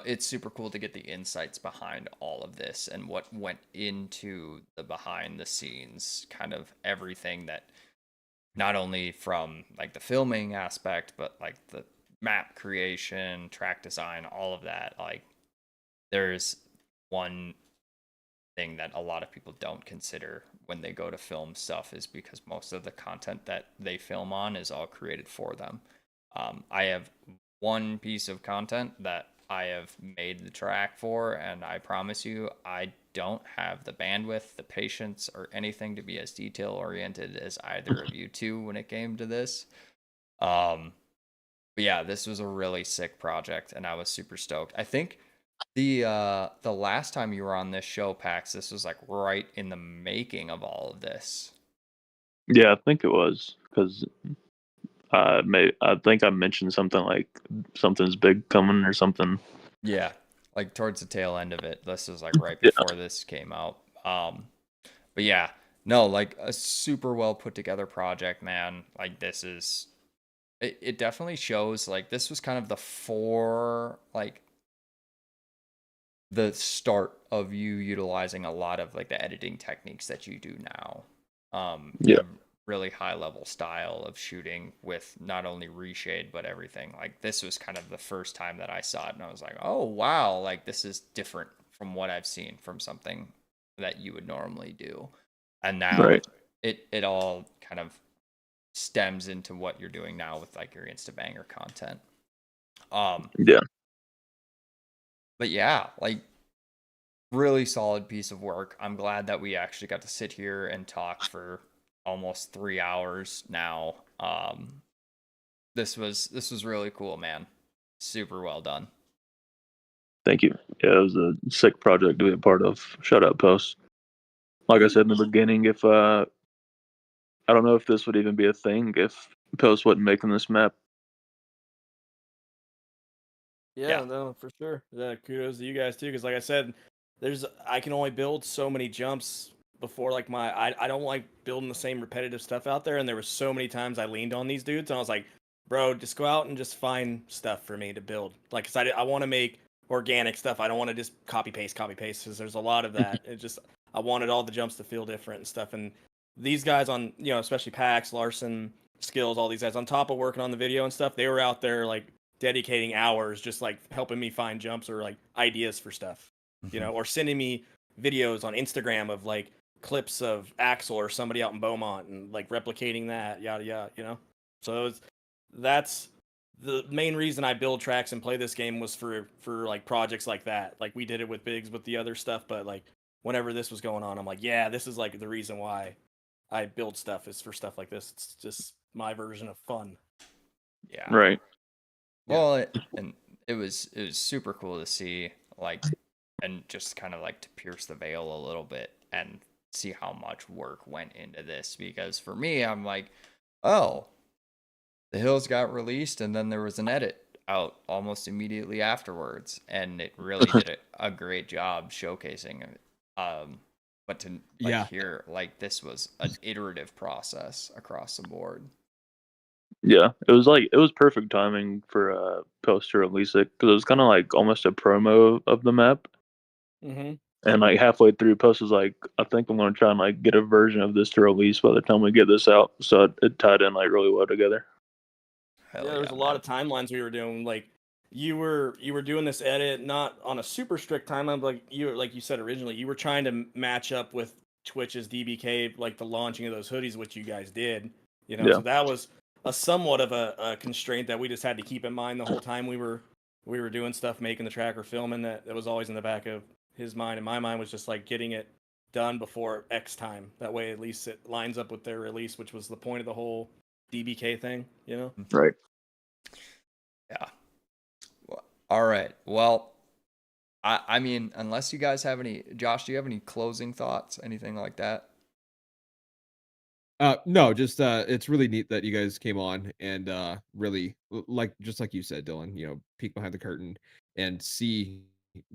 It's super cool to get the insights behind all of this and what went into the behind the scenes, kind of everything that, not only from like the filming aspect, but like the map creation, track design, all of that. Like there's one thing that a lot of people don't consider when they go to film stuff, is because most of the content that they film on is all created for them. I have one piece of content that I have made the track for, and I promise you, I don't have the bandwidth, the patience, or anything to be as detail oriented as either of you two when it came to this. But yeah, this was a really sick project, and I was super stoked. I think the last time you were on this show, PAX, this was like right in the making of all of this. Yeah, I think it was, because I think I mentioned something like something's big coming or something. Yeah, like towards the tail end of it. This was like right before this came out. But yeah, no, like a super well put together project, man. Like this is, it definitely shows like this was kind of the start of you utilizing a lot of like the editing techniques that you do now. Really high level style of shooting with not only reshade but everything. Like this was kind of the first time that I saw it, and I was like, oh wow, like this is different from what I've seen from something that you would normally do. And now it all kind of stems into what you're doing now with like your Insta Banger content. But yeah, like really solid piece of work. I'm glad that we actually got to sit here and talk for almost 3 hours now. This was really cool, man. Super well done. Thank you. Yeah, it was a sick project to be a part of. Shout out Post. Like I said in the beginning, if I don't know if this would even be a thing if Post wasn't making this map. Yeah, Yeah. no, for sure. Yeah, kudos to you guys too, because like I said, I can only build so many jumps before like I don't like building the same repetitive stuff out there, and there were so many times I leaned on these dudes, and I was like, bro, just go out and just find stuff for me to build. Like, 'cause I want to make organic stuff. I don't want to just copy paste, because there's a lot of that. I wanted all the jumps to feel different and stuff, and these guys on especially PAX, Larson, Skills, all these guys on top of working on the video and stuff, they were out there like dedicating hours just like helping me find jumps or like ideas for stuff, or sending me videos on Instagram of like clips of Axel or somebody out in Beaumont and like replicating that, yada yada. So that's the main reason I build tracks and play this game was for like projects like that. Like we did it with Biggs with the other stuff, but like whenever this was going on, I'm like, yeah, this is like the reason why I build stuff is for stuff like this. It's just my version of fun. Yeah. Right. Well, and it was super cool to see, like, and just kind of like to pierce the veil a little bit and see how much work went into this. Because for me, I'm like, oh, the Hills got released, and then there was an edit out almost immediately afterwards, and it really did a great job showcasing it. But to like hear like this was an iterative process across the board. Yeah, it was perfect timing for Post to release it because it was kind of like almost a promo of the map. Mm-hmm. And like halfway through, Post was like, "I think I'm gonna try and like get a version of this to release by the time we get this out." So it tied in like really well together. Hell there was a lot of timelines we were doing. Like you were doing this edit not on a super strict timeline, but like you said originally, you were trying to match up with Twitch's DBK, like the launching of those hoodies, which you guys did. Yeah. So that was a somewhat of a constraint that we just had to keep in mind the whole time we were doing stuff, making the track or filming. That was always in the back of his mind, and my mind was just like getting it done before X time. That way, at least it lines up with their release, which was the point of the whole DBK thing. Right. Yeah. All right. Well, I mean, unless you guys have any, Josh, do you have any closing thoughts, anything like that? No, just it's really neat that you guys came on and really like just like you said, Dylan, peek behind the curtain and see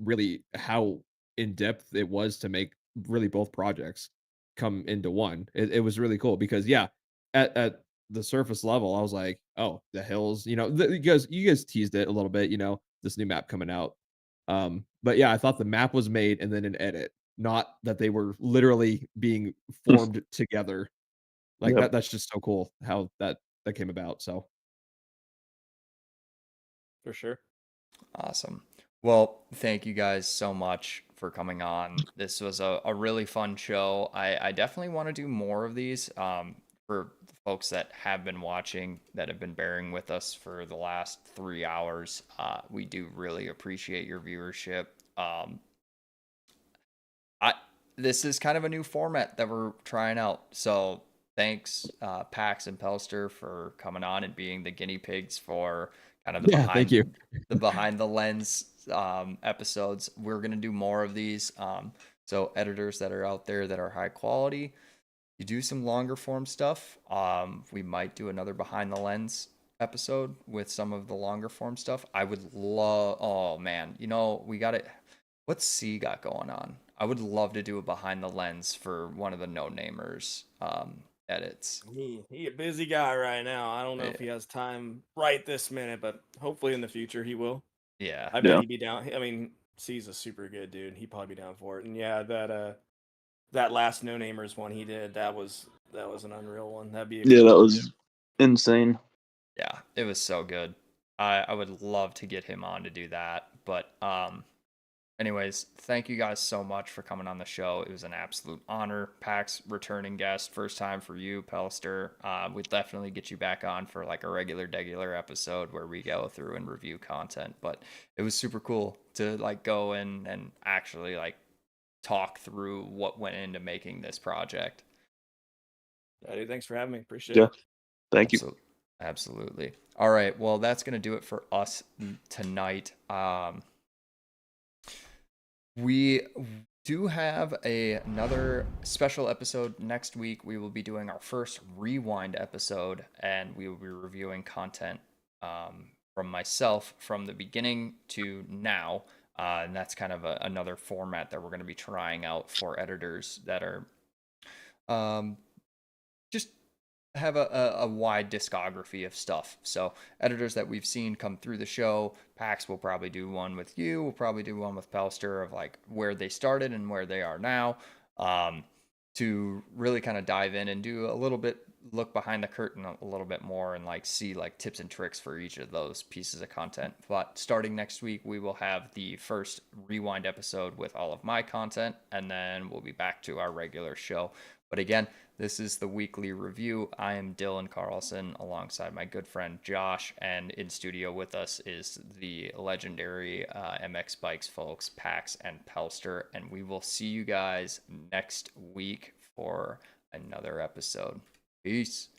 really how in depth it was to make really both projects come into one. It was really cool because at the surface level, I was like, oh, the hills, you guys teased it a little bit, this new map coming out. But yeah, I thought the map was made and then an edit, not that they were literally being formed together. Like Yep. that's just so cool how that came about. So For sure. Awesome. Well, thank you guys so much for coming on. This was a really fun show. I definitely want to do more of these for the folks that have been watching, that have been bearing with us for the last 3 hours. We do really appreciate your viewership. This is kind of a new format that we're trying out. So thanks, Pax and Pelster, for coming on and being the guinea pigs for kind of the thank you. behind the lens episodes. We're gonna do more of these. So editors that are out there that are high quality, you do some longer form stuff. We might do another behind the lens episode with some of the longer form stuff. I would love. Oh man, we got it. What's C got going on? I would love to do a behind the lens for one of the no namers edits. He a busy guy right now. I don't know if he has time right this minute, but hopefully in the future he will. Yeah. I bet he'd be down. I mean, C's a super good dude. He'd probably be down for it. And yeah, that last no namers one he did, that was an unreal one. That'd be that was insane. Yeah, it was so good. I would love to get him on to do that, but anyways, thank you guys so much for coming on the show. It was an absolute honor. PAX returning guest, first time for you, Pelster. We'll definitely get you back on for like a regular episode where we go through and review content. But it was super cool to like go in and actually like talk through what went into making this project. Yeah, dude, thanks for having me. Appreciate it. Thank you. Absolutely. All right. Well, that's going to do it for us tonight. We do have another special episode next week. We will be doing our first rewind episode, and we will be reviewing content from myself from the beginning to now. And that's kind of another format that we're going to be trying out for editors that are just have a wide discography of stuff. So editors that we've seen come through the show, PAX will probably do one with you. We'll probably do one with Pelster of like where they started and where they are now, to really kind of dive in and do a little bit, look behind the curtain a little bit more and like see like tips and tricks for each of those pieces of content. But starting next week, we will have the first rewind episode with all of my content, and then we'll be back to our regular show. But again, this is the weekly review. I am Dylan Carlson alongside my good friend Josh, and in studio with us is the legendary MX Bikes folks, PAX and Pelster, and we will see you guys next week for another episode. Peace.